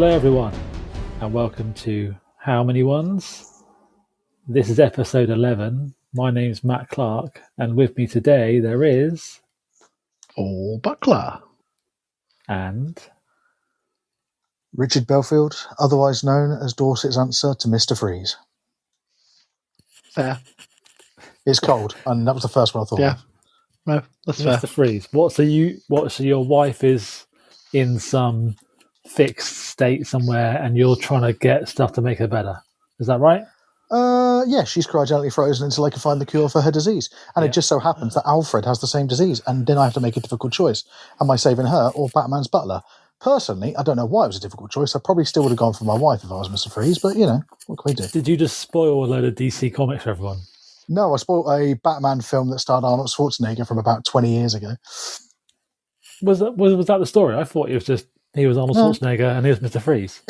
Hello everyone, and welcome to How Many Ones? This is episode 11. My name's Matt Clark, and with me today there is... Paul Buckler. And... Richard Belfield, otherwise known as Dorset's answer to Mr. Freeze. Fair. It's cold, and that was the first one I thought Yeah. of. No, that's fair. Mr. Freeze. So your wife is in some fixed state somewhere and you're trying to get stuff to make her better. Is that right? Yeah, she's cryogenically frozen until I can find the cure for her disease. And it just so happens that Alfred has the same disease, and then I have to make a difficult choice. Am I saving her or Batman's butler? Personally, I don't know why it was a difficult choice. I probably still would have gone for my wife if I was Mr. Freeze, but, you know, what can we do? Did you just spoil a load of DC comics for everyone? No, I spoiled a Batman film that starred Arnold Schwarzenegger from about 20 years ago. Was that the story? I thought he was Arnold Schwarzenegger and he was Mr. Freeze.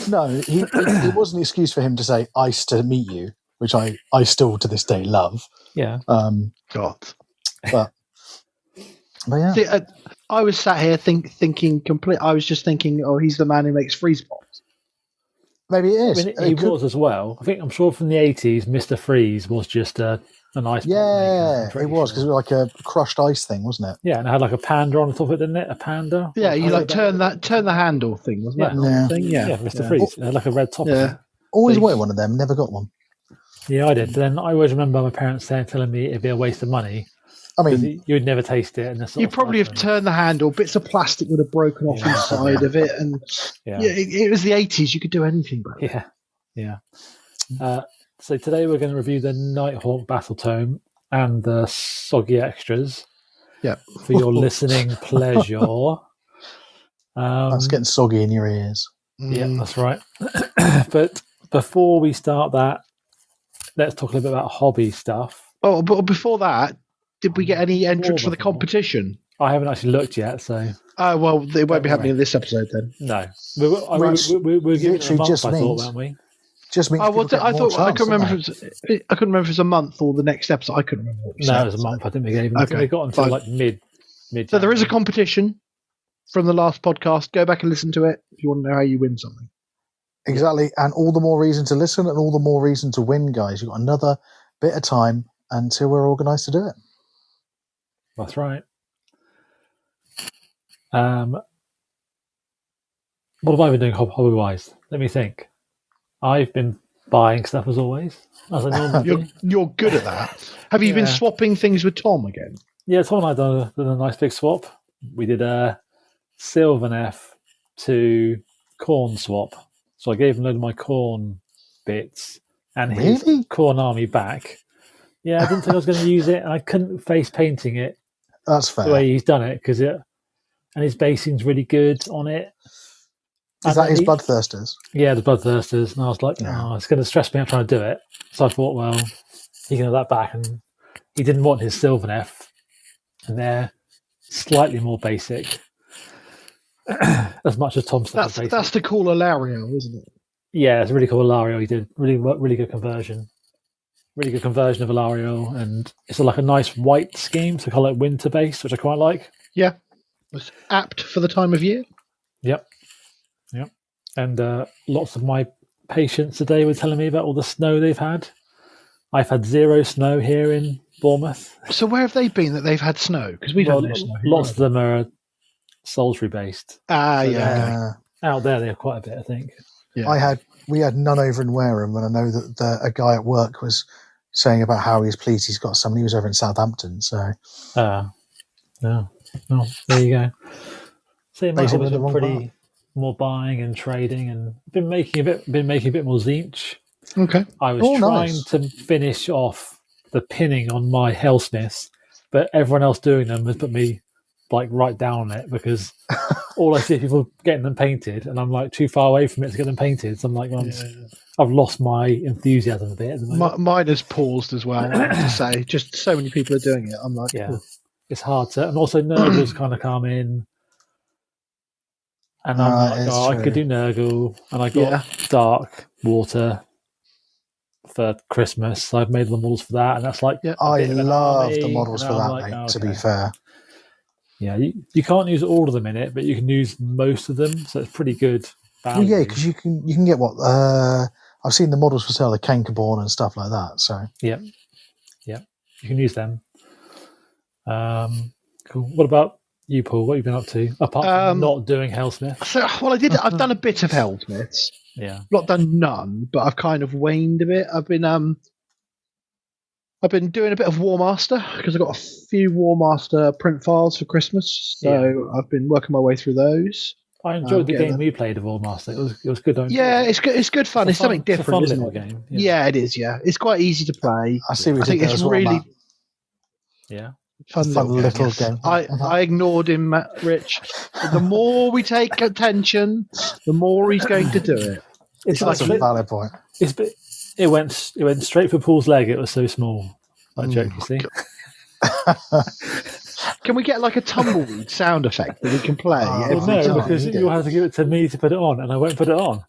No, it was an excuse for him to say "ice to meet you," which I still to this day love. Yeah. God. But yeah. See, I was sat here thinking I was just thinking, oh, he's the man who makes freeze bombs. Maybe it is. I mean, he was as well. I'm sure from the 80s, Mr. Freeze was just an ice. Yeah, it was because it was like a crushed ice thing, wasn't it? Yeah, and it had like a panda on the top of it, didn't it? A panda. Yeah, you turn the handle thing, wasn't that the thing? Yeah, Mr. Freeze. It had like a red top. Yeah. Always wanted one of them. Never got one. Yeah, I did. But then I always remember my parents telling me it'd be a waste of money. I mean, you would never taste it. And you probably have turned the handle. Bits of plastic would have broken off inside of it, and it was the 80s. You could do anything back then. Yeah. So today we're going to review the Nighthaunt Battletome and the soggy extras. Yeah. For your listening pleasure. That's getting soggy in your ears. Yeah, that's right. But before we start that, let's talk a little bit about hobby stuff. Oh, but before that, did we get any entrants for the competition? I haven't actually looked yet, so... Oh, well, it won't be happening in this episode then. No. We're giving it a month, I thought, weren't we? Just means I couldn't remember if it was a month or the next episode. I couldn't remember what we said. No, it was a month. I think we gave them. Okay, we got until like mid. So there is a competition from the last podcast. Go back and listen to it if you want to know how you win something. Exactly, and all the more reason to listen and all the more reason to win, guys. You've got another bit of time until we're organised to do it. That's right. What have I been doing hobby-wise? Let me think. I've been buying stuff as always, as I normally do. You're good at that. Have you been swapping things with Tom again? Yeah, Tom and I done a nice big swap. We did a Sylvaneth to corn swap. So I gave him a load of my corn bits and his corn army back. Yeah, I didn't think I was going to use it, and I couldn't face painting it. That's fair. The way he's done it, and his basing's really good on it. Is that his Bloodthirsters? Yeah, the Bloodthirsters. And I was like, it's going to stress me out trying to do it. So I thought, well, he can have that back. And he didn't want his Sylvaneth. And they're slightly more basic. As much as Tom's stuff is basic. That's the cool Alario, isn't it? Yeah, it's a really cool Alario. He did really good conversion. Really good conversion of Alario. And it's like a nice white scheme. So I call it winter based, which I quite like. Yeah. It's apt for the time of year. Yep. And lots of my patients today were telling me about all the snow they've had. I've had 0 snow here in Bournemouth. So where have they been that they've had snow? Because we've had no snow. Lots of them are Salisbury based. Yeah. Out there they have quite a bit, I think. Yeah. We had none over in Wareham, and I know that a guy at work was saying about how he's pleased he's got somebody who's over in Southampton. So. No, there you go. So my hobbies are pretty more buying and trading, and been making a bit more Zinch. Okay. I was trying to finish off the pinning on my Helsmiths, but everyone else doing them has put me like right down on it because all I see is people getting them painted, and I'm like too far away from it to get them painted. So I'm like, I've lost my enthusiasm a bit at the moment. Mine has paused as well. I have to say, just so many people are doing it. I'm like, it's hard to, and also Nurgle's kind of come in. And I'm like, I could do Nurgle, and I got Dark Water for Christmas. So I've made the models for that, and that's like I love the models for that, mate. To be fair, you can't use all of them in it, but you can use most of them, so it's pretty good value. Well, yeah, because you can get what I've seen the models for sale, the Kankaborn and stuff like that. So yeah, you can use them. Cool. What about you, Paul? What have you been up to apart from not doing Helsmiths? So, well, I've done a bit of Helsmiths. Yeah, Not done none, but I've kind of waned a bit. I've been doing a bit of War Master because I got a few War Master print files for Christmas, so I've been working my way through those. I enjoyed the game we played of War Master. It was good. It's good fun. It's something different, isn't it? Game. Yeah, it is. Yeah, it's quite easy to play. I see. I think it's really fun little game. I ignored him, Rich. The more we take attention, the more he's going to do it. That's a valid point. It went straight for Paul's leg. It was so small. That joke, you see. Can we get like a tumbleweed sound effect that we can play? No, because you'll have to give it to me to put it on, and I won't put it on.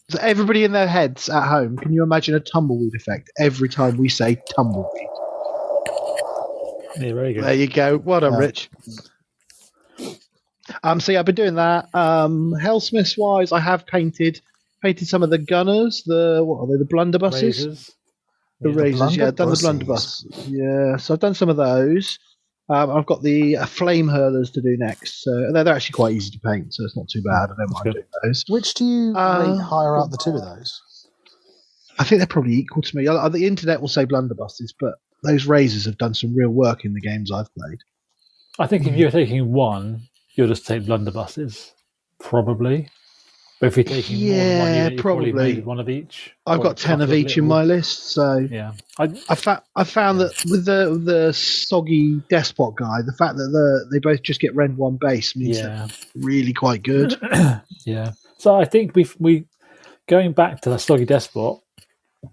So everybody in their heads at home, can you imagine a tumbleweed effect every time we say tumbleweed? Yeah, very good. There you go. Well done, Rich. So yeah, I've been doing that. Helsmiths wise, I have painted some of the gunners. What are they? The blunderbusses. The razors. Yeah, I've done the blunderbuss. Yeah, so I've done some of those. I've got the flame hurlers to do next. So they're actually quite easy to paint, so it's not too bad. I don't mind doing those. Which do you rate higher out the two of those? I think they're probably equal to me. The internet will say blunderbusses, but those razors have done some real work in the games I've played. I think if you're taking one, you'll just take blunderbusses, probably. But if you're taking more than one unit, you probably made one of each. I've got 10 of each in my list, so yeah. I found that with the soggy despot guy, the fact that they both just get rend one base means they're really quite good. Yeah. So I think we going back to the soggy despot,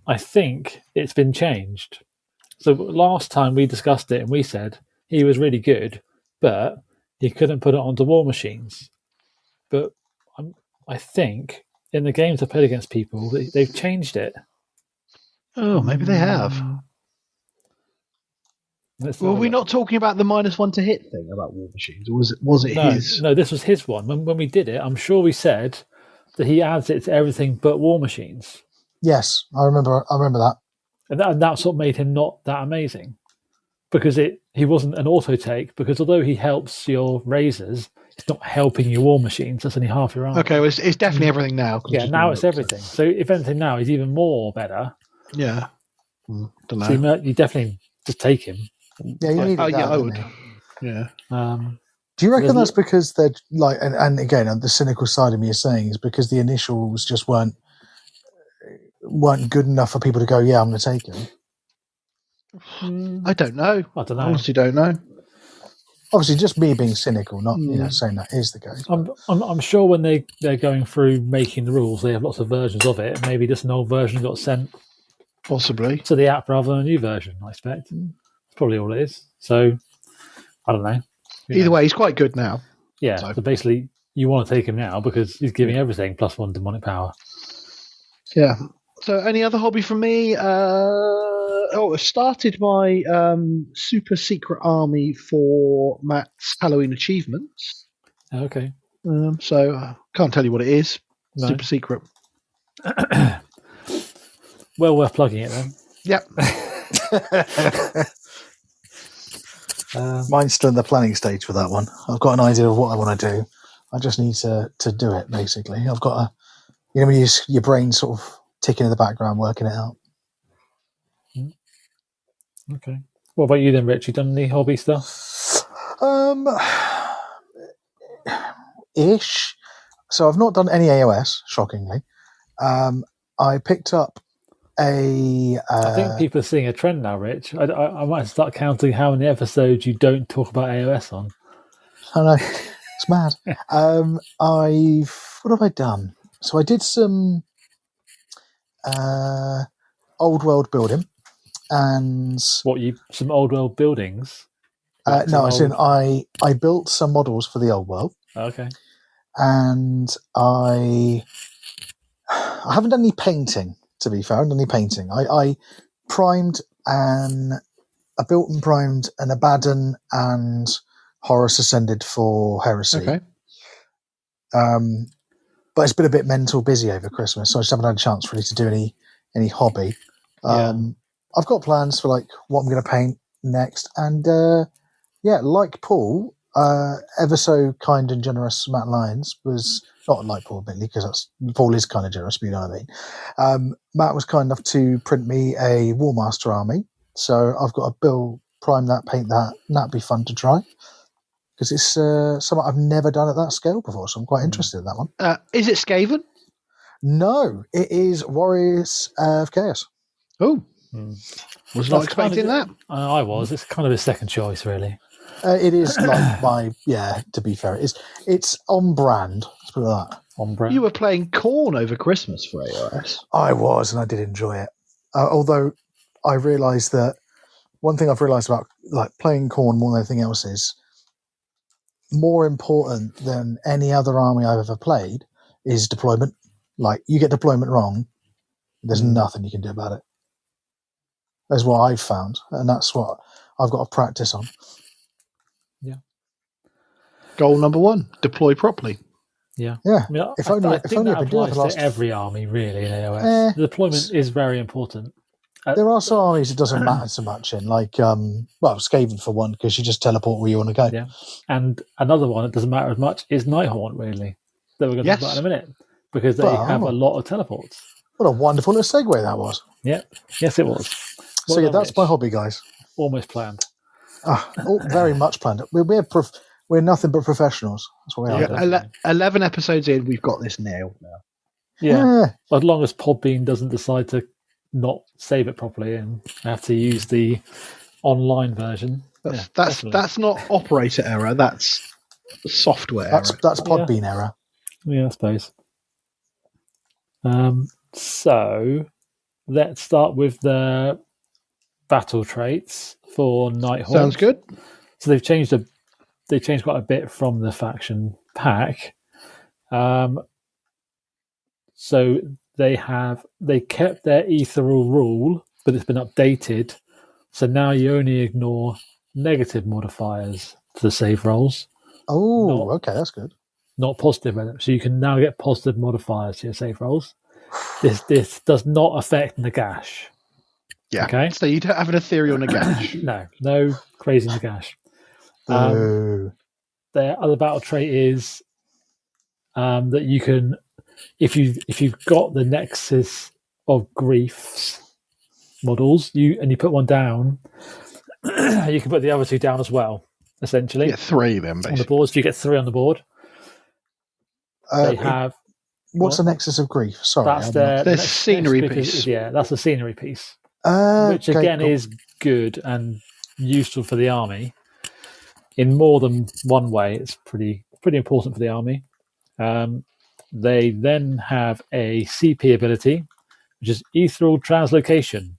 I think it's been changed. So last time we discussed it and we said he was really good, but he couldn't put it onto war machines. But I think in the games I played against people, they've changed it. Oh, maybe they have. Were we not talking about the -1 to hit thing about war machines, or was it his? No, this was his one. When we did it, I'm sure we said that he adds it to everything but war machines. Yes, I remember that. And that's what made him not that amazing. Because he wasn't an auto take, because although he helps your razors, it's not helping your war machines. That's only half your arm. Okay, well, it's definitely everything now. Yeah, now it's everything. So if anything now, he's even more better. Yeah. Don't know. So you definitely just take him. Yeah, you need that. I would. Yeah. Do you reckon that's because they're like, and again, the cynical side of me is saying is because the initials just weren't good enough for people to go, yeah, I'm going to take him? I don't know. I honestly don't know. Obviously, just me being cynical, not saying that is the case. I'm sure when they're going through making the rules, they have lots of versions of it. Maybe just an old version got sent possibly to the app rather than a new version. I expect that's probably all it is. So I don't know. Either way, he's quite good now. Yeah. So basically, you want to take him now because he's giving everything +1 demonic power. Yeah. So any other hobby from me? I started my super secret army for Matt's Halloween achievements. Okay. So I can't tell you what it is. No. Super secret. Well worth plugging it then. Yep. Mine's still in the planning stage for that one. I've got an idea of what I want to do. I just need to do it, basically. I've got when your brain sort of ticking in the background, working it out. Okay. What about you then, Rich? You done any hobby stuff? Ish. So I've not done any AOS, shockingly. I picked up I think people are seeing a trend now, Rich. I might start counting how many episodes you don't talk about AOS on. I know. It's mad. What have I done? So I did some old world building. And some old world buildings? No, I built some models for the old world. Okay. And I haven't done any painting, to be fair. I haven't done any painting. I built and primed an Abaddon and Horus Ascended for Heresy. Okay. but it's been a bit mental busy over Christmas, so I just haven't had a chance really to do any hobby. I've got plans for like what I'm going to paint next, and like Paul, ever so kind and generous Matt Lyons was not like Paul Bentley, because Paul is kind of generous, but you know what I mean. Matt was kind enough to print me a Warmaster army, so I've got to prime that, paint that, and that'd be fun to try. Because it's something I've never done at that scale before, so I'm quite interested in that one. Is it Skaven? No, it is Warriors of Chaos. Oh, was not expecting that. I was. It's kind of a second choice, really. It is like to be fair, it's on brand. Let's put it like that. On brand. You were playing Corn over Christmas for AOS. I was, and I did enjoy it. Although I realised that one thing I've realised about like playing Corn more than anything else is, more important than any other army I've ever played is deployment. Like, you get deployment wrong, there's nothing you can do about it. That's what I've found, and that's what I've got to practice on. Yeah. Goal number 1: deploy properly. Yeah. Yeah. I mean, if only I've been doing it for the last. To every army, really, in AOS. The deployment is very important. There are some armies it doesn't matter so much in, like, Skaven for one, because you just teleport where you want to go. Yeah. And another one that doesn't matter as much is Nighthaunt, really, that we're going to talk about in a minute, because they have a lot of teleports. What a wonderful little segue that was. Yeah. Yes, it was. So, that's my hobby, guys. Almost planned. Very much planned. We're nothing but professionals. That's what we are. 11 episodes in, we've got this nailed now. Yeah. As long as Podbean doesn't decide to not save it properly and have to use the online version. That's not operator error. That's software error. That's Podbean error. Yeah, I suppose. So let's start with the battle traits for Nighthaunt. Sounds good. So they've changed quite a bit from the faction pack. So they kept their ethereal rule, but it's been updated. So now you only ignore negative modifiers to the save rolls. Oh, okay, that's good. Not positive. So you can now get positive modifiers to your save rolls. This does not affect Nagash. Yeah. Okay. So you don't have an ethereal Nagash. No crazy Nagash. Their other battle trait is that you can, if you've got the Nexus of Griefs models, you put one down, you can put the other two down as well. Essentially, you get 3 then basically. On the board. So you get 3 on the board. They have. What's the Nexus of Grief? Sorry, that's their scenery piece. That's a scenery piece, which again is good and useful for the army in more than one way. It's pretty important for the army. They then have a CP ability, which is Ethereal Translocation.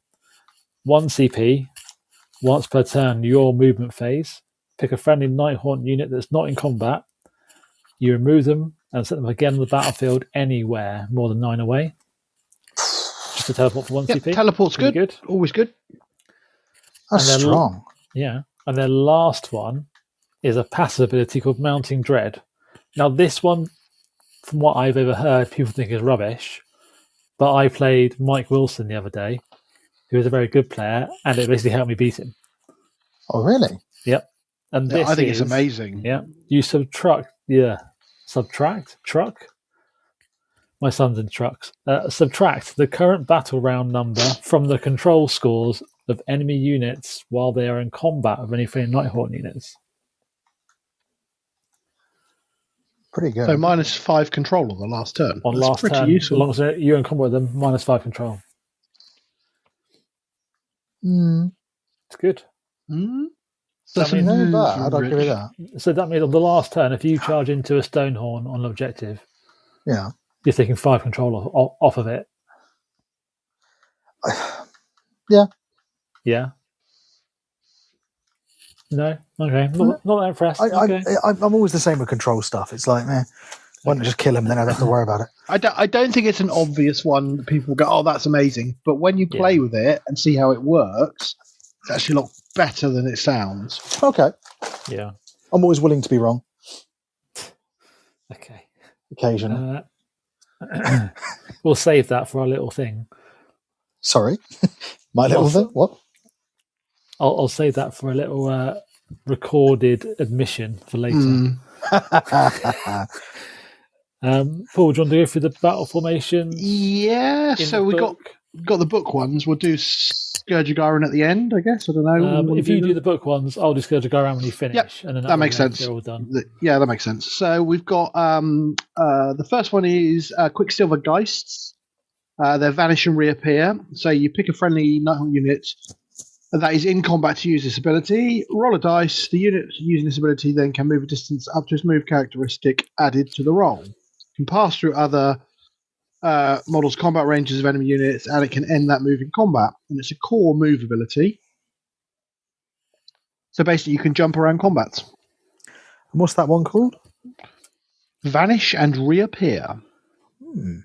1 CP, once per turn, your movement phase. Pick a friendly Nighthaunt unit that's not in combat. You remove them and set them again on the battlefield anywhere more than 9 away. Just to teleport for 1 CP. Teleport's good. Always good. That's strong. Yeah. And their last one is a passive ability called Mounting Dread. Now, this one, from what I've ever heard, people think is rubbish. But I played Mike Wilson the other day, who is a very good player, and it basically helped me beat him. Oh, really? Yep. And this I think it's amazing. Yeah. You subtract. Truck? My son's in trucks. Subtract the current battle round number from the control scores of enemy units while they are in combat with any friendly Nighthaunt units. Pretty good. So -5 control on the last turn. On last pretty turn, useful. as long as you're in combat with them, -5 control. It's good. Doesn't know that. I'd give it that. So that means on the last turn, if you charge into a Stonehorn on an objective, you're taking 5 control off of it. Yeah. Yeah. No? Okay. Not that impressed. I'm always the same with control stuff. It's like, why don't I just kill him, then I don't have to worry about it. I don't think it's an obvious one that people go, oh, that's amazing. But when you play with it and see how it works, it's actually a lot better than it sounds. Okay. Yeah. I'm always willing to be wrong. Okay. Occasionally. We'll save that for our little thing. Sorry, my little thing. What? I'll save that for a little recorded admission for later. Paul, do you want to go through the battle formation? Yeah, so we got the book ones. We'll do Scourge of Gyron at the end, I guess. I don't know. If you do the book ones, I'll do Scourge of Gyron when you finish. Yep, and then that makes sense. They're all done. Yeah, that makes sense. So we've got the first one is Quicksilver Geists. They vanish and reappear. So you pick a friendly Nighthaunt unit that is in combat to use this ability. Roll a dice. The unit using this ability then can move a distance up to its move characteristic added to the roll. Can pass through other models' combat ranges of enemy units, and it can end that move in combat. And it's a core move ability. So basically, you can jump around combat. And what's that one called? Vanish and reappear. So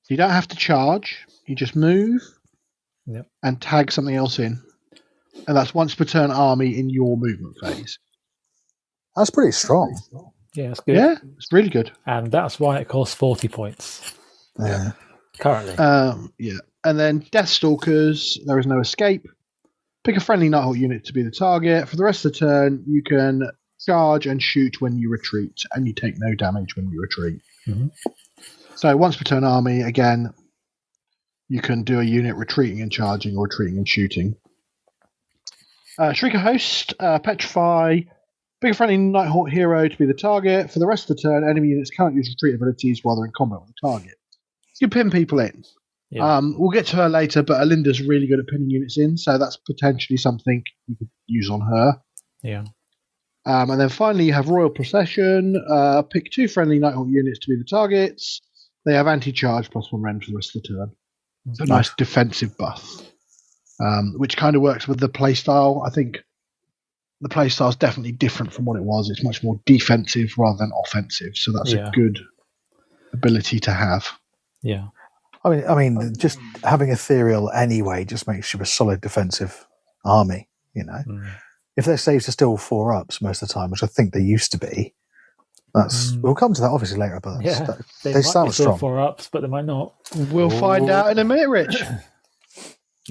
you don't have to charge. You just move and tag something else in. And that's once per turn army in your movement phase. That's pretty strong. Yeah, it's good. Yeah, it's really good. And that's why it costs 40 points. Yeah. Currently. Yeah. And then Deathstalkers, there is no escape. Pick a friendly Nighthaunt unit to be the target. For the rest of the turn, you can charge and shoot when you retreat, and you take no damage when you retreat. So once per turn army, again, you can do a unit retreating and charging, or retreating and shooting. Shrieker Host, Petrify. Pick a friendly Nighthaunt hero to be the target. For the rest of the turn, enemy units can't use retreat abilities while they're in combat with the target. You pin people in. Yeah. We'll get to her later, but Alinda's really good at pinning units in, so that's potentially something you could use on her. Yeah. And then finally, you have Royal Procession. Pick 2 friendly Nighthaunt units to be the targets. They have anti-charge +1 rend for the rest of the turn. So nice defensive buff, which kind of works with the playstyle. I think the playstyle is definitely different from what it was. It's much more defensive rather than offensive, so that's a good ability to have. Yeah. I mean, just having Ethereal anyway just makes you a solid defensive army, you know. If their saves are still 4-ups most of the time, which I think they used to be, we'll come to that obviously later, but they sound strong. 4-ups, but they might not. We'll find out in a minute, Rich.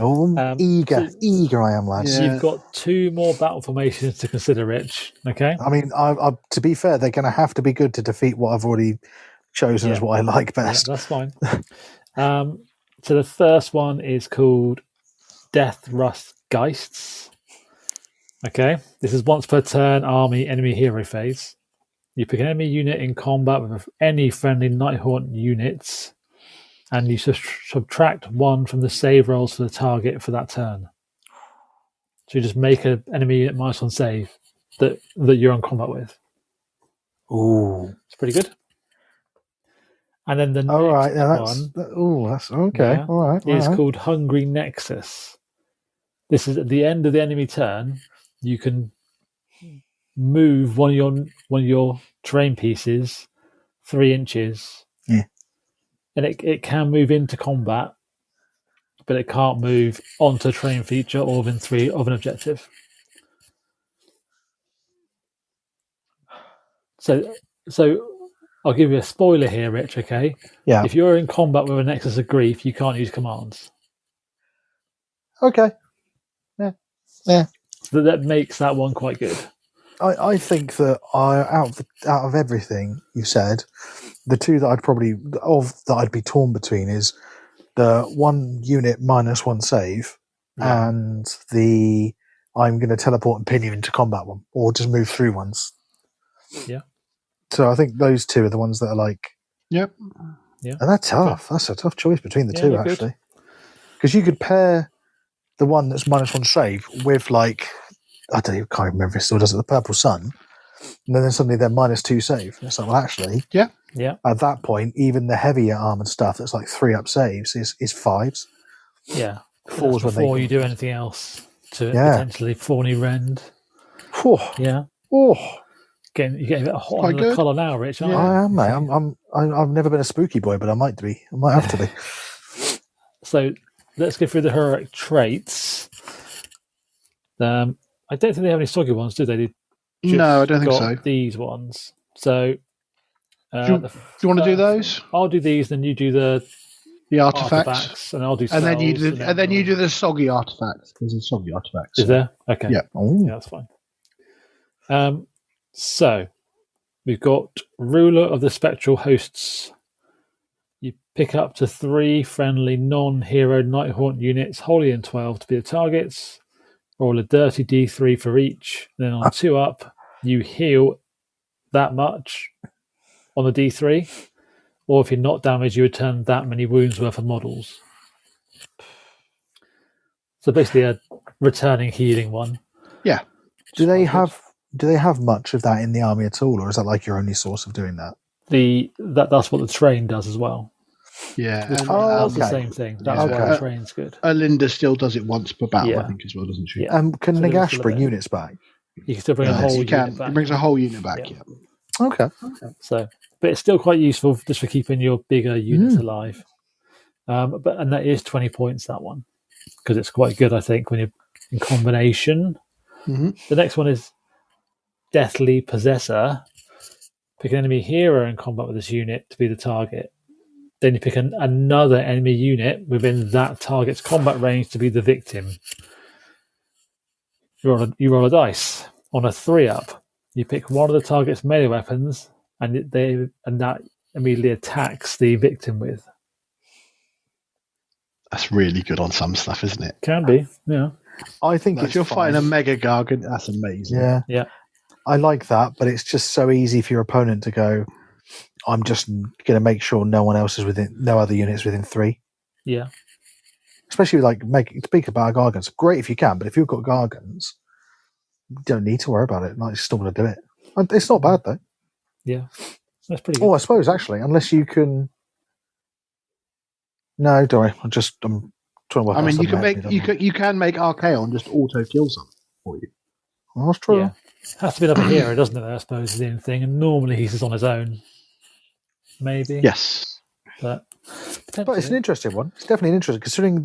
Eager I am, lads. You've got 2 more battle formations to consider, Rich. Okay. I mean, to be fair, they're going to have to be good to defeat what I've already chosen as what I like best. Yeah, that's fine. So the first one is called Death Rust Geists. Okay. This is once per turn army enemy hero phase. You pick an enemy unit in combat with any friendly Nighthaunt units, and you subtract 1 from the save rolls for the target for that turn. So you just make an enemy unit -1 save that you're in combat with. Ooh. It's pretty good. And then the next one that's okay. is called Hungry Nexus. This is at the end of the enemy turn. You can move one of your terrain pieces 3 inches. Yeah. And it can move into combat, but it can't move onto a terrain feature or within 3 of an objective. So I'll give you a spoiler here, Rich, okay? Yeah. If you're in combat with a Nexus of Grief, you can't use commands. Okay. Yeah. So that makes that one quite good. I think that out of everything you said, the 2 that I'd be torn between is the 1 unit -1 save and the I'm going to teleport and pin you into combat one, or just move through ones. Yeah. So I think those 2 are the ones that are like, yep, yeah, and that's tough. That's a tough choice between the 2 actually, because you could pair the one that's -1 save with like. I can't remember if it still does it, the Purple Sun, and then suddenly they're -2 save. It's like, well, actually, yeah. At that point, even the heavier armored stuff that's like 3-up saves is 5s. Yeah, 4s before you do anything else to potentially thorny rend. Yeah. Oh, you're getting a bit hot on the collar now, Rich. Aren't you? I am, mate. I've never been a spooky boy, but I might be. I might have to be. So let's go through the heroic traits. I don't think they have any soggy ones, do they? No, I don't think so. These ones. So Do you want to do those? I'll do these, then you do the artifacts, and I'll do and then you spells, do you do the soggy artifacts because there's soggy artifacts. Is there? Okay. Yeah. Yeah, that's fine. So we've got Ruler of the Spectral Hosts. You pick up to 3 friendly non-hero Nighthaunt units, wholly in 12 to be the targets. Roll a dirty D3 for each. Then on 2 up, you heal that much on the D3. Or if you're not damaged, you return that many wounds worth of models. So basically a returning healing one. Yeah. Do they have much of that in the army at all, or is that like your only source of doing that? That's what the train does as well. Yeah. That's the same thing. That's why the train's good. Alinda still does it once per battle, I think, as well, doesn't she? Yeah. Can Nagash bring units back? You can still bring a whole unit back. It brings a whole unit back, yeah. Okay. So, but it's still quite useful just for keeping your bigger units alive. And that is 20 points, that one, because it's quite good, I think, when you're in combination. Mm-hmm. The next one is Deathly Possessor. Pick an enemy hero in combat with this unit to be the target. Then you pick another enemy unit within that target's combat range to be the victim. You roll a dice. On a 3-up, you pick one of the target's melee weapons, and that immediately attacks the victim with. That's really good on some stuff, isn't it? Can be, yeah. I think if you're fighting a mega gargant, that's amazing. Yeah. I like that, but it's just so easy for your opponent to go, I'm just going to make sure no other units within 3. Yeah. Especially speak about gargants. Great if you can, but if you've got gargants, you don't need to worry about it. Like, you're still going to do it. It's not bad though. Yeah. That's pretty good. Oh, I suppose actually, unless you can. No, don't worry. I'm trying to work. I mean, you can make Archaon just auto kill something for you. Well, that's true. Yeah. Has to be another hero, doesn't it? I suppose is the only thing. And normally he's just on his own. Maybe. Yes. But it's an interesting one. It's definitely interesting considering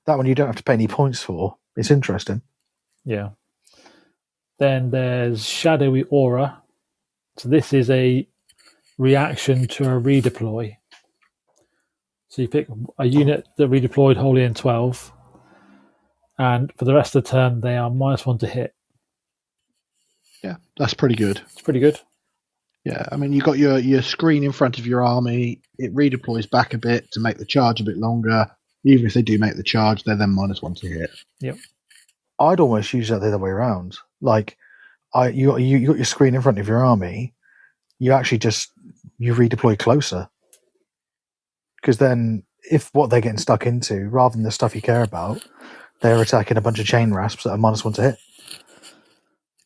that one you don't have to pay any points for. It's interesting. Yeah. Then there's Shadowy Aura. So this is a reaction to a redeploy. So you pick a unit that redeployed wholly in 12, and for the rest of the turn they are -1 to hit. Yeah, that's pretty good. It's pretty good. Yeah, I mean, you got your screen in front of your army. It redeploys back a bit to make the charge a bit longer. Even if they do make the charge, they're then -1 to hit. Yep. I'd almost use that the other way around. Like, you got your screen in front of your army. You actually you redeploy closer, because then if what they're getting stuck into, rather than the stuff you care about, they're attacking a bunch of chain rasps that are -1 to hit.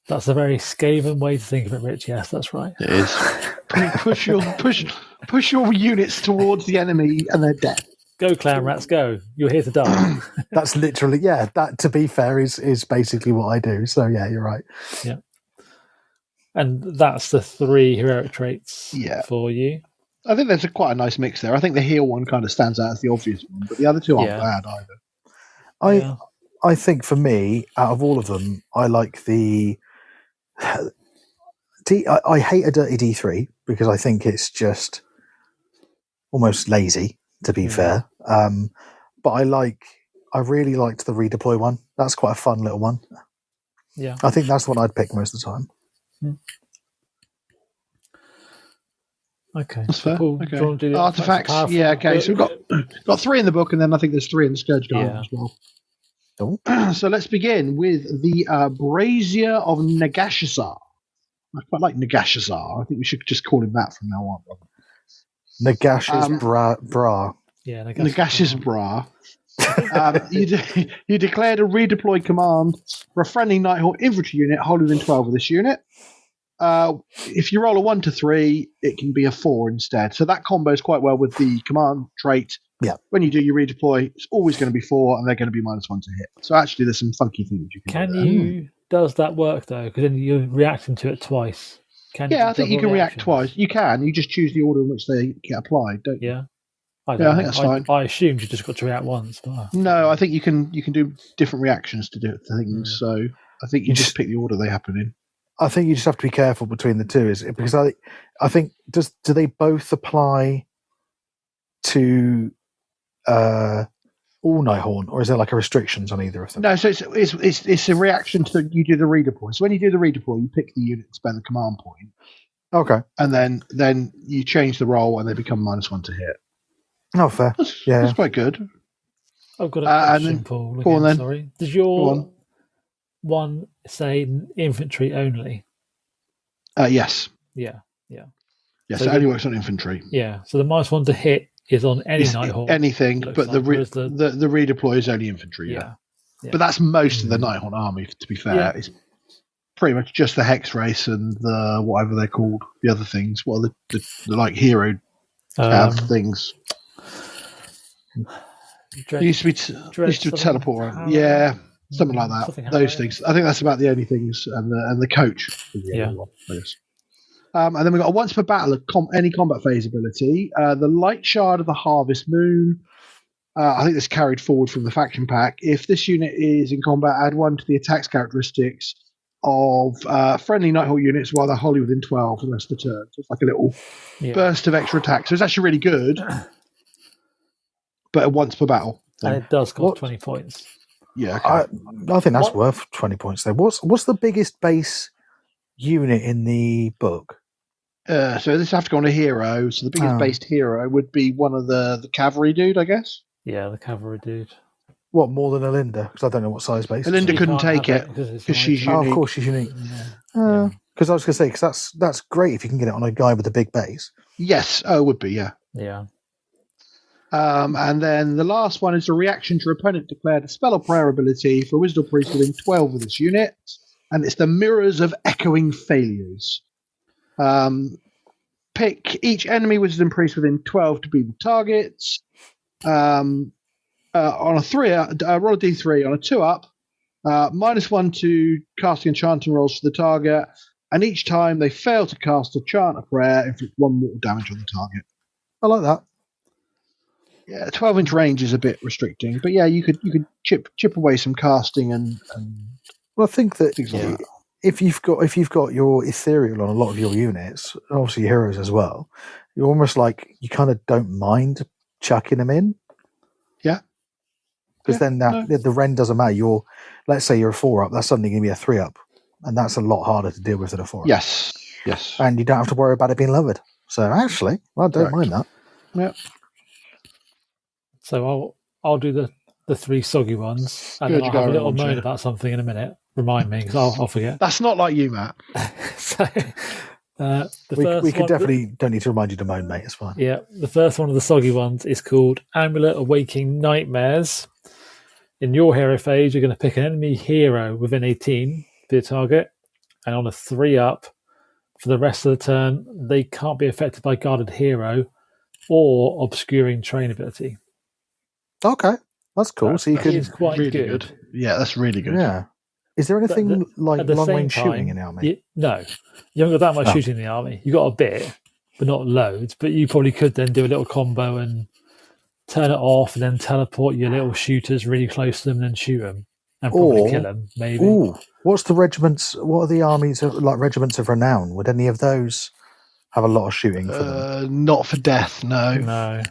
That's a very Skaven way to think of it, Rich. Yes, that's right. It is. push your units towards the enemy, and they're dead. Go, clown rats, go! You're here to die. That's literally, yeah. That, to be fair, is basically what I do. So yeah, you're right. Yeah. And that's the 3 heroic traits for you. I think there's quite a nice mix there. I think the heal one kind of stands out as the obvious one, but the other 2 aren't bad either. I think for me, out of all of them, I like the. I hate a dirty D3 because I think it's just almost lazy, to be fair. But I really liked the redeploy one. That's quite a fun little one. Yeah. I think that's the one I'd pick most of the time. Okay. That's fair. Cool. Okay. Do you want to do the artifacts? Yeah, okay. So we've got 3 in the book, and then I think there's 3 in the Scourge Garden as well. Oh. So let's begin with the Brazier of Nagashazar. I quite like Nagashazar. I think we should just call him that from now on. Nagash's bra. Yeah, Nagash's bra. You declared a redeploy command for a friendly Nighthaunt infantry unit wholly within 12 of this unit. If you roll a 1 to 3, it can be a 4 instead. So that combos quite well with the command trait. Yeah. When you do your redeploy, it's always going to be 4, and they're going to be -1 to hit. So actually, there's some funky things you can do. Can you? Does that work though? Because then you're reacting to it twice. I think you can react twice. You can. You just choose the order in which they get applied, don't you? Yeah. I think that's fine. I assumed you just got to react once. But no, I think you can do different reactions to do things. So I think you just pick the order they happen in. I think you just have to be careful between the two, is it? Because I think do they both apply to all Nighthaunt, or is there like a restrictions on either of them? No, so it's a reaction to you do the redeploy. So when you do the redeploy, you pick the unit to spend the command point. Okay. And then you change the roll and they become -1 to hit. Oh, fair. That's quite good. I've got a question, Paul. Go on then. Sorry. Does your one say infantry only? Yes. Yeah. Yes, So it only works on infantry. Yeah. So the -1 to hit is on any Nighthaunt. Anything, but the redeploy is only infantry. Yeah. But that's most of the Nighthaunt army. To be fair, it's pretty much just the Hex race and the whatever they're called. The other things. What are the like hero things? Used to be teleport. Yeah, something like that. Those things. I think that's about the only things, and the coach. And then we've got a once per battle any combat phase ability. The Light Shard of the Harvest Moon. I think this carried forward from the faction pack. If this unit is in combat, add 1 to the attacks characteristics of friendly Nighthaunt units while they're wholly within 12 for the rest of the turn. So it's like a little burst of extra attack. So it's actually really good. But a once per battle. And it does cost 20 points. Yeah, okay. I think that's worth 20 points there. What's the biggest base unit in the book? So this have to go on a hero. So the biggest based hero would be one of the cavalry dude, I guess. Yeah, the cavalry dude. What, more than Alinda? Because I don't know what size base. Alinda couldn't take it because she's unique. Oh, of course she's unique. Because I was going to say, because that's great if you can get it on a guy with a big base. Yes, it would be, yeah. Yeah. And then the last one is a reaction to opponent declared a spell or prayer ability for Wisdom Priest within 12 of this unit. And it's the Mirrors of Echoing Failures. Pick each enemy Wisdom Priest within 12 to be the targets. On a 3, roll a d3. On a 2-up, -1 to casting enchanting rolls for the target. And each time they fail to cast or chant a prayer, inflict 1 mortal damage on the target. I like that. Yeah, 12-inch range is a bit restricting, but yeah, you could chip away some casting and well, I think that like that. if you've got your ethereal on a lot of your units, obviously heroes as well, you're almost like you kind of don't mind chucking them in. Yeah, because then the rend doesn't matter. Let's say you're a 4-up, that's suddenly going to be a 3-up, and that's a lot harder to deal with than a 4-up. Yes, and you don't have to worry about it being lowered. So actually, I don't mind that. Yeah. So I'll do the 3 soggy ones, and then I'll have a little moan about something in a minute. Remind me, because I'll forget. That's not like you, Matt. So we could definitely don't need to remind you to moan, mate. It's fine. Yeah, the first one of the soggy ones is called Amulet of Waking Nightmares. In your hero phase, you're going to pick an enemy hero within 18 for your target, and on a 3-up for the rest of the turn, they can't be affected by guarded hero or obscuring terrain ability. Okay, that's cool. So you can. It's quite really good. Yeah, that's really good. Yeah. Is there anything like long-range shooting in the army? No, you haven't got that much shooting in the army. You got a bit, but not loads. But you probably could then do a little combo and turn it off, and then teleport your little shooters really close to them, and then shoot them, and probably kill them. Maybe. Ooh, what's the regiments? What are the armies like? Regiments of renown? Would any of those have a lot of shooting for them? Not for death, no.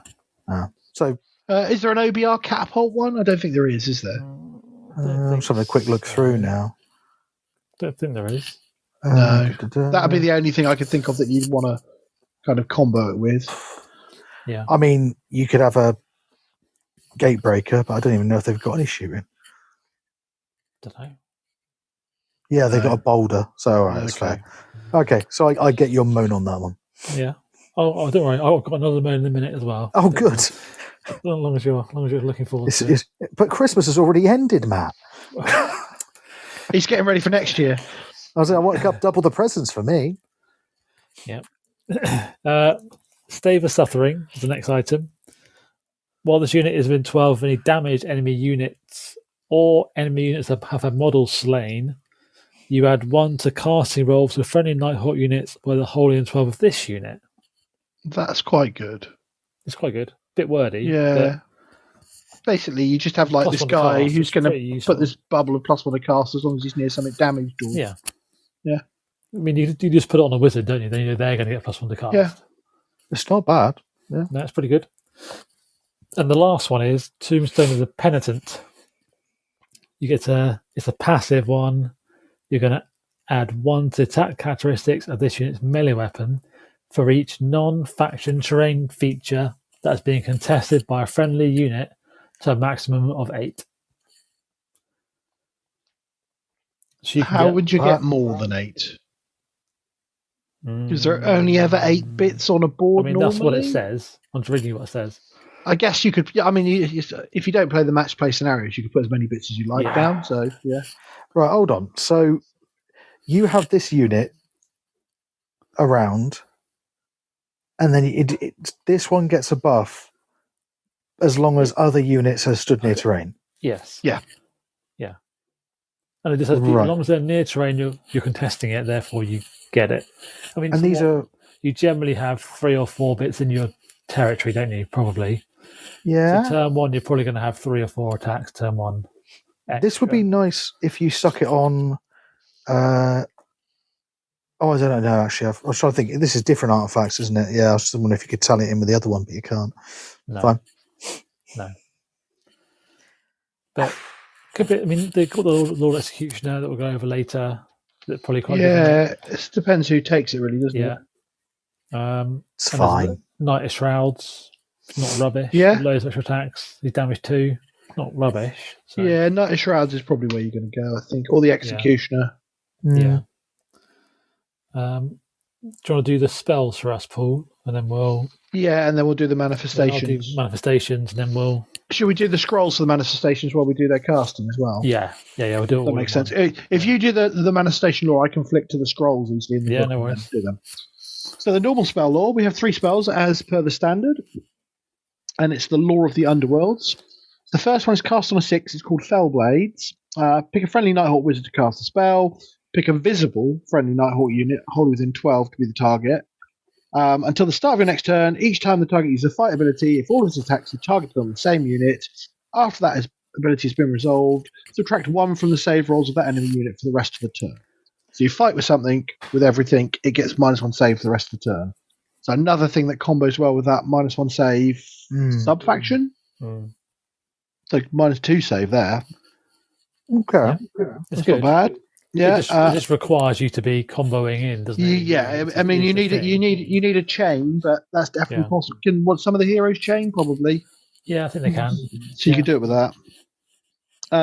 No. So. Is there an OBR catapult one? I don't think there is there? I'm just having a quick look through now. Don't think there is. No. That would be the only thing I could think of that you'd want to kind of combo it with. Yeah. I mean, you could have a gatebreaker, but I don't even know if they've got any shooting. Don't know. Yeah, they've got a boulder, so all right, that's fair. Okay, so I get your moan on that one. Yeah. Oh, don't worry. I've got another moan in a minute as well. Oh, good. As long as you're looking forward to it. But Christmas has already ended, Matt. He's getting ready for next year. I was like, I want to double the presents for me. Yeah. Stave of Suffering is the next item. While this unit is within 12 of any damaged enemy units or enemy units that have had models slain, you add 1 to casting rolls with friendly Nighthaunt units where they're wholly in 12 of this unit. That's quite good. It's quite good. Bit wordy. Yeah. Basically, you just have like this guy who's going to put this bubble of +1 to cast as long as he's near something damaged. Yeah. Yeah. I mean, you just put it on a wizard, don't you? Then you know they're going to get +1 to cast. Yeah. It's not bad. Yeah. That's pretty good. And the last one is Tombstone of the Penitent. You get it's a passive one. You're going to add 1 to attack characteristics of this unit's melee weapon for each non-faction terrain feature that's being contested by a friendly unit to a maximum of 8. So how would you get more than 8? Is there only ever 8 bits on a board? I mean, normally? that's what it says. I'm just reading what it says. I guess you could. I mean, if you don't play the match play scenarios, you could put as many bits as you like down. So yeah. Right, hold on. So you have this unit around, and then this one gets a buff as long as other units have stood near terrain. Yes. Yeah. Yeah. And it just says as long as they're near terrain, you're contesting it. Therefore, you get it. I mean, and these are you generally have 3 or 4 bits in your territory, don't you? Probably. Yeah. So turn 1, you're probably going to have 3 or 4 attacks. Turn 1. Extra. This would be nice if you stuck it on. I don't know. Actually, I was trying to think. This is different artifacts, isn't it? Yeah. I was just wondering if you could tally it in with the other one, but you can't. No. Fine. No. But could be. I mean, they've got the Lord Executioner that we'll go over later. That probably quite. Yeah. It depends who takes it, really, doesn't it? Yeah. It's fine. Knight of Shrouds. Not rubbish. Yeah. Loads of extra attacks. He's damage 2. Not rubbish. So. Yeah, Knight of Shrouds is probably where you're going to go, I think. Or the Executioner. Yeah. Do you want to do the spells for us, Paul? And then we'll... Yeah, and then we'll do the manifestations. I'll do manifestations, and then we'll... Should we do the scrolls for the manifestations while we do their casting as well? Yeah, we'll do it all. That makes sense. If you do the manifestation lore, I can flick to the scrolls easily in the book no worries. do them. So the normal spell lore, we have 3 spells as per the standard. And it's the Lore of the Underworlds. The first one is cast on a 6. It's called Fellblades. Pick a friendly Nighthaunt wizard to cast the spell. Pick a visible friendly Nighthaunt unit, wholly within 12 to be the target. Until the start of your next turn, each time the target uses a fight ability, if all of its attacks are targeted on the same unit, after that ability has been resolved, subtract 1 from the save rolls of that enemy unit for the rest of the turn. So you fight with something, with everything, it gets -1 save for the rest of the turn. So another thing that combos well with that -1 save sub-faction. So -2 save there. Okay. Yeah. That's not bad. Yeah, it just requires you to be comboing in, doesn't it? Yeah, I mean, you need a chain, but that's definitely possible. Can some of the heroes chain? Probably. Yeah, I think they can. So you could do it with that.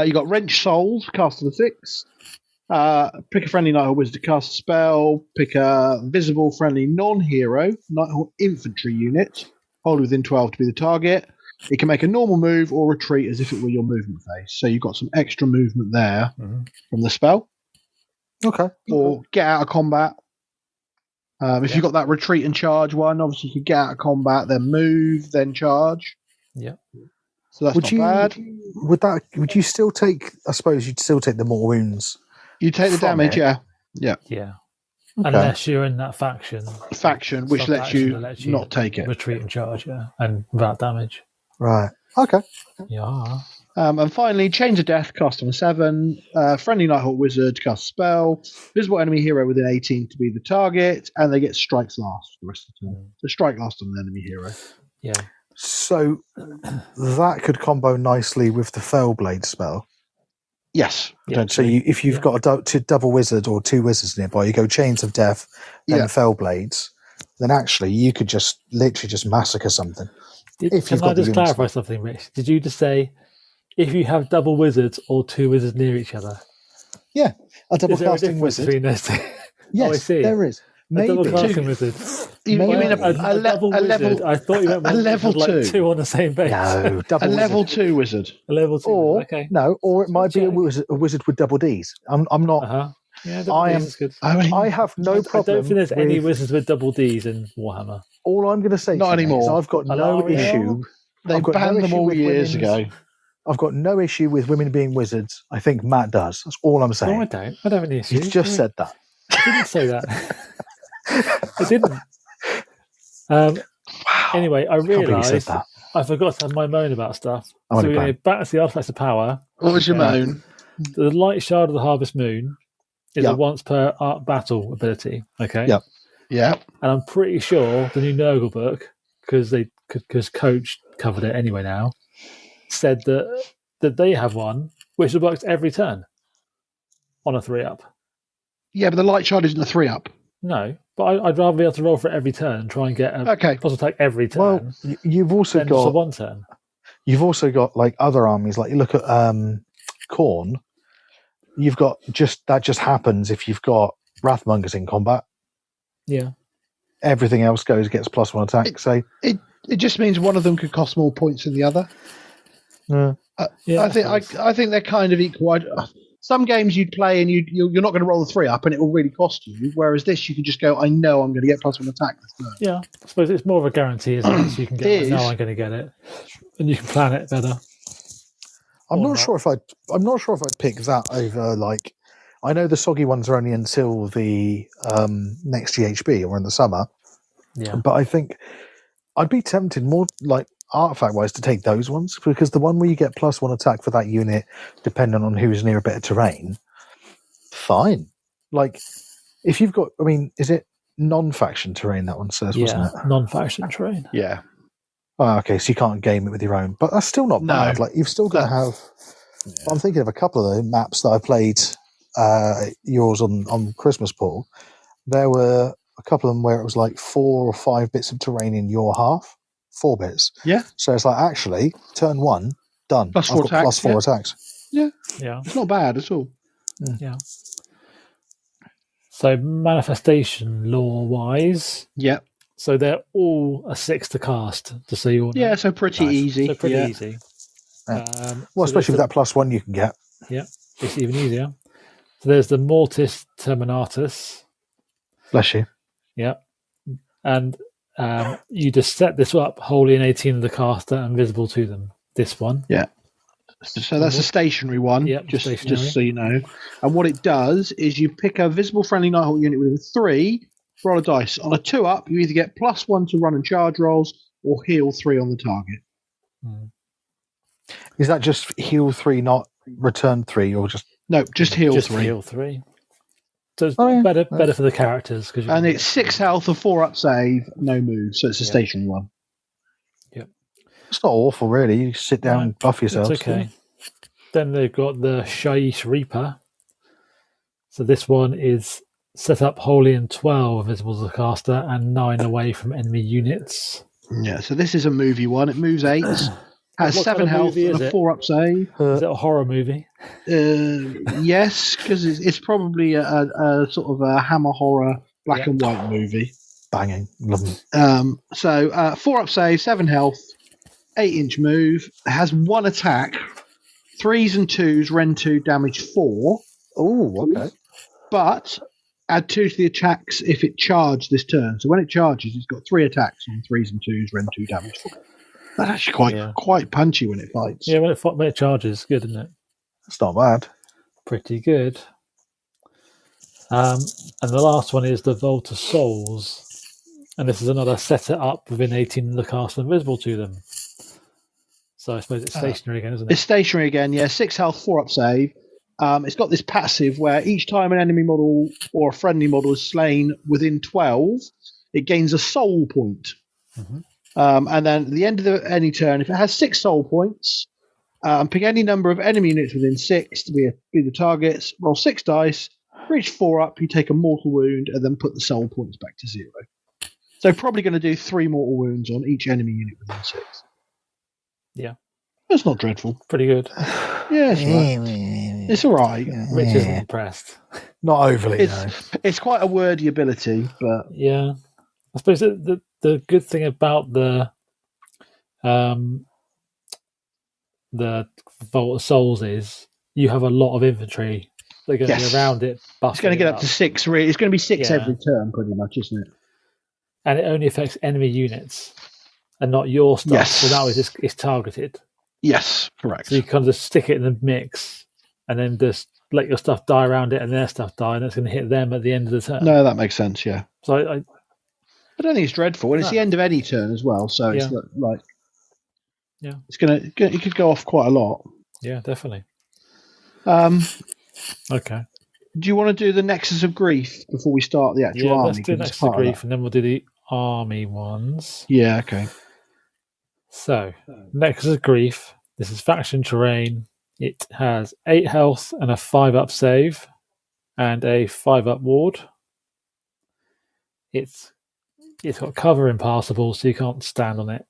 You got Wrench Souls, cast to the 6. Pick a friendly Nighthaunt wizard to cast a spell. Pick a visible friendly non-hero Nighthaunt infantry unit, hold within 12 to be the target. It can make a normal move or retreat as if it were your movement phase. So you've got some extra movement there from the spell. Okay. Or get out of combat. If you've got that retreat and charge one, obviously you could get out of combat, then move, then charge. Yeah. So that's not bad. Would you still take? I suppose you'd still take the mortal wounds. You take the damage, yeah. Yeah. Okay. Unless you're in that faction. Which lets you not take it. Retreat and charge, and without damage. Right. Okay. Yeah. And finally, Chains of Death, cast on a 7. Friendly Nighthaunt wizard, cast a spell. Visible enemy hero within 18 to be the target, and they get strikes last for the rest of the turn. So strike last on the enemy hero. Yeah. So that could combo nicely with the Fellblade spell. Yes. So if you've got a double wizard or 2 wizards nearby, you go Chains of Death, then Fellblades, then actually you could just literally just massacre something. Can I just clarify something, Rich? Did you just say if you have double wizards or 2 wizards near each other? Yeah, a double casting wizard. Between those two? Yes, I see. there is. Maybe. A double casting wizard. You mean a double wizard? I thought you meant a level 2. 2 on the same base. No, double a level 2 wizard. A level 2. Or it might be a wizard with double Ds. I'm not. Yeah, double Ds is good. I have no problem. I don't think there's any wizards with double Ds in Warhammer. All I'm going to say, not anymore. Is I've got no issue. They banned them all years ago. I've got no issue with women being wizards. I think Matt does. That's all I'm saying. No, I don't. I don't have any issues. You just said that. I didn't say that. I didn't. Anyway, I realised I forgot to have my moan about stuff. So we're going back to the Artifacts of Power. What was your moan? The Light Shard of the Harvest Moon is a once per art battle ability. Okay. Yep. Yeah. And I'm pretty sure the new Nurgle book, because Coach covered it anyway now, said that they have one which works every turn on a 3-up. Yeah, but the light shard isn't a 3-up. No, but I'd rather be able to roll for it every turn and try and get a plus attack every turn. Well, you've also got just one turn. You've also got like other armies, like you look at Khorne. You've got that just happens if you've got Wrathmongers in combat. Yeah. Everything else gets +1 attack. It just means one of them could cost more points than the other. Yeah. I think they're kind of equal. Some games you'd play and you're not going to roll the 3-up and it will really cost you. Whereas this, you can just go, I know I'm going to get +1 attack this turn. Yeah, I suppose it's more of a guarantee, isn't it? So you can get, I know I'm going to get it, and you can plan it better. I'm not sure if I'd pick that over like. I know the soggy ones are only until the next GHB or in the summer. Yeah, but I think I'd be tempted more like artifact wise to take those ones, because the one where you get +1 attack for that unit, depending on who's near a bit of terrain, fine. Like if you've got, is it non-faction terrain that one says, wasn't it? Non-faction terrain. Yeah. Oh, okay, so you can't game it with your own, but that's still not bad. Like you've still got to have. Yeah. I'm thinking of a couple of the maps that I played yours on Christmas, Paul. There were a couple of them where it was like 4 or 5 bits of terrain in your half, 4 bits. Yeah. So it's like actually turn 1 done. +4 attacks. +4 attacks. Yeah. Yeah. It's not bad at all. Yeah. So manifestation lore wise. Yeah. So they're all a 6 to cast, just so you all know. Yeah, so pretty easy. So pretty easy. Yeah. Well, especially with that +1 you can get. Yeah, it's even easier. So there's the Mortis Terminatus. Bless you. Yeah. And you just set this up wholly in 18 of the caster and visible to them. This one. Yeah. So that's a stationary one, just so you know. And what it does is you pick a visible friendly Nighthaunt unit within 3, roll a dice. On a 2-up, you either get +1 to run and charge rolls or heal 3 on the target. Is that just heal 3, not return 3, or just... No, just heal 3. Just heal 3. So it's better for the characters. And it's 6 health, a 4-up save, no move. So it's a stationary one. Yep. It's not awful, really. You sit down and buff yourself. It's okay. Then they've got the Shaiish Reaper. So this one is set up wholly in 12 visible to the caster and 9 away from enemy units. Yeah, so this is a movie one. It moves 8. Has 7 health and a 4-up save. Is it a horror movie? Yes, because it's probably a sort of a Hammer horror black and white movie. Banging. So 4-up save, 7 health, 8-inch move. Has 1 attack, 3s and 2s, Ren 2, damage 4. Oh, okay. But add 2 to the attacks if it charged this turn. So when it charges, it's got 3 attacks on 3s and 2s, Ren 2, damage 4. That's actually quite punchy when it fights. Yeah, when it charges, good, isn't it? It's not bad. Pretty good. And the last one is the Vault of Souls. And this is another set it up within 18 of the caster and visible to them. So I suppose it's stationary again, isn't it? It's stationary again, yeah. 6 health, 4-up save. It's got this passive where each time an enemy model or a friendly model is slain within 12, it gains a soul point. Mm-hmm. And then at the end of any turn, if it has 6 soul points, pick any number of enemy units within 6 to be the targets, roll 6 dice, reach 4 up, you take a mortal wound, and then put the soul points back to 0. So probably going to do 3 mortal wounds on each enemy unit within 6. Yeah. That's not dreadful. Pretty good. Yeah, it's right. It's all right. Rich isn't impressed. Not overly, It's quite a wordy ability, but... Yeah. I suppose the good thing about the Vault of Souls is you have a lot of infantry. They're going to be around it. It's going to get up to 6. Really. It's going to be 6 every turn, pretty much, isn't it? And it only affects enemy units and not your stuff. Yes. So that was it's targeted. Yes, correct. So you kind of just stick it in the mix and then just let your stuff die around it and their stuff die, and it's going to hit them at the end of the turn. No, that makes sense, yeah. So I don't think it's dreadful, and it's the end of any turn as well. So it's like, it could go off quite a lot. Yeah, definitely. Okay. Do you want to do the Nexus of Grief before we start the actual army? Let's do Nexus of Grief, and then we'll do the army ones. Yeah, okay. So, Nexus of Grief. This is faction terrain. It has 8 health and a 5-up save, and a 5-up ward. It's got cover impassable, so you can't stand on it.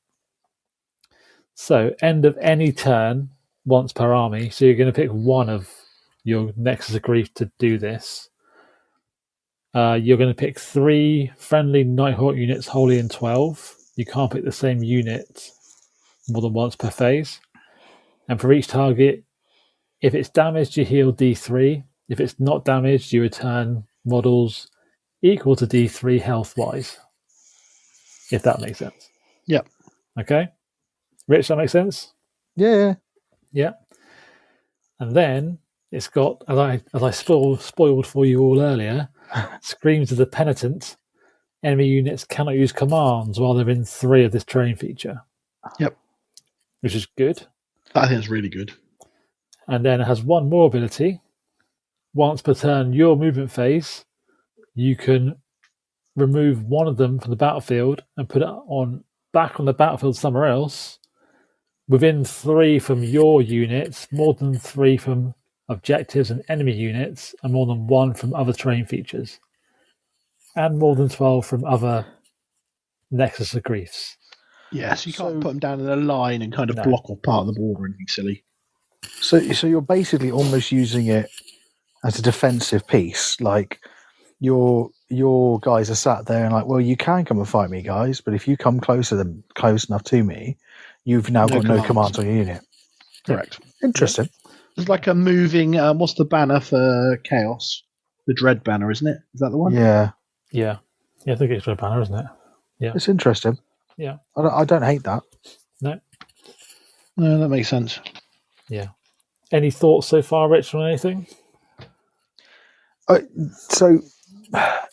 So, end of any turn, once per army. So you're going to pick one of your Nexus of Grief to do this. You're going to pick 3 friendly Nighthaunt units wholly in 12. You can't pick the same unit more than once per phase. And for each target, if it's damaged, you heal D3. If it's not damaged, you return models equal to D3 health-wise. If that makes sense. Yep. Okay. Rich, that makes sense? Yeah. Yeah. And then it's got, as I spoiled for you all earlier, Screams of the Penitent. Enemy units cannot use commands while they're in 3 of this terrain feature. Yep. Which is good. I think it's really good. And then it has one more ability. Once per turn, your movement phase, you can remove one of them from the battlefield and put it back on the battlefield somewhere else. Within 3 from your units, more than 3 from objectives and enemy units, and more than 1 from other terrain features. And more than 12 from other Nexus of Griefs. Yeah, so you can't put them down in a line and kind of block off part of the border or anything silly. So you're basically almost using it as a defensive piece. Like your guys are sat there and like, well, you can come and fight me, guys, but if you come close enough to me, you've now got no commands on your unit. Correct. Interesting. Yeah. It's like a moving. What's the banner for Chaos? The Dread banner, isn't it? Is that the one? Yeah. Yeah, I think it's Dread banner, isn't it? Yeah, it's interesting. Yeah, I don't hate that. No, that makes sense. Yeah. Any thoughts so far, Rich, on anything? So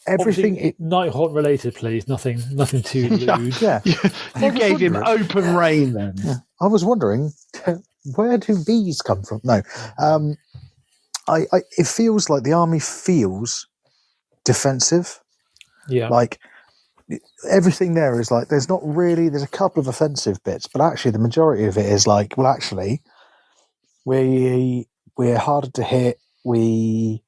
everything Nighthaunt related, please. Nothing too lewd. Yeah. You gave him open rein then. Yeah. I was wondering, where do bees come from? No. It feels like the army feels defensive. Yeah. Like everything there is like, there's a couple of offensive bits, but actually the majority of it is like, well, actually, we're harder to hit. We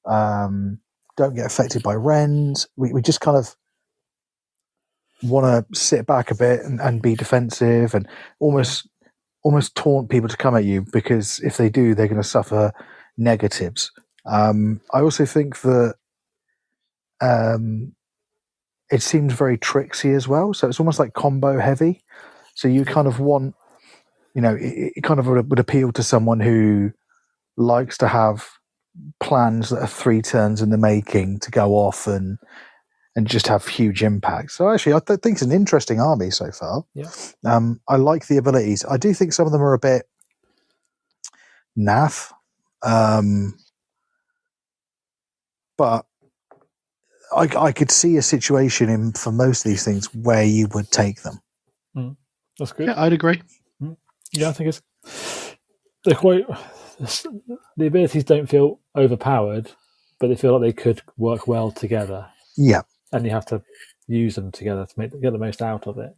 don't get affected by rends. We just kind of want to sit back a bit and be defensive and almost taunt people to come at you, because if they do, they're going to suffer negatives. I also think that it seems very tricksy as well. So it's almost like combo heavy. So you kind of want, it kind of would appeal to someone who likes to have plans that are 3 turns in the making to go off and just have huge impact. So actually, I think it's an interesting army so far. Yeah. I like the abilities. I do think some of them are a bit naff. But I could see a situation for most of these things where you would take them. That's good. Yeah, I'd agree. Yeah, I think they're quite. The abilities don't feel overpowered, but they feel like they could work well together. Yeah, and you have to use them together to get the most out of it.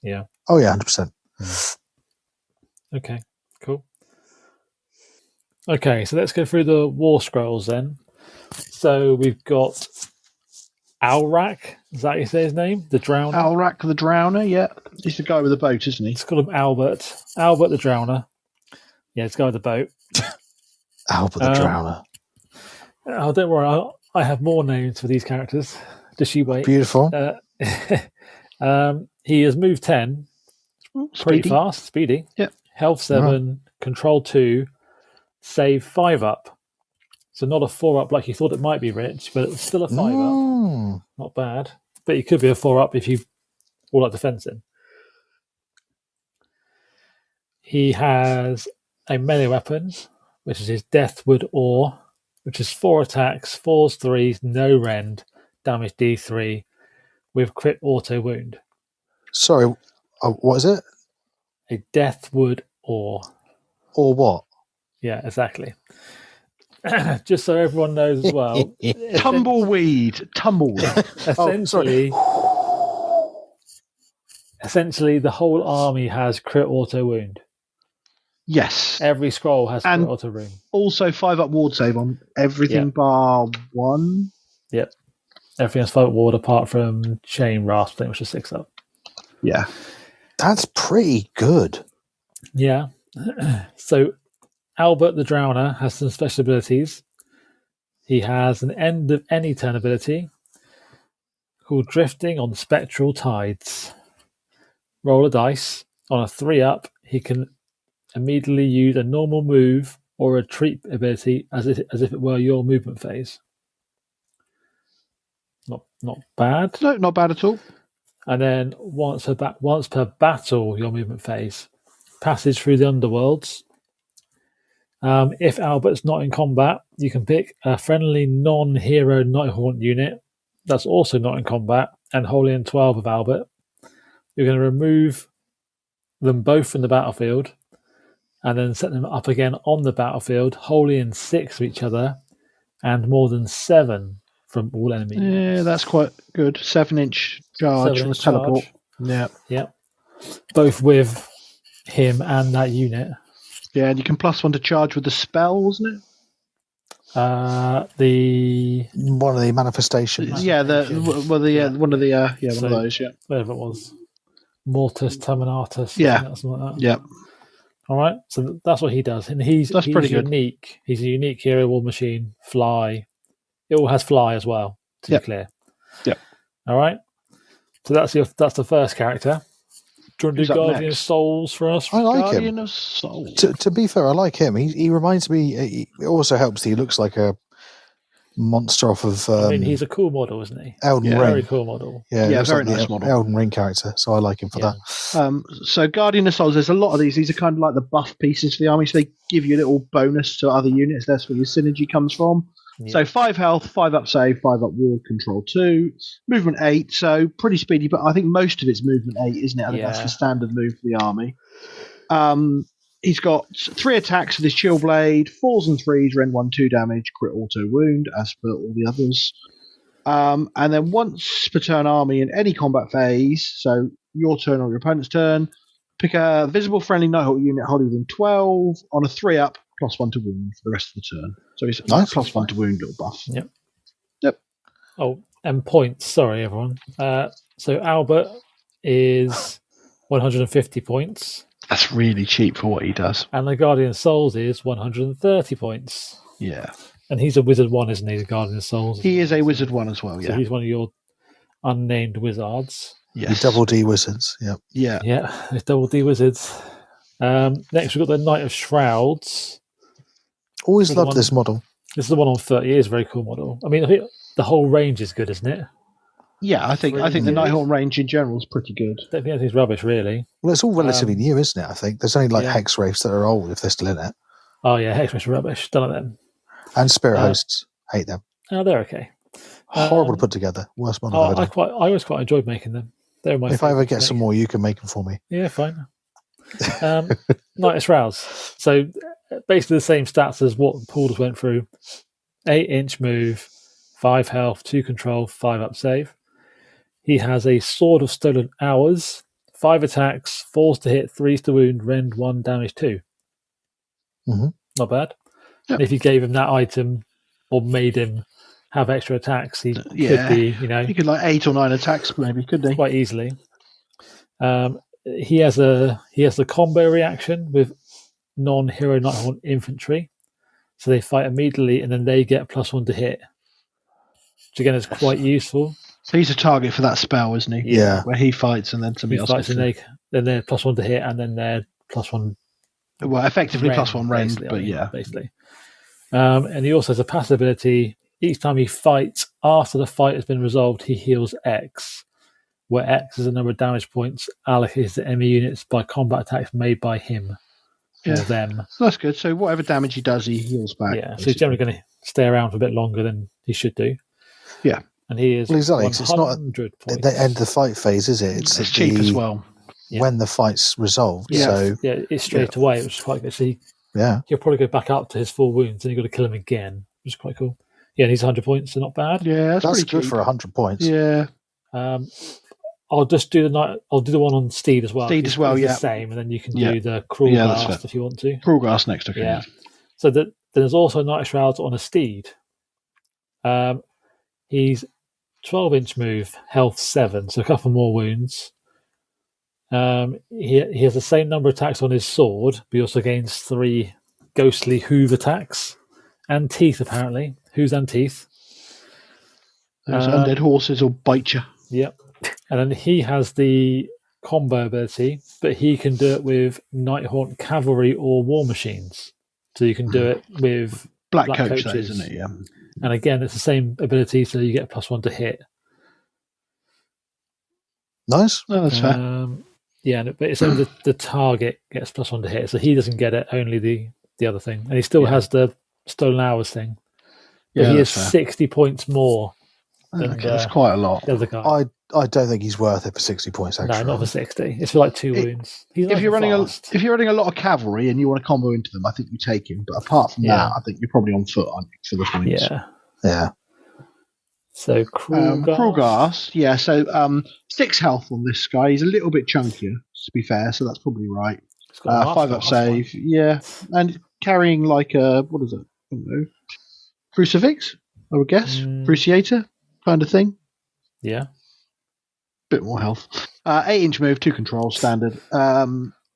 Yeah. Oh yeah, 100%. Okay. Cool. Okay, so let's go through the war scrolls then. So we've got Alrak. Is that how you say his name? The Drowner. Alrak the Drowner. Yeah, he's the guy with the boat, isn't he? Let's call him Albert. Albert the Drowner. Yeah, it's the guy with the boat. Albert the Drowner. Oh, don't worry. I have more names for these characters. Just you wait. Beautiful. He has moved 10. Pretty fast. Speedy. Yep. Health 7. Control 2. Save 5 up. So not a 4 up like you thought it might be, Rich, but it's still a 5 up. Not bad. But it could be a 4 up if you all like defensing. He has a melee weapon, which is his Deathwood Ore, which is 4 attacks, 4s, 3s, no rend, damage D3, with crit auto wound. Sorry, what is it? A Deathwood Ore. Or what? Yeah, exactly. just so everyone knows as well, Tumbleweed. Essentially, the whole army has crit auto wound. Yes. Every scroll has crit auto wound. Also 5-up ward save on everything bar 1. Yep. Everything has 5-up ward apart from Chain Rasp, which is 6-up. Yeah. That's pretty good. Yeah. So Albert the Drowner has some special abilities. He has an end of any turn ability called Drifting on Spectral Tides. Roll a dice. On a 3-up, he can immediately use a normal move or a retreat ability as if it were your movement phase. Not bad. No, not bad at all. And then once per battle, your movement phase. Passage through the underworlds. If Albert's not in combat, you can pick a friendly non-hero Nighthaunt unit that's also not in combat and wholly in 12 of Albert. You're going to remove them both from the battlefield and then set them up again on the battlefield, wholly in 6 of each other and more than 7 from all enemy units. Yeah, that's quite good. 7-inch charge with teleport. Yeah. Yep. Both with him and that unit. Yeah, and you can +1 to charge with the spell, wasn't it? One of the manifestations. Yeah, one of those. Yeah, whatever it was, Mortis Terminatus. Yeah, something like that. Yeah. All right, so that's what he does, and he's pretty unique. Good. He's a unique hero war machine. Fly. It all has fly as well. To be clear. Yeah. All right. So that's the first character. Do you want to do Guardian of Souls for us? I like Guardian him. of Souls. To be fair, I like him. He reminds me. It also helps that he looks like a monster off of. I mean, he's a cool model, isn't he? Elden Ring. Very cool model. Yeah, very like nice model. Elden Ring character, so I like him for that. So Guardian of Souls, there's a lot of these. These are kind of like the buff pieces for the army, so they give you a little bonus to other units. That's where your synergy comes from. Yeah. So 5 health, 5-up save, 5-up ward, control 2, movement 8. So pretty speedy, but I think most of it's movement 8, isn't it? I think that's the standard move for the army. He's got 3 attacks with his Chill Blade, 4s and 3s, Rend 1/2 damage, crit auto wound, as per all the others. And then once per turn army in any combat phase, so your turn or your opponent's turn, pick a visible friendly Nighthaunt unit holding within 12 on a 3-up. +1 to wound for the rest of the turn. So he's nice. +1 to wound little buff. Yep. Oh, and points. Sorry, everyone. So Albert is 150 points. That's really cheap for what he does. And the Guardian of Souls is 130 points. Yeah. And he's a Wizard 1, isn't he, the Guardian of Souls? He is a Wizard 1 as well, yeah. So he's one of your unnamed wizards. Yes. The double D wizards, yep. Yeah. Yeah, it's double D wizards. Next, we've got the Knight of Shrouds. Always loved this model. This is the one on 30. It is a very cool model. I mean, I think the whole range is good, isn't it? Yeah, I think the Nighthaunt range in general is pretty good. I don't think anything's rubbish, really. Well, it's all relatively new, isn't it? I think there's only Hex Wraiths that are old if they're still in it. Oh yeah, Hex Wraiths are rubbish. Don't like them. And Spirit Hosts, hate them. Oh, they're okay. Horrible to put together. Worst model I've ever done. I always quite enjoyed making them. They're my. If I ever get some more, you can make them for me. Yeah, fine. Knight of Shrouds. So basically the same stats as what Paul just went through. 8-inch move, 5 health, 2 control, 5-up save. He has a Sword of Stolen Hours, 5 attacks, 4s to hit, 3s to wound, rend 1, damage 2. Mm-hmm. Not bad. Yep. And if you gave him that item or made him have extra attacks, he could be, he could 8 or 9 attacks maybe, couldn't he? Quite easily. He has the combo reaction with non-hero Nighthaunt infantry, so they fight immediately and then they get +1 to hit, which again is quite useful. So he's a target for that spell, isn't he? Yeah. Where he fights and then somebody else fights and then they're +1 to hit and then they're +1. Well, effectively rend, +1 rend, but yeah, basically. And he also has a passive ability. Each time he fights, after the fight has been resolved, he heals X, where X is the number of damage points allocated to enemy units by combat attacks made by him or them. So that's good. So whatever damage he does, he heals back. Yeah, so he's generally going to stay around for a bit longer than he should do. Yeah. And he is exactly. 100 It's not at the end of the fight phase, is it? It's cheap as well. When the fight's resolved. Yeah. So it's straight away, which is quite good. So Yeah. he'll probably go back up to his full wounds, and you've got to kill him again, which is quite cool. Yeah, and he's 100 points, so not bad. Yeah, That's pretty good cheap. for 100 points. Yeah. I'll just do I'll do the one on Steed as well. Steed as well, it's yeah. the same, and then you can do the Cruel that's Blast if you want to. Cruel Blast next, okay. Yeah. So there's also Night Shrouds on a Steed. He's 12-inch move, health 7, so a couple more wounds. He has the same number of attacks on his sword, but he also gains 3 ghostly hoof attacks and teeth, apparently. Hooves and teeth. Those undead horses will bite you. Yep. And then he has the combo ability, but he can do it with Nighthaunt cavalry or war machines. So you can do it with Black Coach, coaches. that, isn't it? Yeah. And again, it's the same ability, so you get a +1 to hit. Nice. No, that's fair. Yeah, but it's only the target gets +1 to hit, so he doesn't get it, only the other thing. And he still has the Stolen Hours thing. But he is 60 points more than that's quite a lot. the other guy. I don't think he's worth it for 60 points, actually. No, not for 60. It's for like 2 wounds. If you're running a lot of cavalry and you want to combo into them, I think you take him. But apart from that, I think you're probably on foot, aren't you, for the points? Yeah. So Cruel Gas, yeah. So 6 health on this guy. He's a little bit chunkier, to be fair. So that's probably right. 5 up save, yeah, and carrying like a what is it? I don't know, crucifix, I would guess, cruciator kind of thing. Yeah, bit more health. 8-inch move, 2 controls, standard.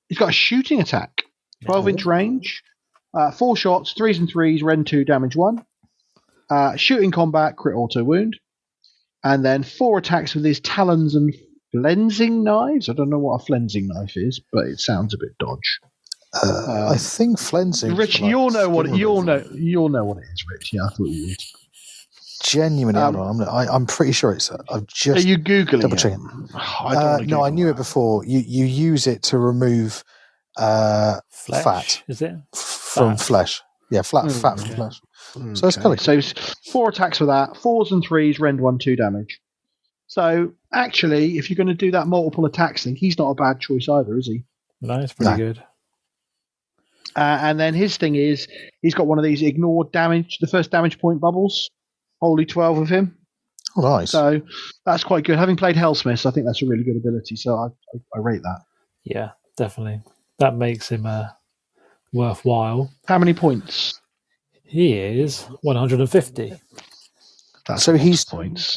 He's got a shooting attack, 12-inch range, 4 shots, 3s and 3s, rend 2, damage 1. Shooting combat, crit auto wound, and then 4 attacks with his talons and flensing knives. I don't know what a flensing knife is, but it sounds a bit dodge. I think flensing. Rich, you'll know what it is, Rich. Yeah, I thought you would. Genuinely, I'm pretty sure it's. I'm just. Are you googling double checking? No, I knew it before. You use it to remove flesh, fat. Is it from flesh? Yeah, fat from flesh. So it's kind of cool. So 4 attacks with that, 4s and 3s, rend 1, 2 damage. So actually, if you're going to do that multiple attacks thing, he's not a bad choice either, is he? No, it's pretty good. And then his thing is, he's got one of these ignore damage, the first damage point bubbles. Only 12 of him. Oh, nice. So that's quite good. Having played Helsmiths, I think that's a really good ability. So I rate that. Yeah, definitely. That makes him worthwhile. How many points? He is 150. So he's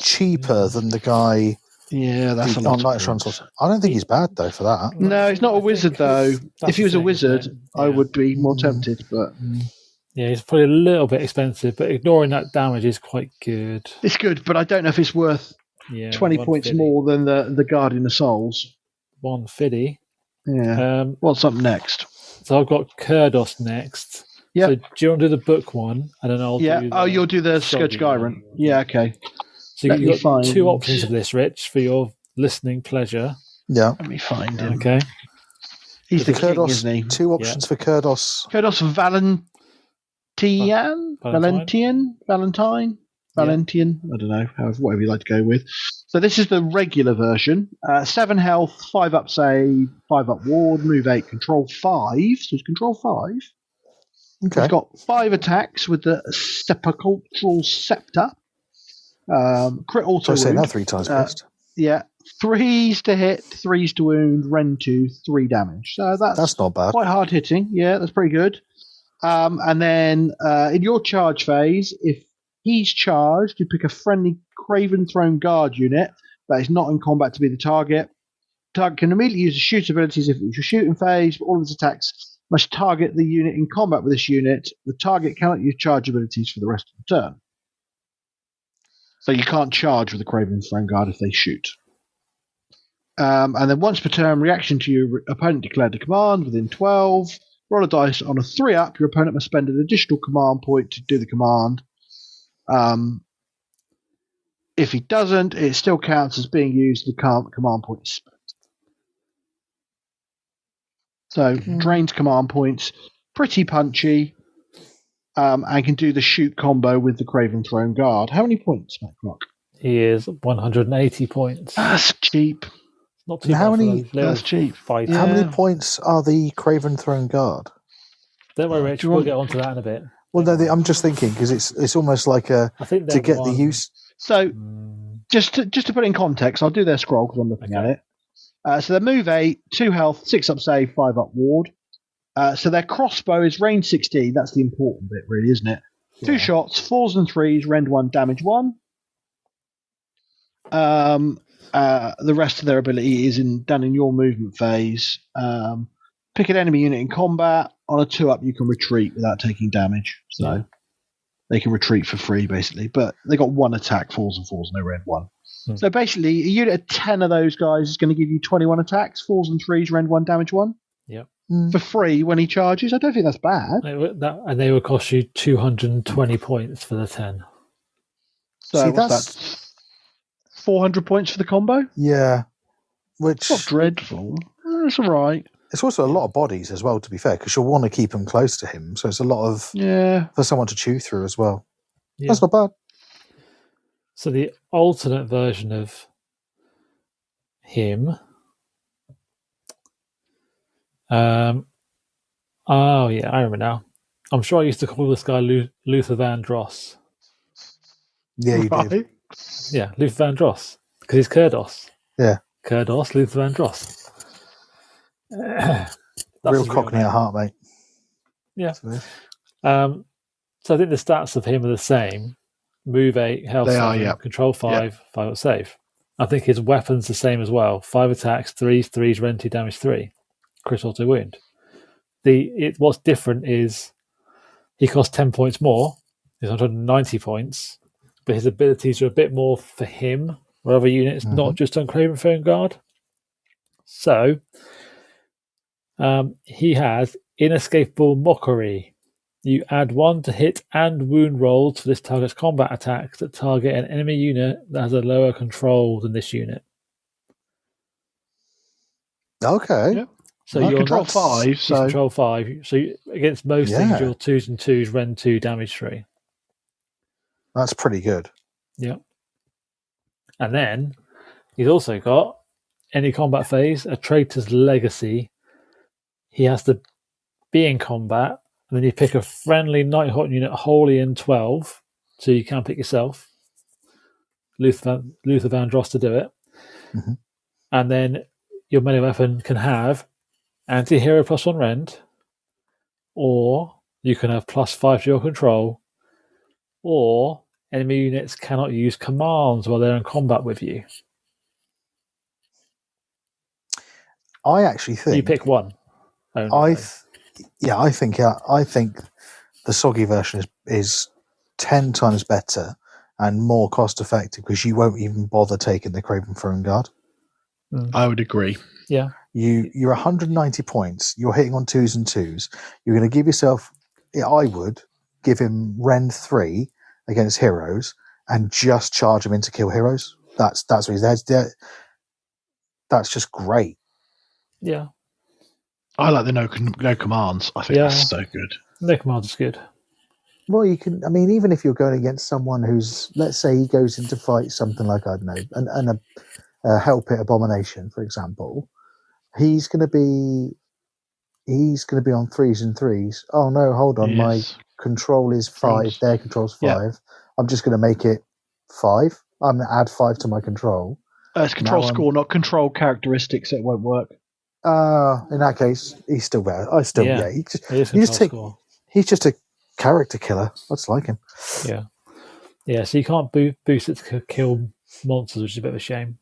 cheaper than the guy. Yeah, that's a lot. I don't think he's bad though for that. No, he's not a wizard though. If he was a wizard, I would be more tempted. But yeah, he's probably a little bit expensive, but ignoring that damage is quite good. It's good, but I don't know if it's worth 20 points more than the Guardian of Souls. 150. Yeah. What's up next? So I've got Kurdos next. Yeah. So do you want to do the book one? And then I'll do you'll do the Scourge Gyrant. Yeah, okay. So you've got 2 options of this, Rich, for your listening pleasure. Yeah. Let me find him. Okay. He's the king, isn't he? 2 options for Kurdos. Kurdos Valentine? I don't know, whatever you like to go with. So this is the regular version. 7 health, 5 up save, 5 up ward, move 8, control 5. So it's control 5. Okay. He's got 5 attacks with the Sepulchral Scepter. Crit auto wound. Say that 3 times first. Yeah. 3s to hit, 3s to wound, rend 2, 3 damage. So that's not bad. Quite hard hitting. Yeah, that's pretty good. And then in your charge phase, if he's charged, you pick a friendly Craven Throne Guard unit that is not in combat to be the target. Target can immediately use the shoot abilities if it was your shooting phase, but all of its attacks must target the unit in combat with this unit. The target cannot use charge abilities for the rest of the turn. So you can't charge with the Craven Throne Guard if they shoot. And then once per turn, reaction to your opponent declared a command within 12. Roll a dice on a 3-up. Your opponent must spend an additional command point to do the command. If he doesn't, it still counts as being used. The command point is spent. So drains command points. Pretty punchy. And can do the shoot combo with the Craven Throne Guard. How many points, Matt Rock? He is 180 points. That's cheap. Not too how bad many? That's cheap. How many points are the Craven Throne Guard? Don't worry, Rich. We'll get onto that in a bit. Well, no, I'm just thinking because it's almost like I think to get the use. So just to put it in context, I'll do their scroll because I'm looking at it. So their move 8, 2 health, 6 up save, 5 up ward. So their crossbow is range 16. That's the important bit, really, isn't it? Yeah. 2 shots, 4s and 3s, rend 1, damage 1. The rest of their ability is done in your movement phase. Pick an enemy unit in combat. On a 2-up, you can retreat without taking damage. So they can retreat for free, basically. But they got 1 attack, 4s and 4s, and they rend 1. So basically, a unit of 10 of those guys is going to give you 21 attacks, 4s and 3s, rend 1, damage 1. Yep. For free when he charges. I don't think that's bad. And they would cost you 220 points for the 10. So that's 400 points for the combo? Yeah. Which not dreadful. That's all right. It's also a lot of bodies as well, to be fair, because you'll want to keep them close to him. So it's a lot of for someone to chew through as well. Yeah. That's not bad. So the alternate version of him. I remember now. I'm sure I used to call this guy Luther Vandross. Yeah, you did. Yeah, Luther Vandross. Because he's Kurdos. Yeah. Kurdos, Luther Vandross. Real cockney at heart, mate. Yeah. So I think the stats of him are the same. Move 8, health 7, control 5, 5 up save. I think his weapon's the same as well. 5 attacks, 3s, rend 2, damage 3. Crit auto wound. What's different is he costs 10 points more. He's 190 points, but his abilities are a bit more for him, or other units, not just on Craven Phone Guard. So he has Inescapable Mockery. You add 1 to hit and wound rolls for this target's combat attacks that target an enemy unit that has a lower control than this unit. Okay. Yep. So you're control 5. So control 5. So against most things, you're 2s and 2s, rend 2, damage 3. That's pretty good. Yeah. And then he's also got any combat phase, a traitor's legacy. He has to be in combat, and then you pick a friendly Nighthaunt unit wholly in 12, so you can pick yourself. Luther Vandross to do it. Mm-hmm. And then your melee weapon can have anti-hero +1 rend, or you can have +5 to your control, or enemy units cannot use commands while they're in combat with you. I actually think you pick one. I think the soggy version is 10 times better and more cost effective because you won't even bother taking the Craven Throne Guard. I would agree. Yeah. You're 190 points. You're hitting on 2s and 2s. You're going to give yourself. I would give him rend 3 against heroes and just charge him in to kill heroes. That's what he's there. That's just great. Yeah. I like the no commands. I think that's so good. No commands is good. Well, you can. I mean, even if you're going against someone who's, let's say, he goes in to fight something like I don't know, a Hell Pit Abomination, for example. He's going to be on 3s and 3s. Oh no, hold on, my control is 5. Their control's 5. Yeah. I'm just going to make it 5. I'm going to add 5 to my control. It's control score, not control characteristics. So it won't work. In that case, he's still better. He's just a character killer. I just like him. Yeah. Yeah, so you can't boost it to kill monsters, which is a bit of a shame.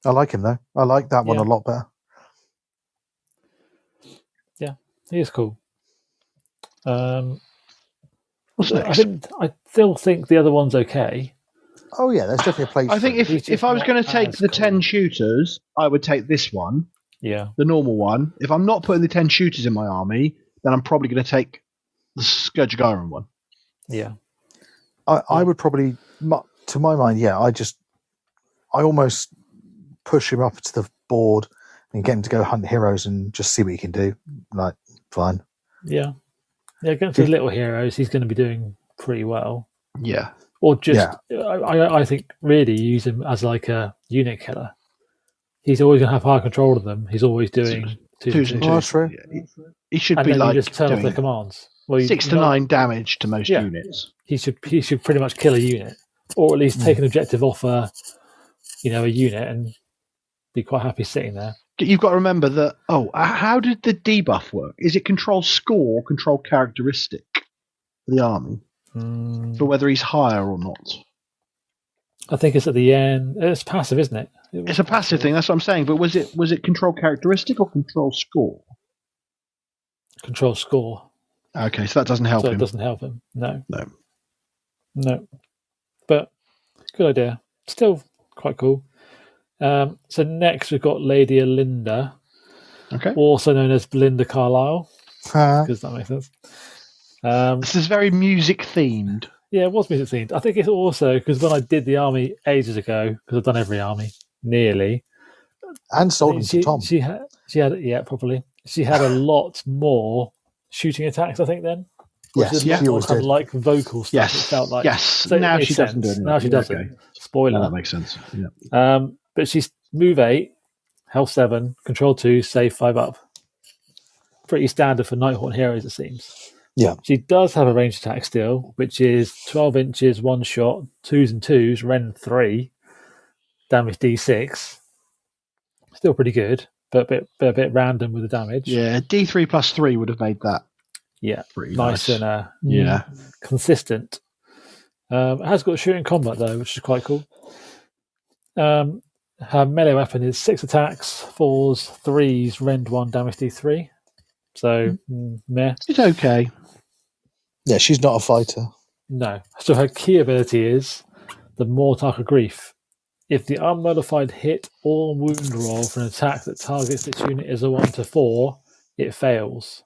I like him, though. I like that one a lot better. Yeah, he is cool. What's next? I still think the other one's okay. Oh, yeah, there's definitely a place. I think if I was going to take the 10 shooters, I would take this one. Yeah. The normal one. If I'm not putting the 10 shooters in my army, then I'm probably going to take the Scourge of Gyron one. Yeah. I would probably, to my mind, I almost push him up to the board and get him to go hunt heroes and just see what he can do. Like, fine. Yeah. Yeah, against his little heroes, he's going to be doing pretty well. Yeah. Or just, I think, really use him as like a unit killer. He's always going to have high control of them. He's always doing Twos and Oh, twos. true. He should And be then like you just turn off doing the commands. Well, 6 to 9 damage to most Yeah. units. He should pretty much kill a unit, or at least take an objective off a unit and be quite happy sitting there. You've got to remember that. How did the debuff work? Is it control score or control characteristic for the army for whether he's higher or not? I think it's at the end. It's passive, isn't it? It's a passive thing. That's what I'm saying. But was it control characteristic or control score? Control score. Okay, so that doesn't help him. It doesn't help him. No. No. But good idea. Still quite cool. So next we've got Lady Alinda, also known as Belinda Carlisle, because that makes sense. This is very music themed. Yeah, it was music themed. I think it's also because when I did the army ages ago, because I've done every army nearly, and sold them to Tom. She had probably. She had a lot more shooting attacks, I think. Then, yes, she always did. Like vocal stuff. Yes, it felt like. Yes. So now she doesn't do it. Now she doesn't. Okay. Spoiler. No, that makes sense. Yeah. But she's move 8, health 7, control 2, save 5 up. Pretty standard for Nighthaunt heroes, it seems. Yeah. She does have a ranged attack still, which is 12 inches, 1 shot, 2s and 2s, Ren 3, damage D6. Still pretty good, but a bit random with the damage. Yeah, D3 plus 3 would have made that. Yeah, pretty nice and consistent. It has got shooting combat though, which is quite cool. Her melee weapon is 6 attacks, 4s, 3s, rend 1, damage D3. So, meh. It's okay. Yeah, she's not a fighter. No. So her key ability is the Mortarch of Grief. If the unmodified hit or wound roll for an attack that targets this unit is a 1 to 4, it fails.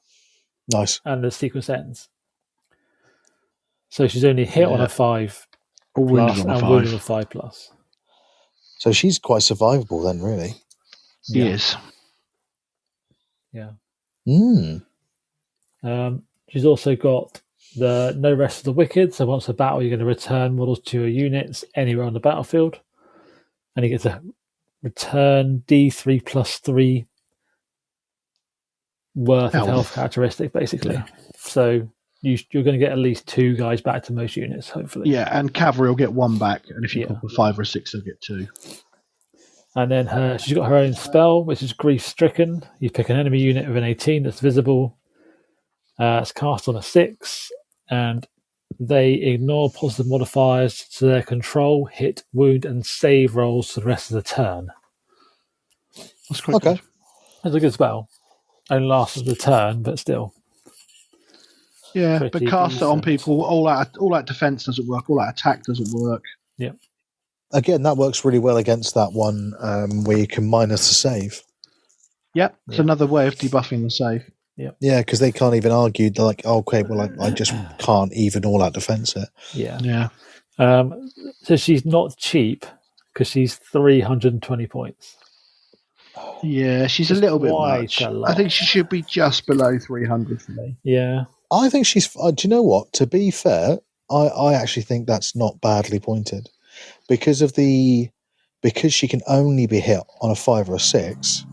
Nice. And the sequence ends. So she's only hit on a 5 or plus and wounded on a 5 plus. So she's quite survivable then, really. She is. Yeah. Mm. She's also got the No Rest of the Wicked. So once a battle, you're going to return models to your units anywhere on the battlefield. And you get to return D3 plus 3 worth of health characteristic, basically. Yeah. So you're going to get at least 2 guys back to most units, hopefully. Yeah, and cavalry will get 1 back, and if you pop a 5 or a 6, they'll get 2. And then she's got her own spell, which is Grief Stricken. You pick an enemy unit with an 18 that's visible. It's cast on a 6, and they ignore positive modifiers to their control, hit, wound, and save rolls for the rest of the turn. That's quite good. That's a good spell. Only lasts the turn, but still. Yeah, but cast it on people. All out defense doesn't work. All out attack doesn't work. Yeah. Again, that works really well against that one where you can minus the save. Yep, it's another way of debuffing the save. Yeah, because they can't even argue. They're like, okay, well, I just can't even all out defense it. Yeah. So she's not cheap because she's 320 points. Yeah, she's a little bit much. I think she should be just below 300 for me. Yeah. I think she's... do you know what? To be fair, I actually think that's not badly pointed. Because she can only be hit on a 5 or a 6,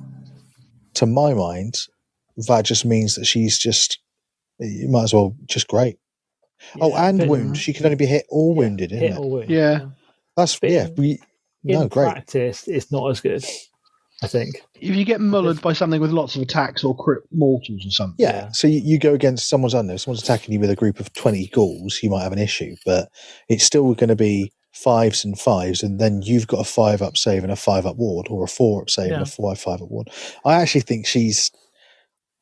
to my mind, that just means that she's just... You might as well just great. Yeah, and wound. She can only be hit or wounded, isn't it? Or wound. Yeah. That's... great. In practice, it's not as good. I think. If you get mullered by something with lots of attacks or crit mortals or something. Yeah, so you go against someone's attacking you with a group of 20 ghouls, you might have an issue, but it's still going to be 5s and 5s, and then you've got a 5-up save and a 5-up ward, or a 4-up save and a 5-up ward. I actually think she's,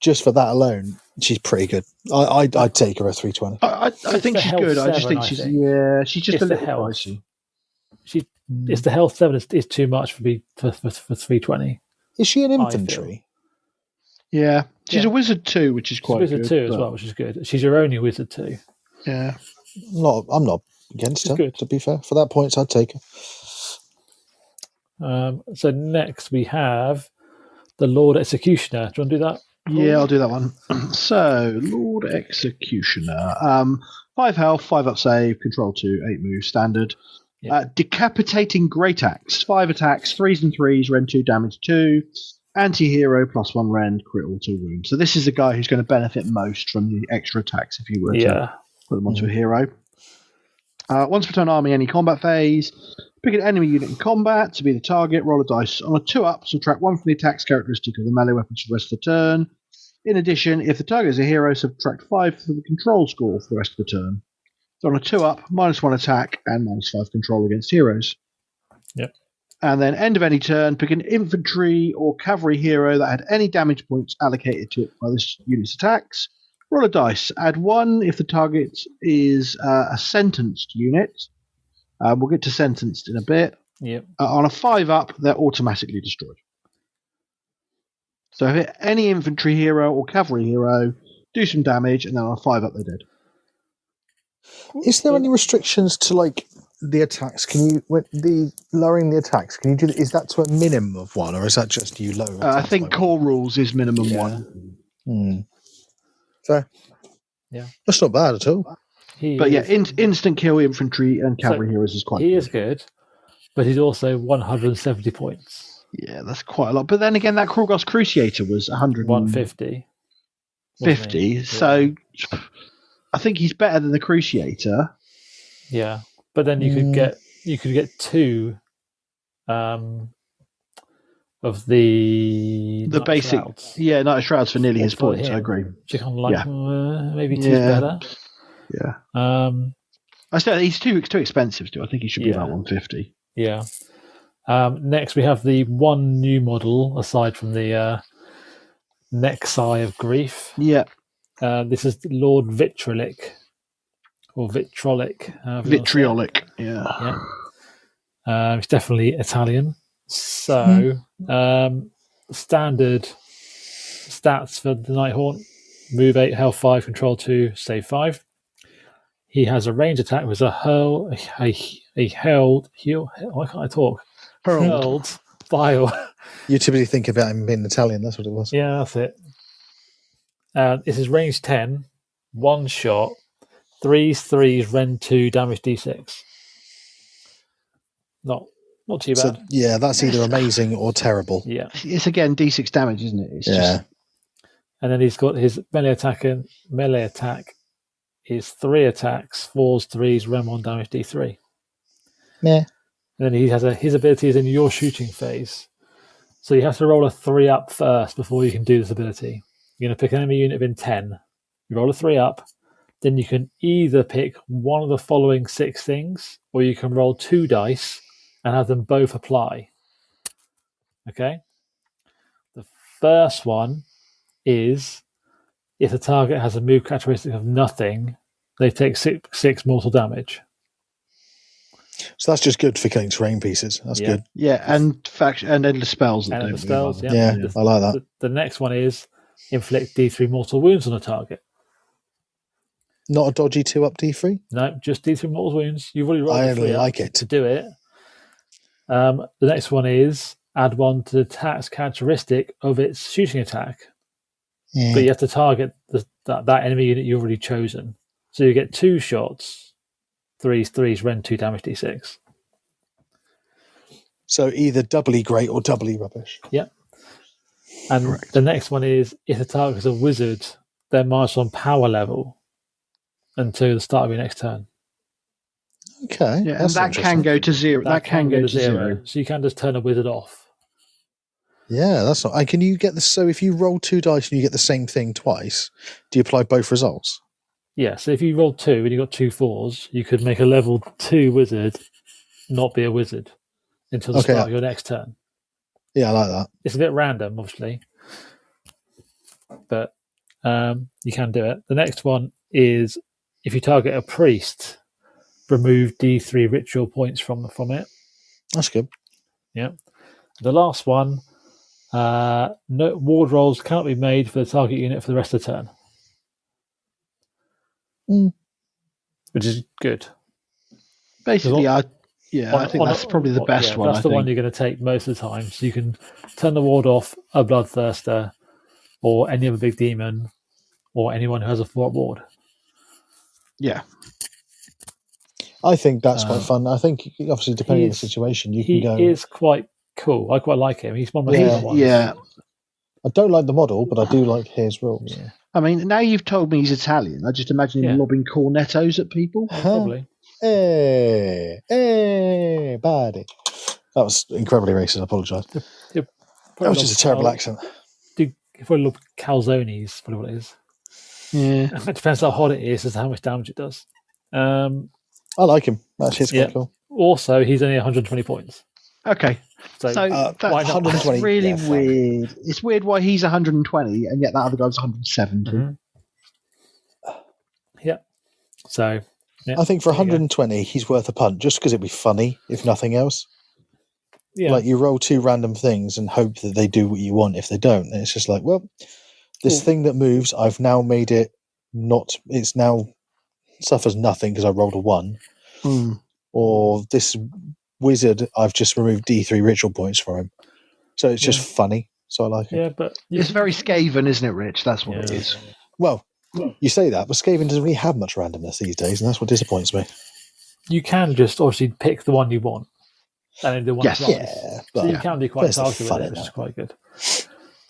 just for that alone, she's pretty good. I'd take her at 320. I think she's good. I just think she's just a little pricey. It's the health 7 is too much for 320. Is she an infantry? Yeah. She's a wizard too, which is quite good. She's a wizard too as well, which is good. She's your only wizard too. Yeah. I'm not against her, to be fair. For that points, I'd take her. So next we have the Lord Executioner. Do you want to do that? Yeah, I'll do that one. So, Lord Executioner. 5 health, 5-up save, control 2, 8 move, standard. Yeah. Decapitating Great Axe. 5 attacks, 3s and 3s, rend 2, damage 2. Anti-hero +1 rend, crit auto wound. So this is the guy who's going to benefit most from the extra attacks if you were to put them onto a hero. Once per turn, arming any combat phase. Pick an enemy unit in combat to be the target. Roll a dice. On a 2-up, subtract 1 from the attacks characteristic of the melee weapons for the rest of the turn. In addition, if the target is a hero, subtract 5 from the control score for the rest of the turn. So on a 2-up, -1 attack and -5 control against heroes. Yep. And then end of any turn, pick an infantry or cavalry hero that had any damage points allocated to it by this unit's attacks. Roll a dice. Add 1 if the target is a sentenced unit. We'll get to sentenced in a bit. Yep. On a 5-up, they're automatically destroyed. So if hit any infantry hero or cavalry hero, do some damage, and then on a 5-up, they're dead. Is there any restrictions to the attacks? Can you, with the lowering the attacks, can you do? Is that to a minimum of 1, or is that just you lower? I think core rules is minimum 1. So, that's not bad at all. Instant kill infantry and cavalry heroes is quite. He is good, but he's also 170 points. Yeah, that's quite a lot. But then again, that Krulgos Cruciator was 150. 50. So I think he's better than the Cruciator. Yeah, but then you could get 2 of the basic Shrouds. Yeah, Night Shrouds for nearly his points. I agree. Which kind of maybe 2's better. Yeah. I said he's too expensive still. I think he should be about 150. Yeah. Next we have the one new model aside from the Nexi of Grief. Yeah. This is Lord Vitrolic or Vitrolic. Vitriolic. Yeah. It's definitely Italian. So standard stats for the Nighthaunt: move 8, health 5, control 2, save 5. He has a range attack with a hurled. Why can't I talk? Hurled file. You typically think about him being Italian. That's what it was. Yeah, that's it. This is range 10, 1 shot, 3s, rend 2, damage d6. Not too bad. So, yeah, that's either amazing or terrible. Yeah, it's again d6 damage, isn't it? It's just... And then he's got his melee attack is 3 attacks, 4s, 3s, rend 1, damage d3. Yeah. And then he has his ability is in your shooting phase, so you have to roll a 3-up first before you can do this ability. You're going to pick an enemy unit within 10. You roll a 3-up, then you can either pick one of the following 6 things, or you can roll 2 dice and have them both apply. Okay? The first one is if the target has a move characteristic of nothing, they take 6 mortal damage. So that's just good for killing terrain pieces. That's good. Yeah, and endless spells. I like that. The next one is inflict D3 mortal wounds on a target. Not a dodgy 2-up D3? No, just D3 mortal wounds. You've already rolled I a 3 like it to do it. The next one is add 1 to the attack's characteristic of its shooting attack. Yeah. But you have to target that enemy unit you've already chosen. So you get 2 shots, 3s, rend 2, damage d6. So either doubly great or doubly rubbish. Yep. And the next one is if the target is a wizard, they're marched on power level until the start of your next turn. Okay. Yeah, and that can go to 0. That can go to 0. So you can just turn a wizard off. Yeah, that's not. Can you get this? So if you roll 2 dice and you get the same thing twice, do you apply both results? Yeah. So if you roll 2 and you got 2 4s, you could make a level 2 wizard not be a wizard until the start of your next turn. Yeah, I like that. It's a bit random, obviously, but you can do it. The next one is if you target a priest, remove D3 ritual points from it. That's good. Yeah. The last one, no ward rolls cannot be made for the target unit for the rest of the turn. Which is good. Basically, I think that's probably the best one. That's the one you're going to take most of the time. So you can turn the ward off a Bloodthirster or any other big demon or anyone who has a 4-up ward. Yeah. I think that's quite fun. I think, obviously, depending on the situation, you can go... He is quite cool. I quite like him. He's one of my favourite ones. Yeah. I don't like the model, but I do like his rules. Yeah. I mean, now you've told me he's Italian. I just imagine him lobbing cornettos at people. Probably. Hey, buddy. That was incredibly racist. I apologise. That was just a terrible accent. If I love calzones, probably what it is. Yeah. It depends how hot it is as to how much damage it does. I like him. Actually, it's quite cool. Also, he's only 120 points. Okay. So that's really weird. It's weird why he's 120 and yet that other guy's 170. Mm-hmm. Yeah. So, I think for 120, he's worth a punt just because it'd be funny, if nothing else. Yeah. Like you roll 2 random things and hope that they do what you want. If they don't, and it's just like, well, this thing that moves, I've now made it not. It's now suffers nothing because I rolled a 1. Or this wizard, I've just removed D3 ritual points for him. So it's just funny. So I like it. Yeah, but it's very Skaven, isn't it, Rich? That's what it is. Well, you say that, but Skaven doesn't really have much randomness these days, and that's what disappoints me. You can just obviously pick the one you want. And then the one but you can be quite targeted with it, which is quite good.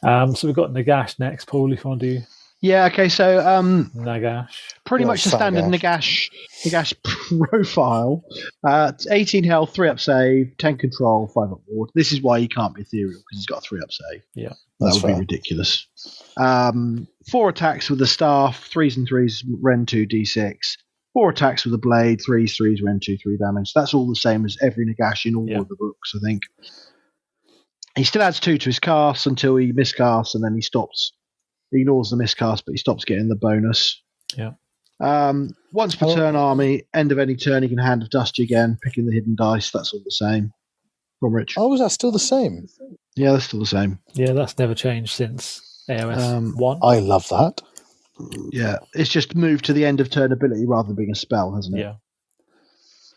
So we've got Nagash next, Paul, if you want to do. Yeah, okay, so Nagash. Pretty much the standard Nagash profile. 18 health, 3 up save, 10 control, 5 up ward. This is why he can't be ethereal, because he's got a 3 up save. Yeah. That would be ridiculous. 4 attacks with the staff, 3s and 3s, Ren 2, D6. 4 attacks with the blade, 3s, Ren 2, 3 damage. That's all the same as every Nagash in all of the books, I think. He still adds 2 to his casts until he miscasts, and then he stops. He ignores the miscast, but he stops getting the bonus. Yeah. Once per turn army, end of any turn, he can Hand of Dust you again, picking the hidden dice. That's all the same. From Rich. Oh, is that still the same? Yeah, that's still the same. Yeah, that's never changed since AOS 1. I love that. Yeah, it's just moved to the end of turn ability rather than being a spell, hasn't it? Yeah.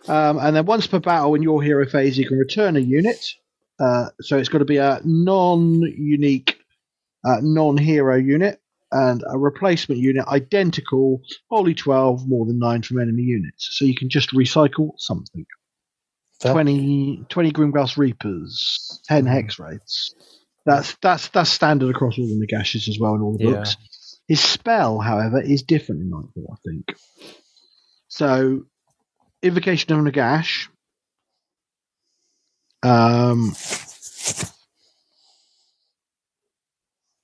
And then once per battle in your hero phase, you can return a unit. So it's got to be a non-unique, non-hero unit and a replacement unit identical, wholly 12, more than 9 from enemy units. So you can just recycle something. 20 Grimgrass Reapers, 10 Hex Wraiths. That's standard across all the Nagashes as well in all the books. His spell, however, is different in Nighthaunt, I think. So, Invocation of Nagash.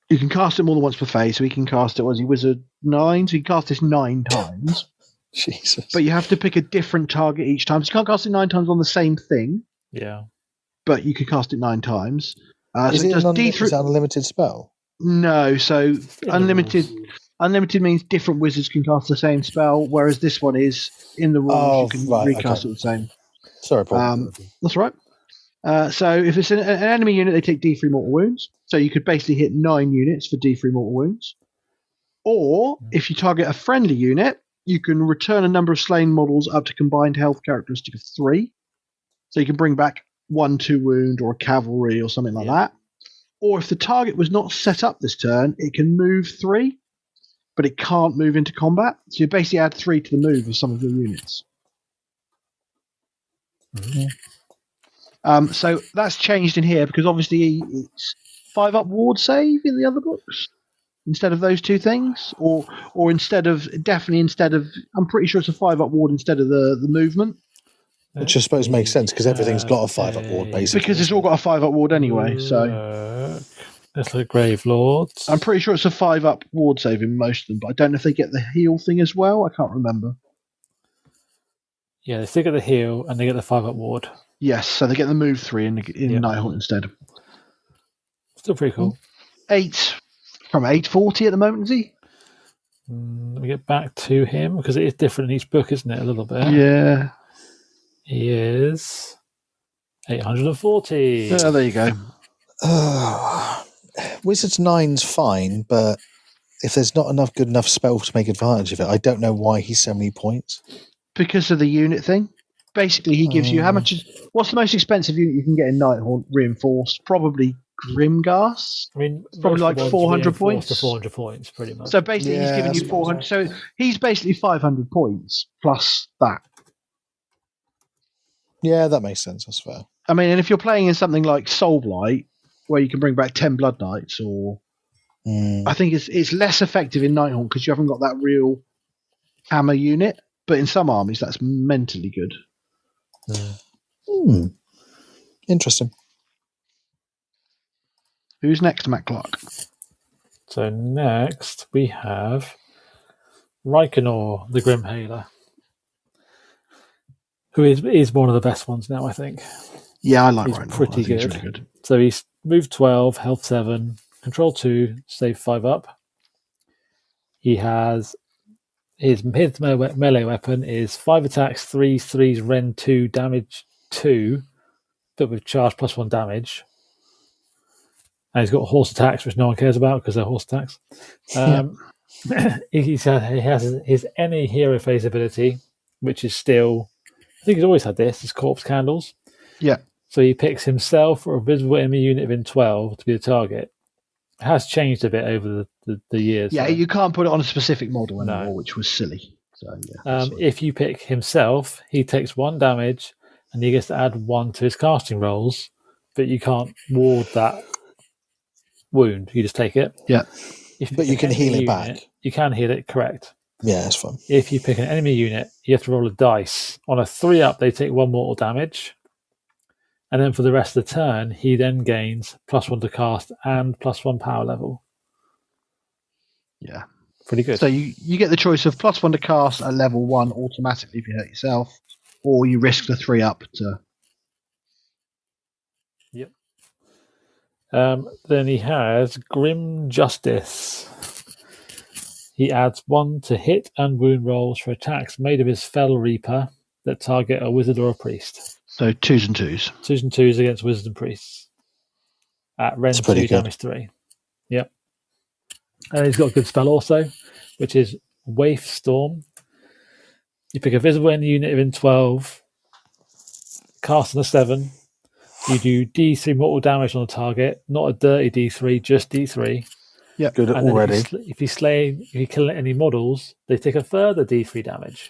You can cast it more than once per phase, so he can cast it, was he Wizard 9? So he can cast this 9 times. Jesus. But you have to pick a different target each time. So you can't cast it 9 times on the same thing. Yeah. But you can cast it 9 times. Is it an unlimited spell? No, so unlimited means different wizards can cast the same spell, whereas this one is in the rules you can recast it the same. Sorry, Paul. That's right. So if it's an enemy unit, they take D3 mortal wounds. So you could basically hit 9 units for D3 mortal wounds. Or if you target a friendly unit, you can return a number of slain models up to combined health characteristic of 3. So you can bring back 1/2 wound or a cavalry or something like that. Or if the target was not set up this turn, it can move 3, but it can't move into combat. So you basically add 3 to the move of some of your units. Mm-hmm. So that's changed in here because obviously it's 5 up ward save in the other books instead of those 2 things, or instead of I'm pretty sure it's a 5 up ward instead of the movement. Which I suppose makes sense because everything's got a 5 up ward basically. Because it's all got a 5 up ward anyway. So that's the Grave Lords. I'm pretty sure it's a 5 up ward save in most of them, but I don't know if they get the heal thing as well. I can't remember. Yeah, they still get the heal and they get the 5 up ward. Yes, so they get the move 3 in Nighthaunt instead. Still pretty cool. 8 from 840 at the moment, is he? Let me get back to him because it is different in each book, isn't it? A little bit. Yeah. He is 840. Oh, there you go. Wizard's 9's fine, but if there's not enough good enough spell to make advantage of it, I don't know why he's so many points. Because of the unit thing. Basically, he gives you what's the most expensive unit you can get in Nighthaunt reinforced? Probably Grimgas. I mean, probably like 400 points. To 400 points, pretty much. So basically, he's giving you 400. So he's basically 500 points plus that. Yeah, that makes sense. That's fair. I mean, and if you're playing in something like Soulblight, where you can bring back 10 Blood Knights, or I think it's less effective in Nighthaunt because you haven't got that real hammer unit. But in some armies, that's mentally good. Interesting. Who's next, Matt Clark? So next we have Reikenor, the Grimhaler, who is one of the best ones now, I think. Yeah, I like He's Reikenor. pretty good. He's really good. So he's move 12, health 7, control 2, save 5 up. He has his melee weapon is 5 attacks, 3s, rend 2, damage 2, but with charge plus 1 damage. And he's got horse attacks, which no one cares about because they're horse attacks. He has his any hero phase ability, which is still, I think he's always had this, is Corpse Candles. Yeah. So he picks himself or a visible enemy unit within 12 to be the target. It has changed a bit over the years. Yeah, so. you can't put it on a specific model anymore, which was silly. So if you pick himself, he takes 1 damage and he gets to add 1 to his casting rolls, but you can't ward that wound. You just take it. Yeah. But you can heal it back. You can heal it, correct. Yeah, that's fun. If you pick an enemy unit, you have to roll a dice. On a 3-up, they take 1 mortal damage. And then for the rest of the turn, he then gains +1 to cast and +1 power level. Yeah. Pretty good. So you get the choice of +1 to cast at level 1 automatically if you hurt yourself, or you risk the 3-up to... Yep. Then he has Grim Justice. He adds 1 to hit and wound rolls for attacks made of his Fell Reaper that target a wizard or a priest. So 2s and 2s. 2s and 2s against wizards and priests. At rend 2, damage 3. Yep. And he's got a good spell also, which is Waif Storm. You pick a visible enemy unit within 12, cast on a 7. You do D3 mortal damage on the target, not a dirty D3, just D3. Yeah, good and already. If you kill any models, they take a further D3 damage.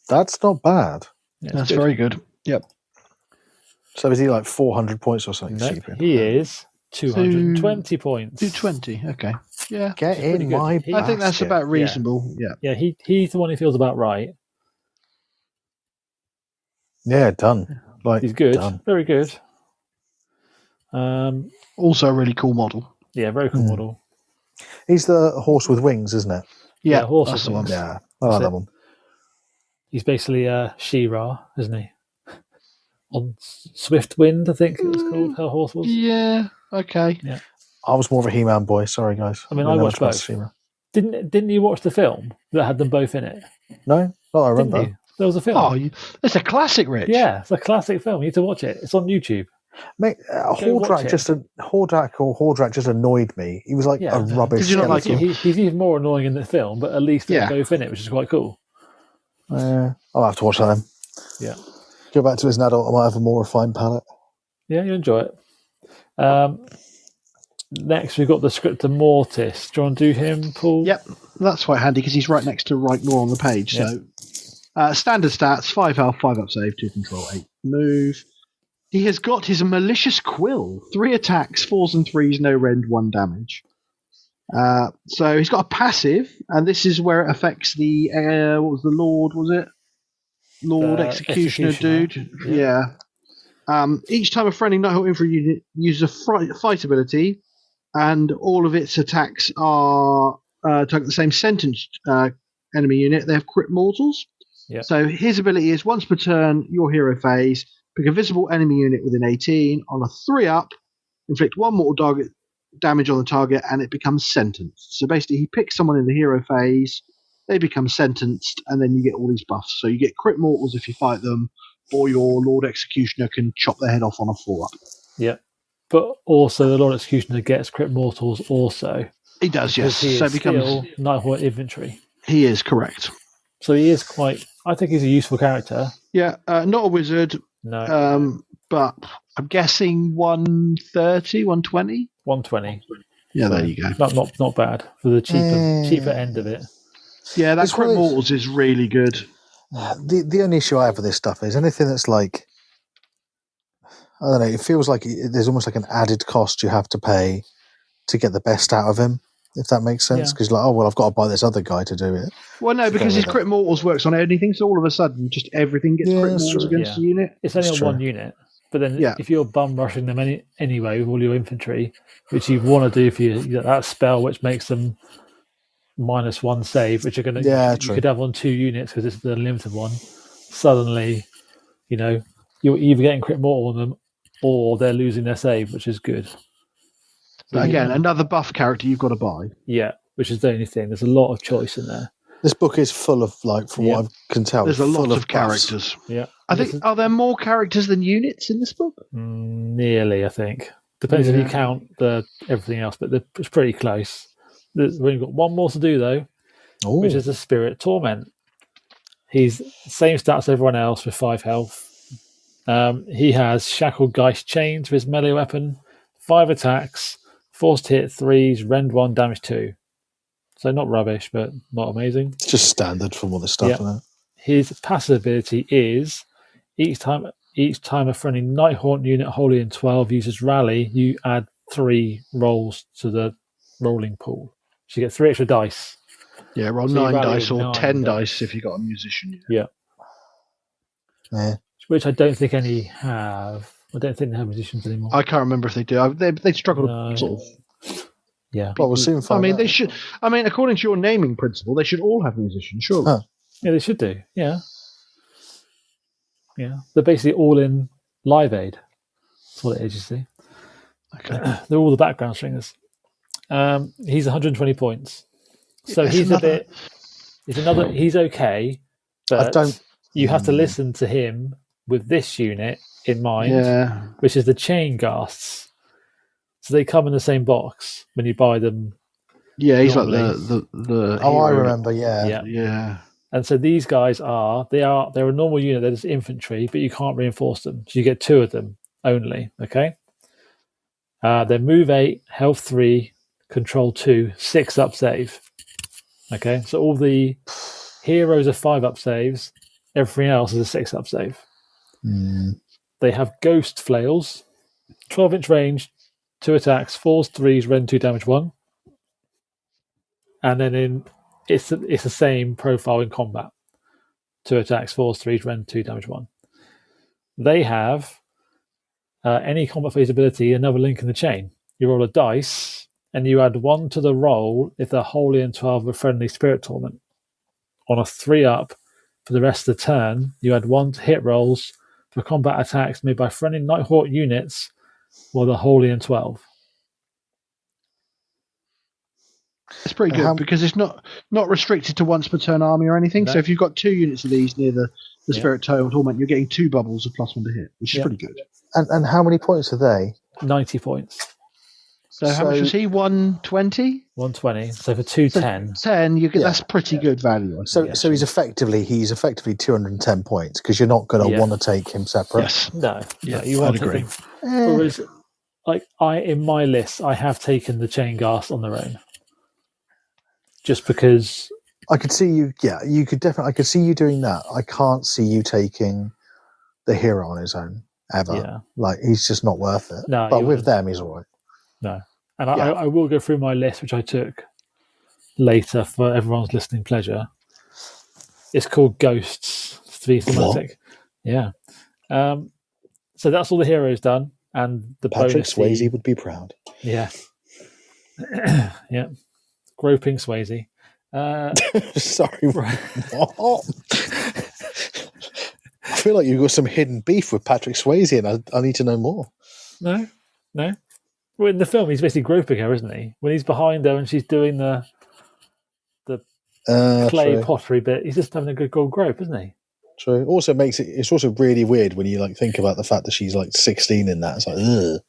That's not bad. Yeah, that's very good. Yep. So is he like 400 points or something? No, he is 220 points. 220, okay. Yeah. Get in my basket. I think that's about reasonable. Yeah, he's the one who feels about right. Yeah, done. Like, he's good. Done. Very good. Also a really cool model. Yeah, very cool model. He's the horse with wings, isn't it? Yeah, horse with wings. Yeah, I like that one. He's basically She-Ra, isn't he? On Swift Wind, I think it was called. Her horse was. Yeah. Okay. Yeah. I was more of a He-Man boy. Sorry, guys. I mean, I watched both. She-Ra. Didn't you watch the film that had them both in it? No, not I remember. Didn't you? There was a film. Oh, it's a classic, Rich. Yeah, it's a classic film. You need to watch it. It's on YouTube. Mate, Hordrak just annoyed me. He was like a rubbish. Did you not like him? He's even more annoying in the film, but at least they're both in it, which is quite cool. I'll have to watch that then. Yeah. Go back to as an adult, I might have a more refined palate. Yeah, you enjoy it. Next, we've got the Scriptor Mortis. Do you want to do him, Paul? Yep, that's quite handy because he's right next to Reikenor on the page. Yep. So, standard stats: 5 health, 5 up save, 2 control, 8 move. He has got his Malicious Quill: 3 attacks, 4s and 3s, no rend, 1 damage. So he's got a passive, and this is where it affects the what was the Lord? Was it Lord Executioner dude? Yeah. Each time a friendly Nighthaunt infantry unit uses a fight ability, and all of its attacks are target the same sentenced enemy unit, they have crit mortals. Yep. So his ability is once per turn, your hero phase, pick a visible enemy unit within 18 on a 3-up, inflict 1 mortal damage on the target, and it becomes sentenced. So basically, he picks someone in the hero phase, they become sentenced, and then you get all these buffs. So you get crit mortals if you fight them, or your Lord Executioner can chop their head off on a 4-up. Yeah. But also, the Lord Executioner gets crit mortals also. He does, yes. He so becomes still Nighthaunt infantry. He is correct. So he is quite. I think he's a useful character. Yeah, not a wizard. No. But I'm guessing 130, 120? 120. Yeah, there you go. Not bad for the cheaper end of it. Yeah, that crit mortals is really good. The only issue I have with this stuff is anything that's like, I don't know, it feels like there's almost like an added cost you have to pay to get the best out of him, if that makes sense. Because like, oh, well, I've got to buy this other guy to do it. Well, no, because his Crit Mortals works on anything, so all of a sudden, just everything gets Crit Mortals against the unit. It's only on one unit. But then if you're bum rushing them anyway with all your infantry, which you want to do for that spell, which makes them -1 save, which you're going to you could have on 2 units because it's the limited one. Suddenly, you're either getting Crit Mortal on them or they're losing their save, which is good. But again, another buff character you've got to buy. Yeah, which is the only thing. There's a lot of choice in there. This book is full of, like, from what I can tell, there's a lot of buffs. characters. Yeah, I think. Are there more characters than units in this book? Nearly, I think. Depends if you count everything else, but it's pretty close. We've got one more to do though, which is the Spirit Torment. He's the same stats as everyone else with 5 health. He has Shackled Geist Chains for his melee weapon, 5 attacks, forced hit 3s, rend 1, damage 2. So not rubbish, but not amazing. It's just standard from all this stuff. Isn't it? His passive ability is each time a friendly Nighthaunt unit holding in 12 uses Rally, you add 3 rolls to the rolling pool. So you get 3 extra dice. Yeah, roll 9 dice or 10 dice if you've got a musician. Yeah. Which I don't think any have. I don't think they have musicians anymore. I can't remember if they do. They struggle to sort of. Yeah. Well, we'll soon find out. They should. I mean, according to your naming principle, they should all have musicians, surely. Huh. Yeah, they should do. Yeah. Yeah. They're basically all in Live Aid. That's what it is, you see. Okay. They're all the background singers. He's 120 points. So he's he's okay, but you have to listen to him with this unit in mind, which is the Chain Ghasts. So they come in the same box when you buy them. Yeah, he's normally. like the Oh, I remember. Yeah. And so these guys they're a normal unit. They're just infantry, but you can't reinforce them. So you get 2 of them only. Okay. They're move 8, health 3, control 2, 6 up save. Okay, so all the heroes are 5 up saves. Everything else is a 6 up save. They have ghost flails, 12-inch range, 2 attacks, 4s, 3s, rend 2, damage 1. And then it's the same profile in combat. 2 attacks, 4s, 3s, rend 2, damage 1. They have any combat phase ability, another link in the chain. You roll a dice, and you add 1 to the roll if they're wholly in 12 with friendly Spirit Torment. On a 3-up for the rest of the turn, you add 1 to hit rolls for combat attacks made by friendly Nighthaunt units while they're wholly in 12. It's pretty good because it's not restricted to once per turn army or anything. No. So if you've got 2 units of these near the Spirit Torment, you're getting 2 bubbles of +1 to hit, which is pretty good. And how many points are they? 90 points. So how much was he? 120? 120. So for 210. 10, you get that's pretty good value. So he's effectively 210 points because you're not going to want to take him separate. Yes. No. Yeah, you want to agree. Whereas, in my list, I have taken the Chain Ghast on their own, just because I could see you. Yeah, you could definitely. I could see you doing that. I can't see you taking the hero on his own ever. Yeah. He's just not worth it. No, but with them, he's all right. No. And I will go through my list, which I took later for everyone's listening pleasure. It's called Ghosts, to be thematic. Yeah. So that's all the heroes done. And the Patrick Swayze would be proud. Yeah. Yeah. Groping Swayze. Sorry. I feel like you've got some hidden beef with Patrick Swayze and I need to know more. No. Well, in the film, he's basically groping her, isn't he? When he's behind her and she's doing the clay pottery bit, he's just having a good gold grope, isn't he? True. Also it's also really weird when you think about the fact that she's 16 in that. It's like, ugh.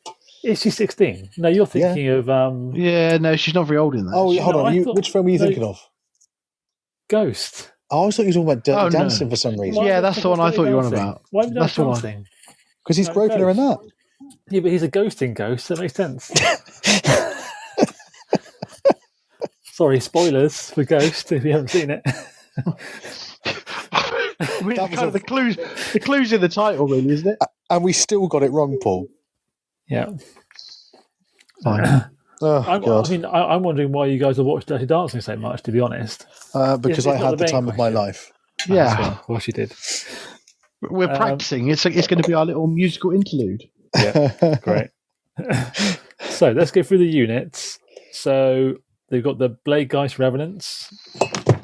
Is she 16? No, you're thinking of no, she's not very old in that. Oh, hold on. Which film were you thinking of? Ghost. Oh, I was thought you were talking about Dirty Dancing for some reason. Yeah, that's the one I thought you were on about. Why did that's the one? Because he's groping her in that. Yeah, but he's a ghosting ghost. That makes sense. Sorry, spoilers for Ghost if you haven't seen it. I mean, That it's was kind of the clues in the title, really, isn't it? And we still got it wrong, Paul. Yeah. Fine. God. I'm wondering why you guys have watched Dirty Dancing so much, to be honest. Because I had the time of my life. Yeah. Of course you did. We're practicing. It's going to be our little musical interlude. Yeah, great. So let's go through the units. So they've got the Bladegeist Revenants.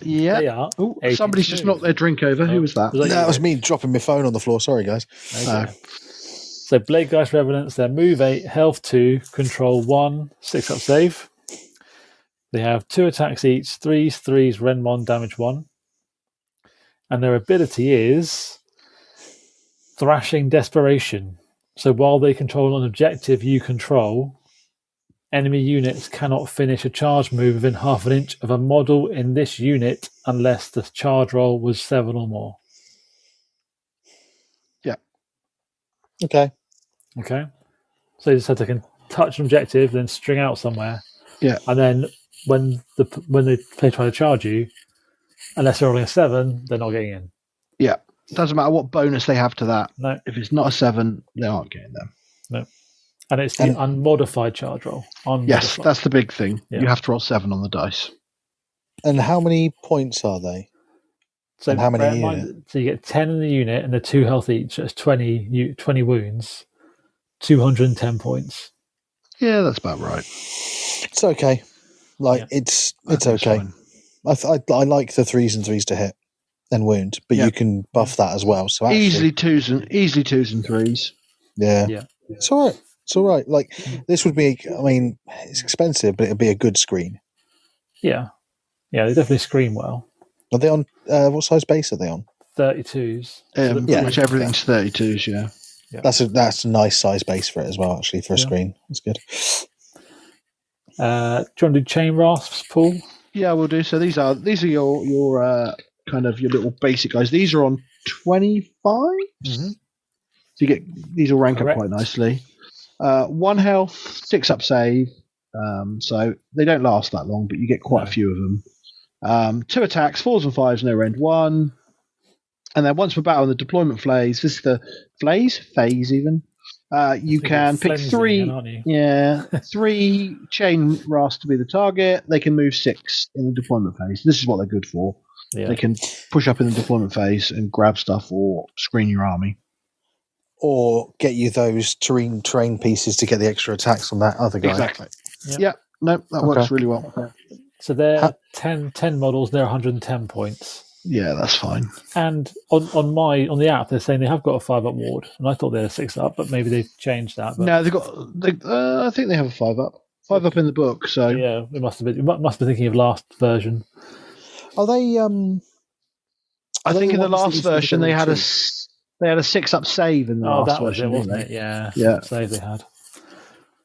Yeah. They are. Oh, somebody's just knocked their drink over. Who was that? That was me dropping my phone on the floor. Sorry, guys. Okay. So Bladegeist Revenants, they're move 8, health 2, control 1, 6-up save. They have 2 attacks each, 3s, rend 1, damage 1. And their ability is Thrashing Desperation. So while they control an objective you control, enemy units cannot finish a charge move within half an inch of a model in this unit unless the charge roll was 7 or more. Yeah. Okay. So you just have to touch an objective, then string out somewhere. Yeah. And then when they try to charge you, unless they're rolling a 7, they're not getting in. Yeah. Doesn't matter what bonus they have to that. No. If it's not a 7, they aren't getting them. No. And it's the unmodified charge roll. Yes, that's the big thing. Yeah. You have to roll 7 on the dice. And how many points are they? So and how many units? So you get 10 in the unit and they're 2 health each. That's 20 wounds, 210 points. Yeah, that's about right. It's okay. It's okay. I like the 3s and 3s to hit and wound, but you can buff that as well. So actually, easily 2s and 3s. Yeah. It's all right. It's all right. Like this would be. I mean, it's expensive, but it'd be a good screen. Yeah. They definitely scream well. Are they on? What size base are they on? 32s. Pretty much everything's 32s. Yeah. That's a nice size base for it as well. Actually, for a screen, that's good. Do you want to do chain rasps, Paul? Yeah, we'll do. So these are your kind of your little basic guys. These are on 25. Mm-hmm. So you get these will rank up quite nicely. 1 health, 6-up save. So they don't last that long, but you get quite a few of them. 2 attacks, 4s and 5s, no rend 1. And then once per battle in the deployment phase, this is the phase even. You can pick 3. Yeah, 3 chain rasps to be the target. They can move 6 in the deployment phase. This is what they're good for. Yeah. They can push up in the deployment phase and grab stuff or screen your army. Or get you those terrain pieces to get the extra attacks on that other guy. Exactly. Yeah. No, that works really well. So they're 10 models, they're 110 points. Yeah, that's fine. And on the app, they're saying they have got a 5-up ward, and I thought they had a 6-up, but maybe they've changed that. But... No, I think they have a 5-up. 5-up in the book. So yeah, we must be thinking of last version. Are they? I think in the last version they had a 6-up save in the last version, wasn't it? Yeah. Save they had,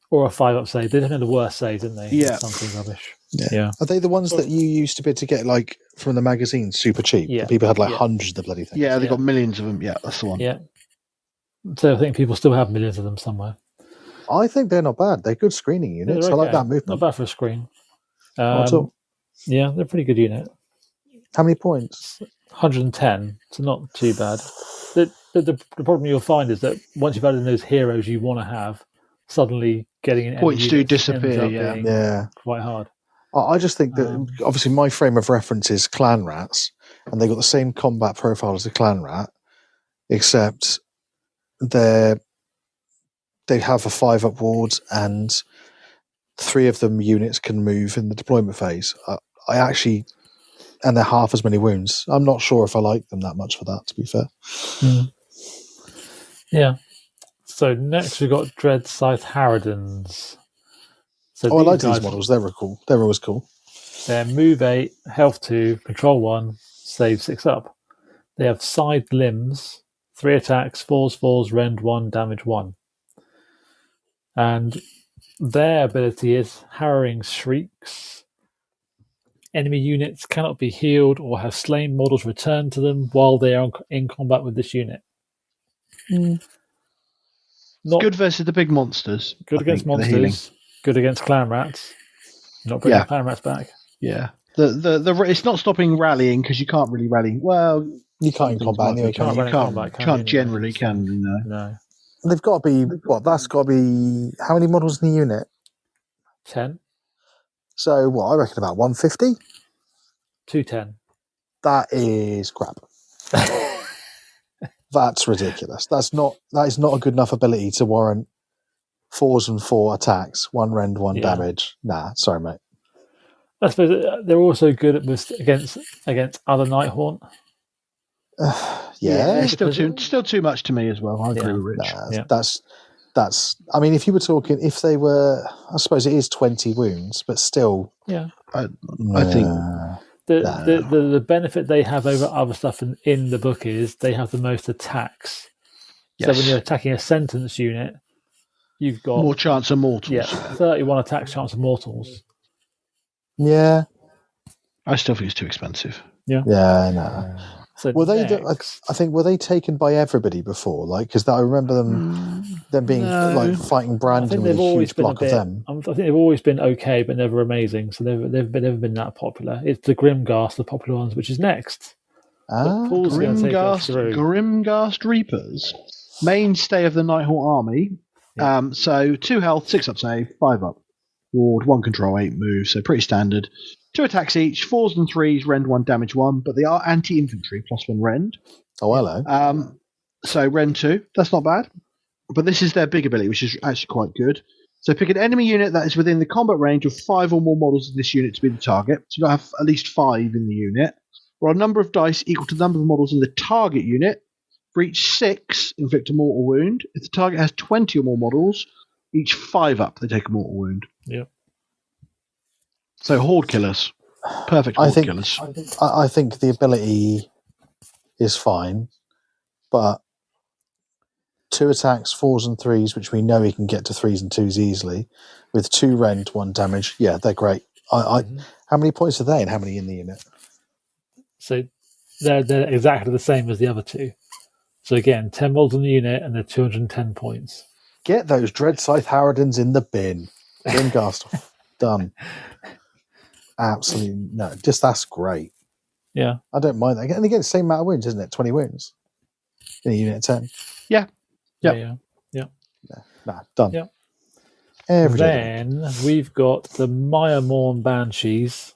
or a 5-up save. They didn't have the worst save, didn't they? Yeah, something rubbish. Yeah. Are they the ones that you used to be able to get like from the magazine super cheap? Yeah. People had like hundreds of the bloody things. Yeah, they got millions of them. Yeah, that's the one. Yeah. So I think people still have millions of them somewhere. I think they're not bad. They're good screening units. I like that movement. Not bad for a screen. Not at all. Yeah, they're a pretty good unit. How many points? 110. So not too bad. The problem you'll find is that once you've added in those heroes you want to have, suddenly getting in points do disappear. Yeah, quite hard. I just think that obviously my frame of reference is clan rats, and they've got the same combat profile as a clan rat, except they have a 5-up ward, and 3 of them units can move in the deployment phase. And they're half as many wounds. I'm not sure if I like them that much for that, to be fair. Yeah. So next we've got Dread Scythe Harridans. So I like these models. They were cool. They were always cool. They're move 8, health 2, control 1, save 6-up. They have side limbs, 3 attacks, 4s, rend 1, damage 1. And their ability is Harrowing Shrieks. Enemy units cannot be healed or have slain models returned to them while they are in combat with this unit. Good versus the big monsters. Good against monsters. Good against clan rats. Not bringing clan rats back. Yeah. The it's not stopping rallying because you can't really rally. Well, You can't in combat anyway, You can't, generally, can you? No. They've got to be, that's got to be, how many models in the unit? 10. So, I reckon about 150? 210. That is crap. That's ridiculous. That is not a good enough ability to warrant 4s and 4 attacks, 1 rend, 1 damage. Nah, sorry, mate. I suppose they're also good against other Nighthaunt. It's still too much to me as well. I agree with Rich. That's. I mean, if you were talking, if they were, I suppose it is 20 wounds, but still. Yeah, I think the benefit they have over other stuff in the book is they have the most attacks. Yes. So when you're attacking a sentence unit, you've got more chance of mortals. Yeah, 31 attacks chance of mortals. Yeah, I still think it's too expensive. Yeah, no. So I think were they taken by everybody before? Like, because I remember them being like fighting Brandon with a huge block of them. I think they've always been okay, but never amazing. So they've never been that popular. It's the Grimghast, the popular ones, which is next. Grimghast Reapers, mainstay of the Nighthaunt army. Yeah. So 2 health, 6 up save, 5 up. Ward, 1 control, 8 move, so pretty standard. 2 attacks each, 4s and 3s, rend 1, damage 1, but they are anti-infantry, +1 rend. Oh, hello. So rend 2, that's not bad. But this is their big ability, which is actually quite good. So pick an enemy unit that is within the combat range of 5 or more models of this unit to be the target. So you've got to have at least 5 in the unit. Roll a number of dice equal to the number of models in the target unit. For each 6, inflict a mortal wound. If the target has 20 or more models, each 5 up, they take a mortal wound. Yep. So horde killers, perfect horde killers. I think the ability is fine, but 2 attacks, 4s and 3s, which we know he can get to 3s and 2s easily, with 2 rend, 1 damage. Yeah, they're great. How many points are they, and how many in the unit? So they're exactly the same as the other 2. So again, 10 models in the unit, and they're 210 points. Get those Dread Scythe Harridans in the bin. Grimghast. Done. Absolutely no. Just that's great. Yeah. I don't mind that. And again, same amount of wounds, isn't it? 20 wounds in a unit 10. Yeah. Yeah. Nah, done. Yeah. Then we've got the Miremorn Banshees.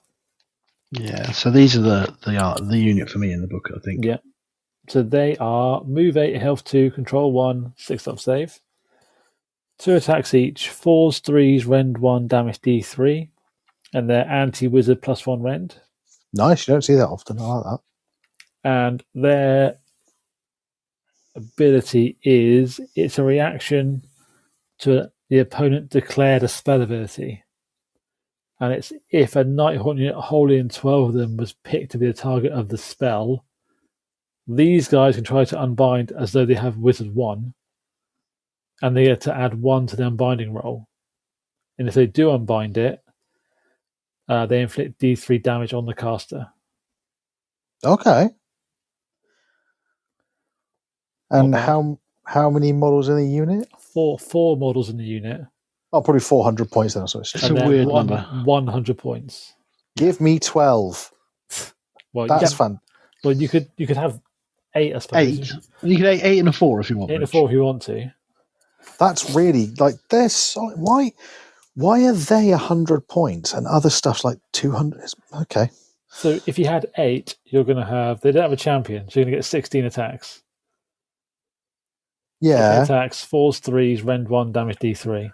Yeah. So these are the unit for me in the book, I think. Yeah. So they are move 8, health 2, control 1, 6 up save. 2 attacks each, 4s, 3s, rend 1, damage D3. And they're anti-wizard +1 rend. Nice, you don't see that often. I like that. And their ability is, it's a reaction to the opponent declared a spell ability. And it's if a Nighthaunt unit wholly in 12 of them was picked to be the target of the spell, these guys can try to unbind as though they have wizard 1. And they get to add 1 to the unbinding roll. And if they do unbind it, they inflict D3 damage on the caster. Okay. And how many models in the unit? Four models in the unit. Oh, probably 400 points then. So it's a weird number. 100 points. Give me 12. Well, that's fun. Well, you could have 8, I suppose. 8. You could 8 and a 4 if you want. 8 and a 4 if you want to. That's really they're solid. Why are they 100 points and other stuff's like 200? Okay. So if you had 8, you're going to have. They don't have a champion, so you're going to get 16 attacks. Yeah. 16 attacks, 4s, 3s, rend 1, damage D3.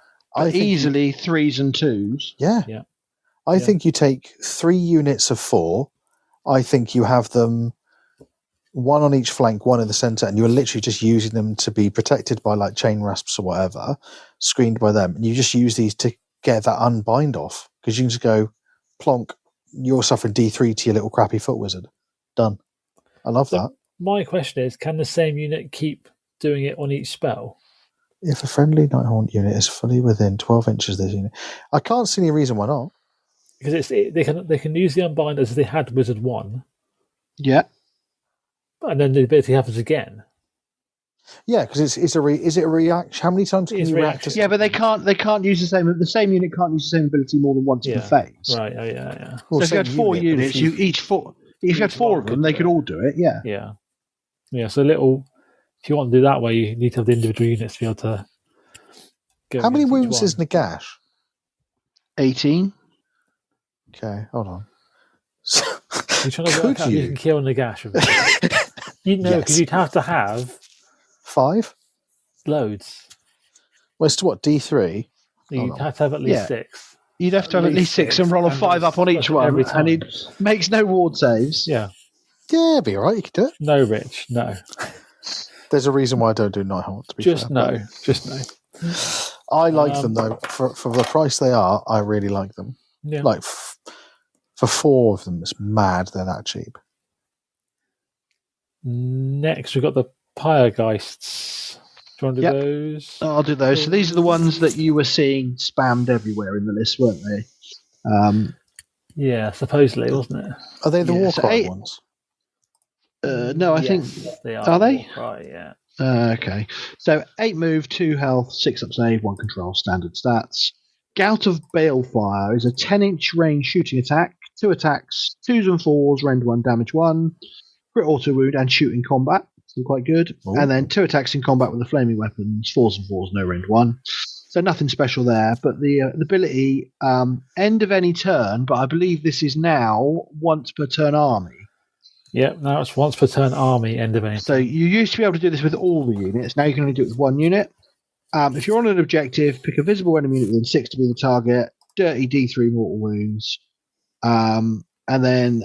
Easily 3s and 2s. Yeah. I think you take 3 units of 4. I think you have them 1 on each flank, 1 in the center, and you're literally just using them to be protected by like chain rasps or whatever, screened by them. And you just use these to get that unbind off, because you can just go plonk, you're suffering D3 to your little crappy foot wizard. Done. I love that. My question is, can the same unit keep doing it on each spell? If a friendly Nighthaunt unit is fully within 12 inches of this unit, I can't see any reason why not. Because they can use the unbind as if they had wizard 1. Yeah. And then the ability happens again. Yeah, because is it a reaction? How many times can you react? Yeah, but they can't use the same unit can't use the same ability more than once per phase. Right. Oh yeah. So if you had 4 units, if you had 4 of them, they could all do it. Yeah. Yeah. Yeah, so if you want to do that way, you need to have the individual units to be able to go. How many against each wounds one. is Nagash? 18. Okay, hold on. You're trying to work out if you can kill Nagash with it. You know, because you'd have to have 5? loads. Well, it's to what, D3? You'd have to have at least 6. You'd have to have at least 6 and roll a 5 up on each one. Every time. And it makes no ward saves. Yeah. Yeah, it'd be all right. You could do it. No, Rich. No. There's a reason why I don't do Nighthaunt, to be fair. Just no. I like them, though. For the price they are, I really like them. Yeah. Like, for 4 of them, it's mad they're that cheap. Next, we've got the Pyregeists. Do you want to do those? I'll do those. So these are the ones that you were seeing spammed everywhere in the list, weren't they? Yeah, supposedly, wasn't it? Are they the Warcry ones? No, I think... They are. Are they? Right, yeah. Okay. So 8 move, 2 health, 6 up save, 1 control, standard stats. Gout of Balefire is a 10-inch range shooting attack, 2 attacks, 2s and 4s, rend 1, damage 1, crit auto wound, and shoot in combat. So quite good. Ooh. And then 2 attacks in combat with the flaming weapons, 4s and 4s, no rend 1. So nothing special there. But the ability, end of any turn, but I believe this is now once per turn army. Yep, now it's once per turn army, end of any. So you used to be able to do this with all the units. Now you can only do it with 1 unit. If you're on an objective, pick a visible enemy unit within 6 to be the target, dirty D3 mortal wounds, and then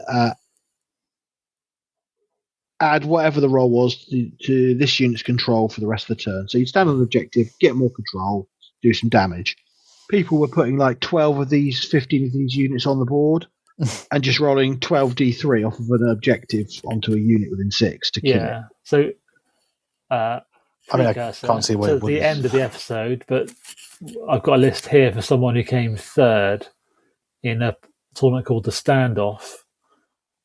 add whatever the roll was to this unit's control for the rest of the turn. So you stand on an objective, get more control, do some damage. People were putting like 12 of these, 15 of these units on the board and just rolling 12 D3 off of an objective onto a unit within 6 to kill it. So I mean, I can't see where it the end of the episode, but I've got a list here for someone who came 3rd in a tournament called the Standoff,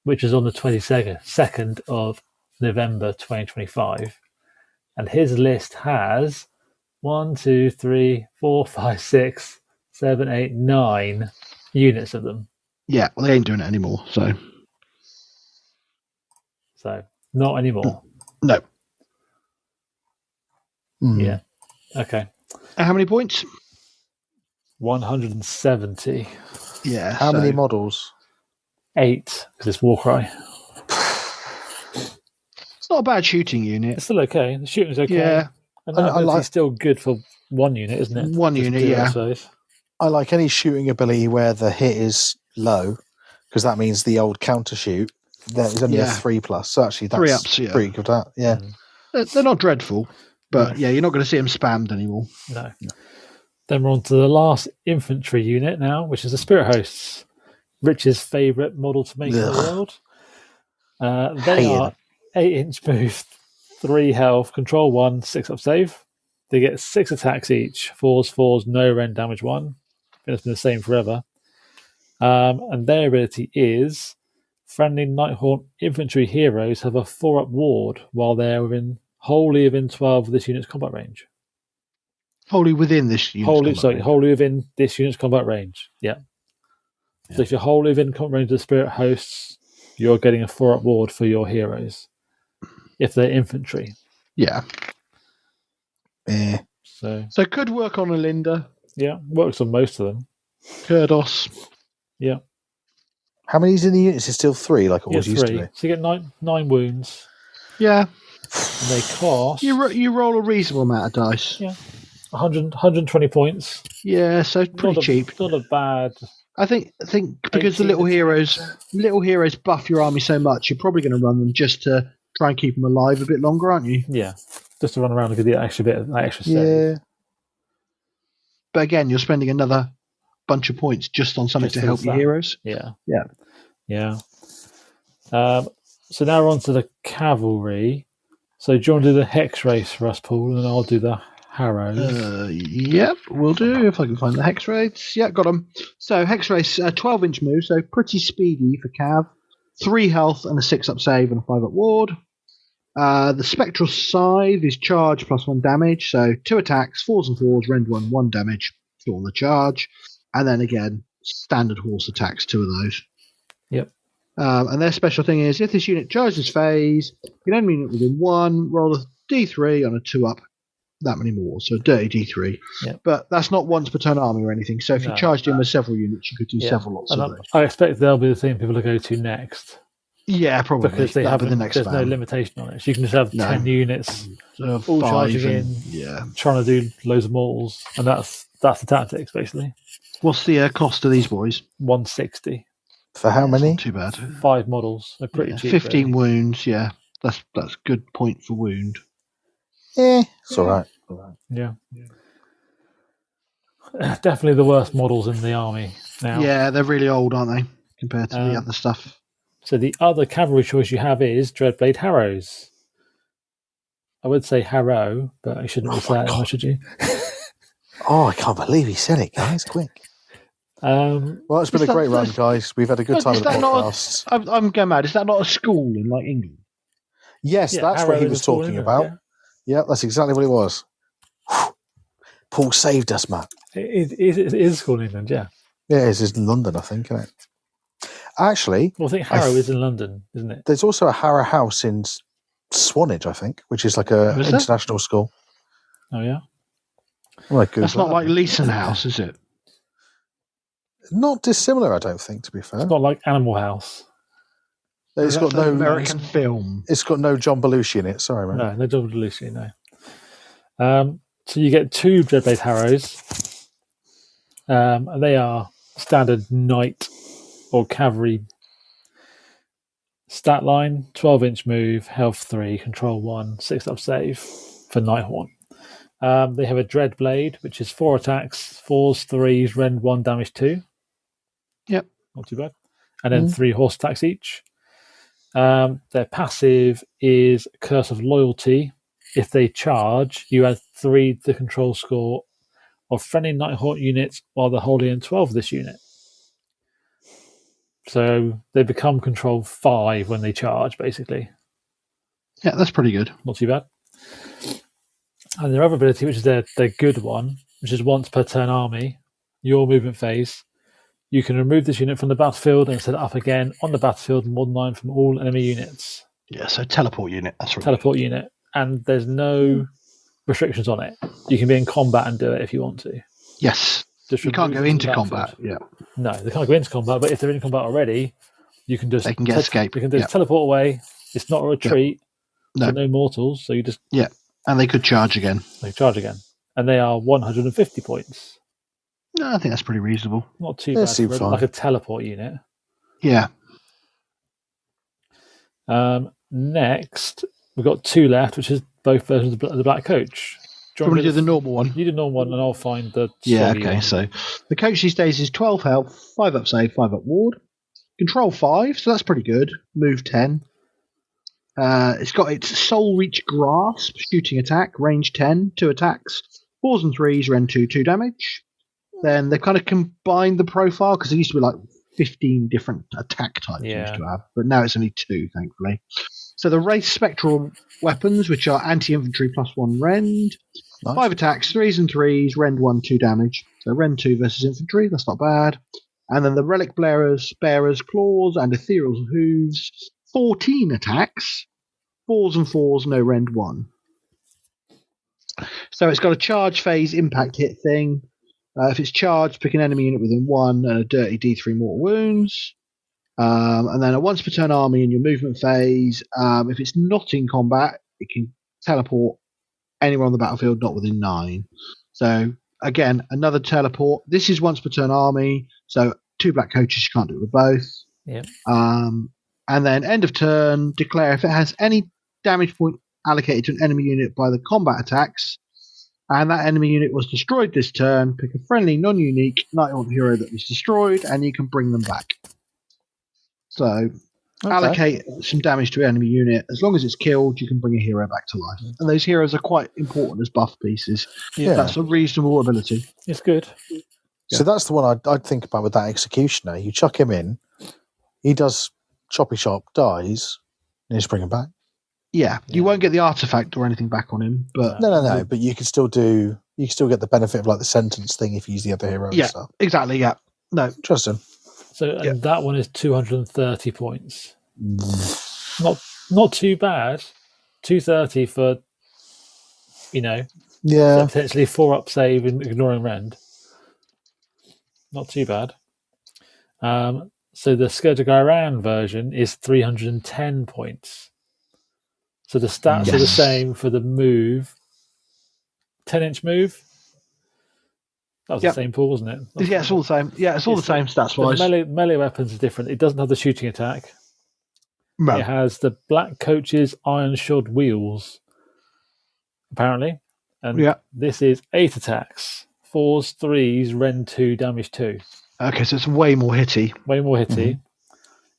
which is on the 22nd of November 2025. And his list has 1, 2, 3, 4, 5, 6, 7, 8, 9 units of them. Yeah, well, they ain't doing it anymore, so not anymore. No. Yeah. Okay. How many points? 170. Yeah. How many models? 8, because it's Warcry. It's not a bad shooting unit. It's still okay. The shooting's okay. Yeah. And it's still good for 1 unit, isn't it? 1 unit, yeah. I like any shooting ability where the hit is low, because that means the old counter shoot. There's only a 3+, so actually that's 3 ups, yeah. pretty good. Yeah. They're not dreadful, but yeah, you're not going to see them spammed anymore. No. Then we're on to the last infantry unit now, which is the Spirit Hosts. Rich's favourite model to make in the world. They are 8-inch move, 3 health, control 1, 6 up save. They get 6 attacks each, 4s, no rend damage 1. I think it's been the same forever. And their ability is friendly Nighthaunt infantry heroes have a 4-up ward while they're wholly within 12 of this unit's combat range. Wholly within this unit's wholly within this unit's combat range. Yeah. So if you're wholly within combat range of the Spirit Hosts, you're getting a 4-up ward for your heroes. If they're infantry. Yeah. So it could work on Alinda. Yeah, works on most of them. Kurdos. Yeah. How many is in the units? It's still 3, like it always used to be. So you get 9 wounds. Yeah. And they cost... You roll a reasonable amount of dice. Yeah. 120 points. Yeah, so pretty cheap. Not a bad... I think because the little heroes buff your army so much, you're probably going to run them just to try and keep them alive a bit longer, aren't you? Yeah. Just to run around and get the extra bit of extra save. Yeah. But again, you're spending another bunch of points just on something to help your heroes. Yeah. Yeah. Yeah. So now we're on to the cavalry. So do you want to do the hex race for us, Paul, and I'll do the harrows? Yep, we'll do, if I can find the hex rates. Yeah, got them. So hex race, 12-inch move, so pretty speedy for Cav. 3 health and a 6-up save and a 5-up ward. The Spectral Scythe is charge plus 1 damage, so 2 attacks, 4s and 4s, rend 1 damage for the charge. And then again, standard horse attacks, 2 of those. Yep. And their special thing is, if this unit charges phase, an enemy unit within 1, roll a d3 on a 2-up, that many more. So dirty d3. Yep. But that's not once per turn army or anything. So if you charged in with several units, you could do several lots of those. I expect they'll be the thing people will go to next. Yeah, probably. Because they have there's no limitation on it. So you can just have 10 units all charging in, trying to do loads of mortals. And that's the tactics, basically. What's the cost of these boys? 160. For how many? Not too bad. 5 models. They're pretty cheap. 15 wounds, yeah. That's good point for wound. Yeah, it's all right. Yeah. Definitely the worst models in the army now. Yeah, they're really old, aren't they, compared to the other stuff? So the other cavalry choice you have is Dreadblade Harrows. I would say Harrow, but I shouldn't say that much, should you? Oh, I can't believe he said it, guys. Quick. Well, it's been a great run, guys. We've had a good time with the podcasts. I'm going mad. Is that not a school in England? Yes, that's what he was talking about. Yeah, that's exactly what it was. Paul saved us, Matt. It is a school in England, yeah. Yeah, it's in London, I think, isn't it? Actually... Well, I think Harrow is in London, isn't it? There's also a Harrow House in Swanage, I think, which is like an international school. Oh, yeah? That's not like Leeson House, is it? Not dissimilar, I don't think, to be fair. It's not like Animal House. It's got no American film. It's got no John Belushi in it. Sorry, man. No John Belushi, no. So you get 2 Dreadblade Harrows. And they are standard knight or cavalry stat line, 12-inch move, health 3, control 1, 6-up save for Nighthaunt. They have a Dreadblade, which is 4 attacks, 4s, 3s, rend 1, damage 2. Yep. Not too bad. And then 3 horse attacks each. Their passive is Curse of Loyalty. If they charge, you add 3 to the control score of friendly Nighthaunt units while they're holding in 12 of this unit. So they become control 5 when they charge, basically. Yeah, that's pretty good. Not too bad. And their other ability, which is their good one, which is once per turn army, your movement phase, you can remove this unit from the battlefield and set it up again on the battlefield more than 9 from all enemy units. Yeah, so teleport unit. That's right. Teleport unit. And there's no restrictions on it. You can be in combat and do it if you want to. Yes. You can't go into combat. Yeah. No, they can't go into combat, but if they're in combat already, you can just... They can get escape. They can just teleport away. It's not a retreat. No. No mortals, so you just... Yeah, and they could charge again. They charge again. And they are 150 points. No, I think that's pretty reasonable. Not too bad for like a teleport unit. Yeah. Next, we've got 2 left, which is both versions of the Black Coach. Do you want me to do the normal one? You do the normal one, and I'll find the... Yeah, okay, one. So the coach these days is 12 health, 5-up save, 5-up ward. Control 5, so that's pretty good. Move 10. It's got its Soul Reach Grasp, shooting attack, range 10, 2 attacks, 4s and 3s, rend 2, 2 damage. Then they've kind of combined the profile, because it used to be like 15 different attack types you used to have, but now it's only 2, thankfully. So the Wraith Spectral weapons, which are anti-infantry +1 rend, 5 attacks, 3s and 3s, rend 1, 2 damage. So rend 2 versus infantry, that's not bad. And then the Relic Bearers, Claws, and Ethereal Hooves, 14 attacks, 4s and 4s, no rend 1. So it's got a charge phase impact hit thing. If it's charged, pick an enemy unit within 1 and a dirty D3 mortal wounds. And then a once per turn army in your movement phase. If it's not in combat, it can teleport anywhere on the battlefield not within 9. So again, another teleport. This is once per turn army, so 2 black coaches, you can't do it with both. Yep. And then end of turn, declare if it has any damage point allocated to an enemy unit by the combat attacks, and that enemy unit was destroyed this turn, pick a friendly, non-unique Nighthaunt hero that was destroyed, and you can bring them back. So allocate some damage to an enemy unit. As long as it's killed, you can bring a hero back to life. And those heroes are quite important as buff pieces. Yeah. That's a reasonable ability. It's good. So that's the one I'd think about with that Executioner. You chuck him in, he does choppy chop, dies, and you just bring him back. Yeah, you won't get the artifact or anything back on him, but no. But you can still get the benefit of like the sentence thing if you use the other hero. Yeah, and stuff. Exactly. Yeah, no, trust him. So and that one is 230 points. Not too bad. 230 for, potentially 4 up save and ignoring rend. Not too bad. So the Skirtagaran version is 310 points. So the stats are the same for the move. 10-inch move. That was the same pool, wasn't it? It's all the same. Yeah, it's all the same stats-wise. Melee weapons are different. It doesn't have the shooting attack. No. It has the Black Coach's Iron Shod wheels, apparently. And this is 8 attacks. 4s, 3s, rend 2, damage 2. Okay, so it's way more hitty. Mm-hmm.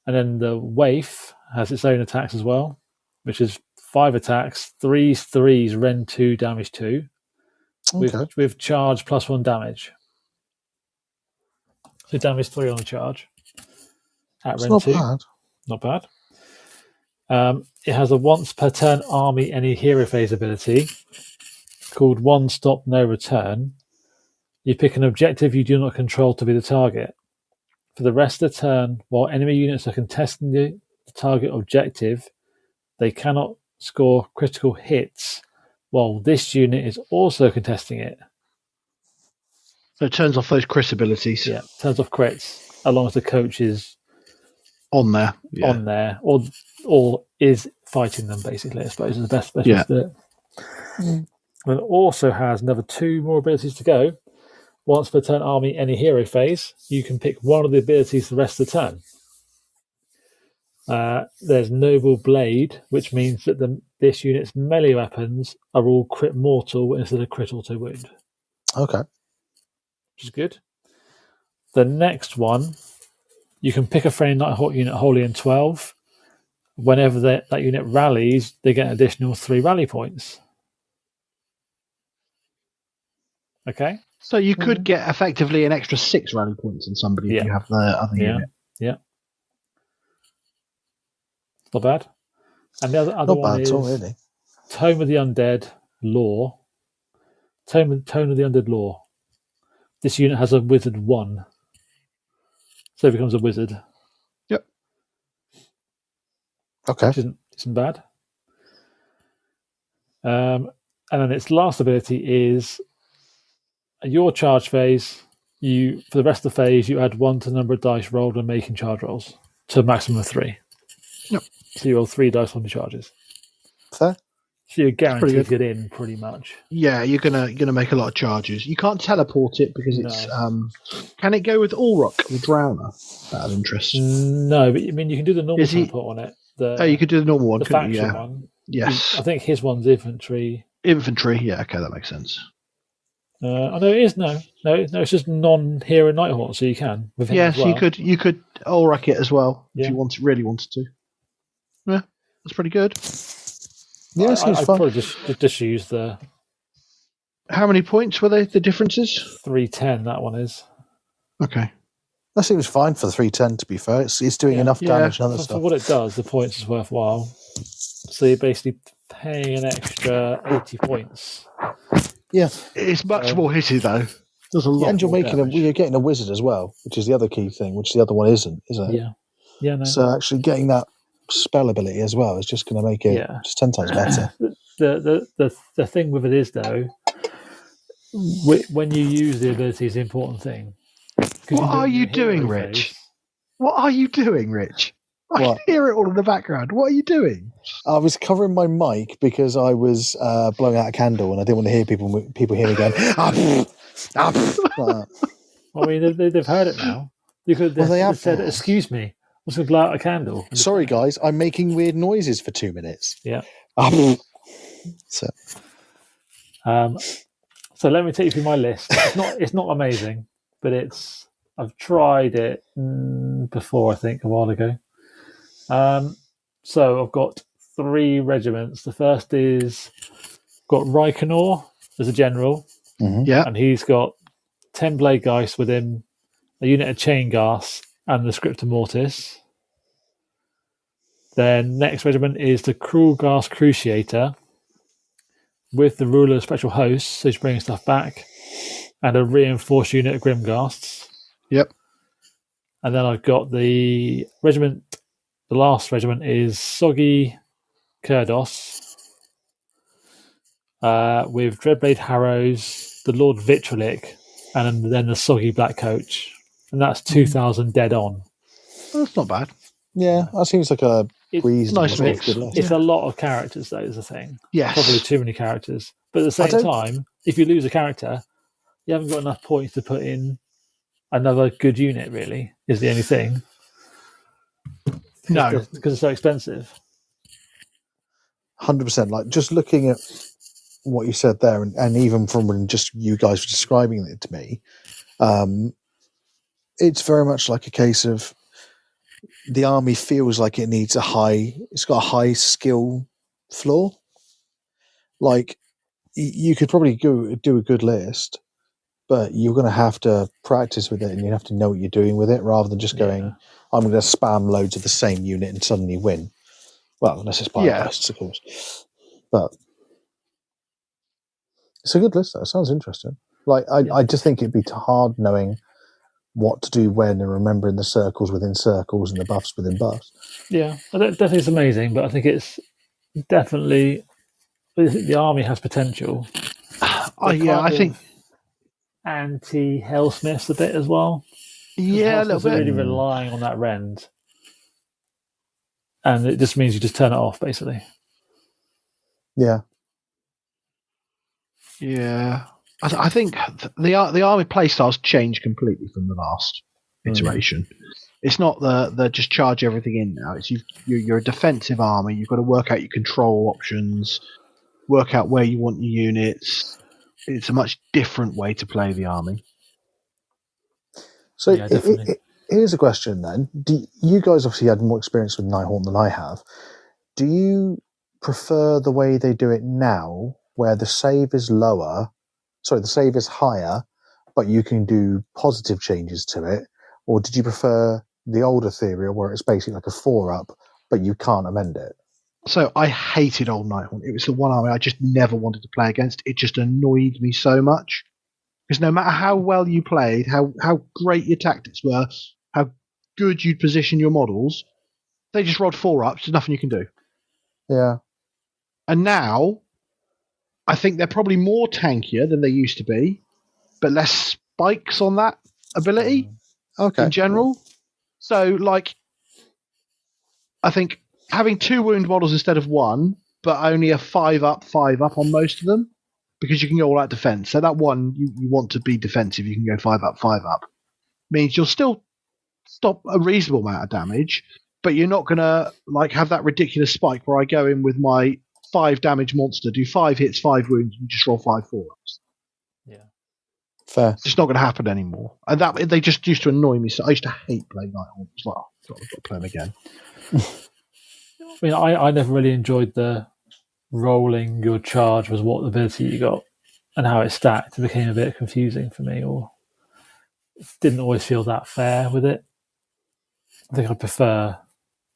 And then the Waif has its own attacks as well, which is 5 attacks, 3s, rend 2, damage 2, with charge plus 1 damage. So damage 3 on the charge. At rend 2. Not bad. It has a once per turn army any hero phase ability called One Stop No Return. You pick an objective you do not control to be the target. For the rest of the turn, while enemy units are contesting the target objective, they cannot score critical hits while this unit is also contesting it. So it turns off those crit abilities. Yeah, turns off crits, as long as the coach is on there, or is fighting them. Basically, I suppose is the best way to do it. And it also has another 2 more abilities to go. Once per turn army any hero phase, you can pick one of the abilities the rest of the turn. There's Noble Blade, which means that this unit's melee weapons are all crit mortal instead of crit auto wound. Okay. Which is good. The next one, you can pick a friendly Nighthaunt unit wholly in 12. Whenever that unit rallies, they get an additional 3 rally points. Okay. So you could get effectively an extra 6 rally points on somebody if you have the other unit. Yeah. Not bad. And the other one is really. Tome of the Undead Law. Tome of the Undead Law. This unit has a wizard 1. So it becomes a wizard. Yep. Okay. Which isn't bad. And then its last ability is your charge phase. For the rest of the phase, you add 1 to the number of dice rolled when making charge rolls to a maximum of 3. Yep. So you roll 3 dice on your charges. Fair. So you're guaranteed to get in pretty much. Yeah, you're gonna make a lot of charges. You can't teleport it because it's. Can it go with Allrock, the Drowner? Out of interest. No, but I mean you can do the normal teleport on it. You could do the normal one. The faction one. Yes. I think his one's infantry. Infantry. Yeah. Okay, that makes sense. I know it is no. It's just non-hero Nighthaunt, so you can. With him as well. you could Allrock it as well if you really wanted to. Yeah, that's pretty good. Yeah, seems I'd fun. probably just use the. How many points were they? The differences? 310. That one is. Okay. That seems fine for 310. To be fair, it's doing enough damage and other stuff. For what it does, the points is worthwhile. So you're basically paying an extra 80 points. Yeah, it's much more hitty though. There's a lot. And you're getting a wizard as well, which is the other key thing, which the other one isn't it? Yeah. No. So actually getting that spell ability as well is just going to make it just 10 times better. The thing with it is though, when you use the ability is the important thing. What are you doing, Rich? What are you doing, Rich? I can hear it all in the background. What are you doing? I was covering my mic because I was blowing out a candle and I didn't want to hear people hear me going. I mean, they've heard it now. They have said, "Excuse me, I'm just going to blow out a candle." Sorry, guys, I'm making weird noises for 2 minutes. Yeah. So let me take you through my list. It's not amazing, but I've tried it before. I think a while ago. So I've got 3 regiments. The first is got Reikenor as a general. Mm-hmm. Yeah, and he's got 10 blade geist with him, a unit of chain gas, and the Scriptor Mortis. Then next regiment is the Cruel Gas Cruciator with the ruler of special hosts, so he's bringing stuff back, and a reinforced unit of Grimghasts. Yep. And then I've got the regiment. The last regiment is Soggy Kurdos with Dreadblade Harrows, the Lord Vitrolic, and then the Soggy Black Coach. And that's 2,000 dead on. That's not bad. Yeah, that seems like a reasonable nice mix. good list. It's a lot of characters, though, is the thing. Yes. Probably too many characters. But at the same time, if you lose a character, you haven't got enough points to put in another good unit, really, is the only thing. No. Because it's so expensive. 100%. Like, just looking at what you said there, and even from when just you guys were describing it to me, it's very much like a case of the army feels like it's got a high skill floor. Like, you could probably do a good list, but you're going to have to practice with it, and you have to know what you're doing with it, rather than just going, I'm going to spam loads of the same unit and suddenly win. Well, unless it's biased, of course. But it's a good list, though. It sounds interesting. Like, I just think it'd be hard knowing what to do when, and remembering the circles within circles and the buffs within buffs. Yeah, I definitely it's amazing, but I think it's definitely the army has potential. I think anti-Helsmiths a bit as well. Yeah, a little bit. Really relying on that rend, and it just means you just turn it off, basically. Yeah. Yeah. I think the army playstyles changed completely from the last iteration. It's not the just charge everything in now. It's you're a defensive army. You've got to work out your control options, work out where you want your units. It's a much different way to play the army. So here's a question then. You guys obviously had more experience with Nighthaunt than I have. Do you prefer the way they do it now, where the save is higher, but you can do positive changes to it? Or did you prefer the older theory where it's basically like a 4-up, but you can't amend it? So I hated old Nighthaunt. It was the one army I just never wanted to play against. It just annoyed me so much. Because no matter how well you played, how great your tactics were, how good you'd position your models, they just rolled 4-ups. There's nothing you can do. Yeah. And now, I think they're probably more tankier than they used to be, but less spikes on that ability in general. So, like, I think having 2 wound models instead of 1, but only a 5-up on most of them, because you can go all out defense. So that one, you want to be defensive, you can go 5-up, means you'll still stop a reasonable amount of damage, but you're not going to like have that ridiculous spike where I go in with my 5 damage monster, do 5 hits, 5 wounds, and just roll 5 4-ups. Yeah. Fair. It's just not going to happen anymore. And that they just used to annoy me. So I used to hate playing Nighthaunt. It's like, I've got to play them again. I mean, I never really enjoyed the rolling your charge was what ability you got and how it stacked. It became a bit confusing for me, or didn't always feel that fair with it. I think I prefer...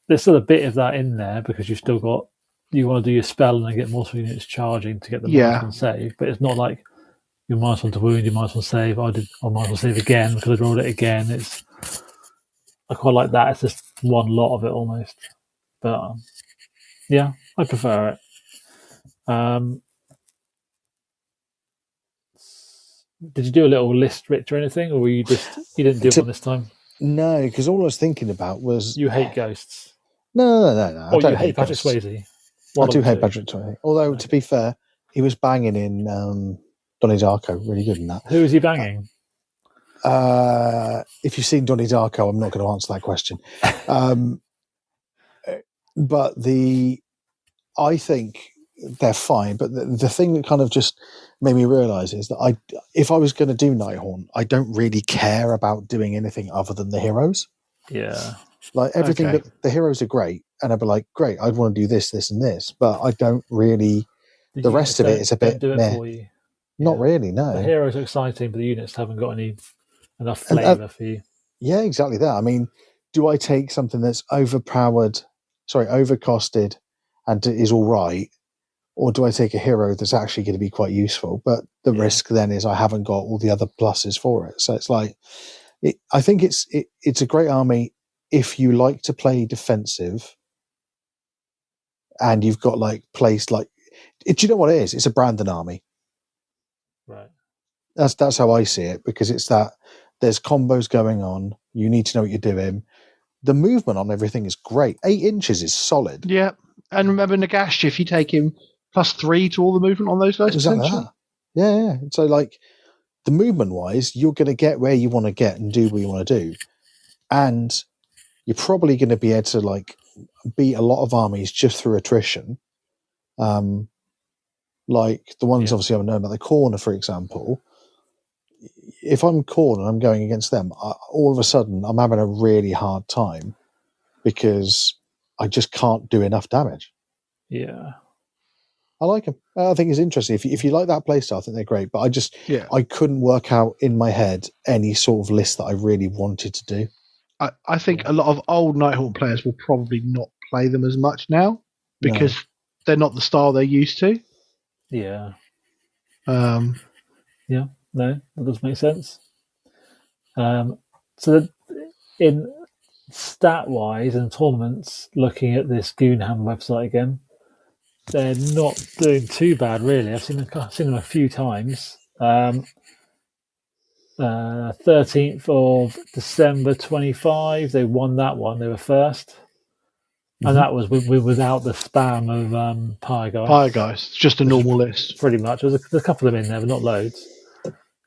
There's still a bit of that in there because you've still got... You want to do your spell and then get multiple units charging to get the -1 save, but it's not like your -1 to wound, your -1 save. I -1 save again because I rolled it again. I quite like that. It's just one lot of it almost. But yeah, I prefer it. Did you do a little list, Rich, or anything, or you didn't do one this time? No, because all I was thinking about was you hate ghosts. No. Or you hate Patrick Swayze. I do hate Patrick Swayze. Although, to be fair, he was banging in Donnie Darko, really good in that. Who is he banging? If you've seen Donnie Darko, I'm not going to answer that question. But I think they're fine. But the thing that kind of just made me realise is that if I was going to do Nighthaunt, I don't really care about doing anything other than the heroes. Yeah. Like everything that the heroes are great, and I'd be like, great, I'd want to do this, this, and this, but I don't really. The rest of it is a bit. Do it for you. Not really, no. The heroes are exciting, but the units haven't got enough flavour for you. Yeah, exactly that. I mean, do I take something that's overcosted, and is all right, or do I take a hero that's actually going to be quite useful? But the risk then is I haven't got all the other pluses for it. So it's like, I think it's a great army if you like to play defensive, and you've got like placed like. Do you know what it is? It's a Brandon army. Right. That's how I see it, because it's that there's combos going on. You need to know what you're doing. The movement on everything is great. 8 inches is solid. Yeah, and remember Nagash, if you take him +3 to all the movement on those guys, Exactly that. Yeah. So like the movement wise, you're going to get where you want to get and do what you want to do, and you're probably going to be able to like beat a lot of armies just through attrition. Like the ones obviously I've known about the corner, for example. If I'm corner and I'm going against them, all of a sudden I'm having a really hard time because I just can't do enough damage. Yeah. I like them. I think it's interesting. If you like that playstyle, I think they're great. But I couldn't work out in my head any sort of list that I really wanted to do. I think a lot of old Nighthaunt players will probably not play them as much now because they're not the style they're used to. Yeah. Yeah. No, that does make sense. So in stat-wise and tournaments, looking at this Goonham website again, they're not doing too bad, really. I've seen them a few times. 13th of December 25, they won that one. They were first. And that was without the spam of Pyre Guys. Pyre Guys, just a normal list. Pretty much. There's a couple of them in there, but not loads.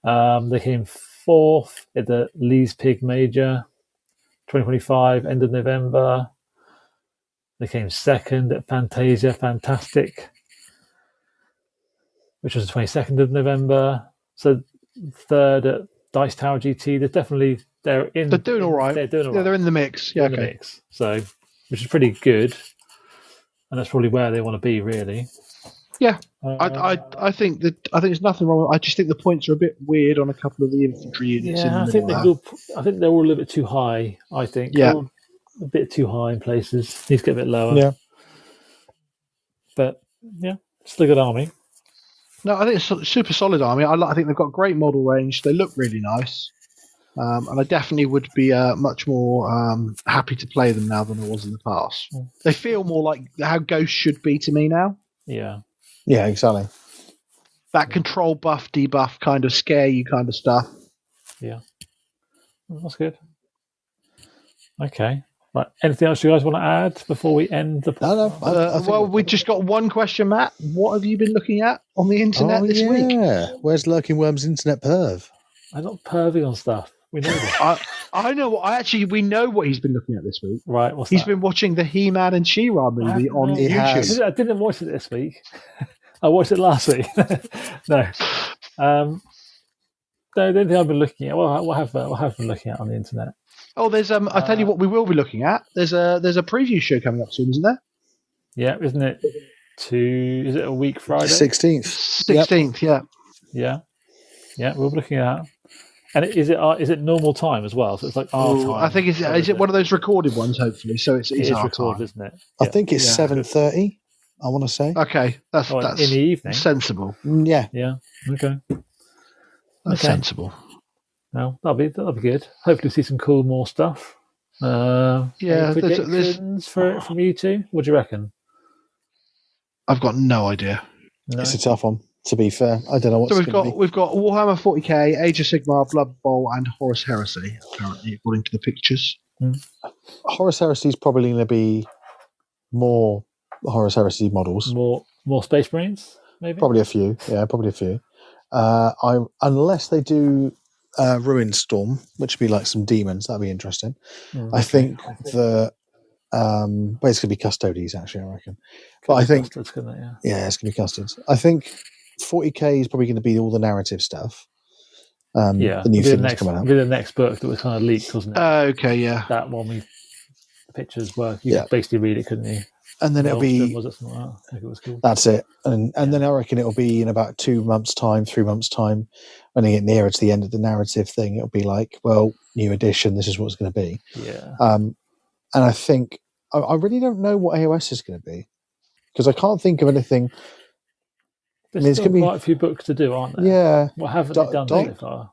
They came 4th at the Lee's Pig Major 2025, end of November. They came 2nd at Fantasia Fantastic, which was the 22nd of November. So 3rd at Dice Tower GT. They're doing all right. They're in the mix. Yeah, in the mix. So, which is pretty good, and that's probably where they want to be, really. Yeah, I think there's nothing wrong. I just think the points are a bit weird on a couple of the infantry units. Yeah, I think they're all a little bit too high. I think. Yeah, a bit too high in places. Needs to get a bit lower. Yeah, but yeah, still a good army. No, I think it's a super solid army. I think they've got great model range. They look really nice. And I definitely would be much more happy to play them now than I was in the past. They feel more like how Ghost should be to me now. Yeah. Yeah, exactly. That control buff, debuff kind of scare you kind of stuff. Yeah. That's good. Okay. Right. Anything else you guys want to add before we end the podcast? Well, we just got one question, Matt. What have you been looking at on the internet this week? Where's Lurking Worm's internet perv? I'm not perving on stuff. We know this. I know. We know what he's been looking at this week. Right. He's been watching the He-Man and She-Ra movie on YouTube. I didn't watch it this week. I watched it last week. No. No, the only thing I've been looking at. What have I been looking at on the internet? Oh, there's I tell you what we will be looking at. There's a preview show coming up soon, isn't there? Yeah, isn't it? Is it a week Friday? 16th. 16th, yep. Yeah, we'll be looking at that. And is it normal time as well? So it's like our time. I think is it one of those recorded ones? Hopefully, so it's our recorded, time, isn't it? I think it's 7:30. I want to say. Okay, that's in the evening. Sensible. Yeah. Okay. That's sensible. Well, that'll be good. Hopefully, see some cool more stuff. Any predictions for it from you two? What do you reckon? I've got no idea. No? It's a tough one. To be fair, I don't know what. So we've got Warhammer 40k, Age of Sigmar, Blood Bowl, and Horus Heresy. Apparently, according to the pictures. Horus Heresy is probably going to be more Horus Heresy models. More Space Marines, maybe. Probably a few. Yeah, probably a few. Unless they do Ruin Storm, which would be like some demons, that'd be interesting. I think the but it's going to be Custodes, actually, I reckon. But I think it's going to it's going to be Custodes. I think 40k is probably going to be all the narrative stuff. The new things coming out. The next book that was kind of leaked, wasn't it? Okay, yeah. That one the pictures were. You could basically read it, couldn't you? And then it'll be. Was it something like that? I think it was cool. That's it. And then I reckon it'll be in about 2 months' time, 3 months' time, when they get nearer to the end of the narrative thing. It'll be like, well, new edition. This is what it's going to be. Yeah. And I think I really don't know what AOS is going to be because I can't think of anything. There's still quite a few books to do, aren't there? Yeah. What haven't they done so far?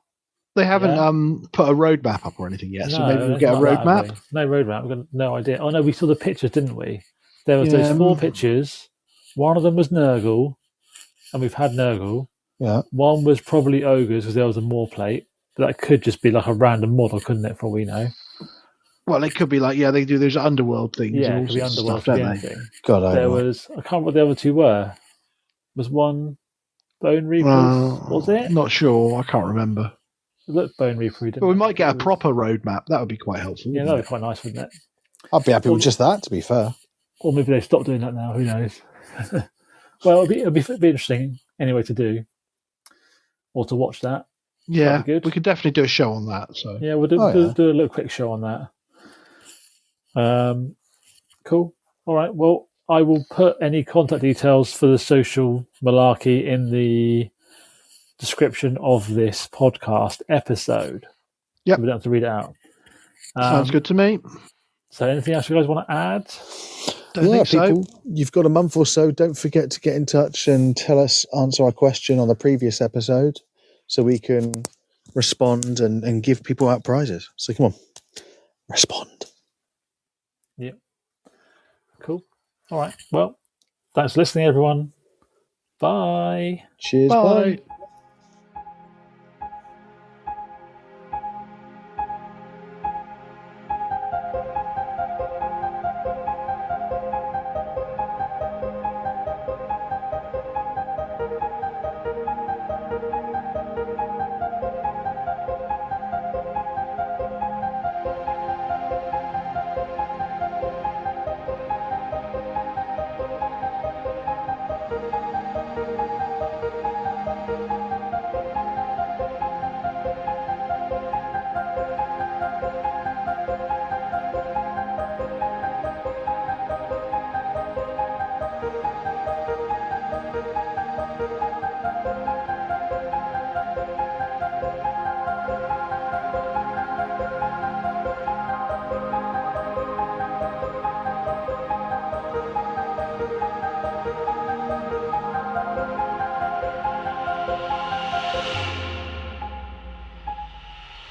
They haven't put a roadmap up or anything yet, so maybe we'll anything get a like that, roadmap. have we? No roadmap. We've got no idea. Oh no, we saw the pictures, didn't we? There was those 4 pictures. One of them was Nurgle, and we've had Nurgle. Yeah. One was probably ogres because there was a Maw plate, but that could just be like a random model, couldn't it? For all we know. Well, it could be like they do those underworld things. Yeah, and it could be all sorts of underworld, stuff, could be don't anything. God, There was. I can't remember what the other 2 were. Was one Bone Reapers? Was it? Not sure. I can't remember. It looked Bone Reaper. But we might get a proper roadmap. That would be quite helpful. Yeah, that would be quite nice, wouldn't it? I'd be happy with just that, to be fair. Or maybe they stopped doing that now. Who knows? Well, it'd be interesting anyway to do, or to watch that. Yeah, we could definitely do a show on that. So yeah, we'll do a little quick show on that. Cool. All right. Well, I will put any contact details for the social malarkey in the description of this podcast episode. Yep. So we don't have to read it out. Sounds good to me. So anything else you guys want to add? Don't think so. People, you've got a month or so. Don't forget to get in touch and answer our question on the previous episode so we can respond and give people out prizes. So come on, respond. Yeah. Cool. All right. Well, thanks for listening, everyone. Bye. Cheers. Bye. Bye.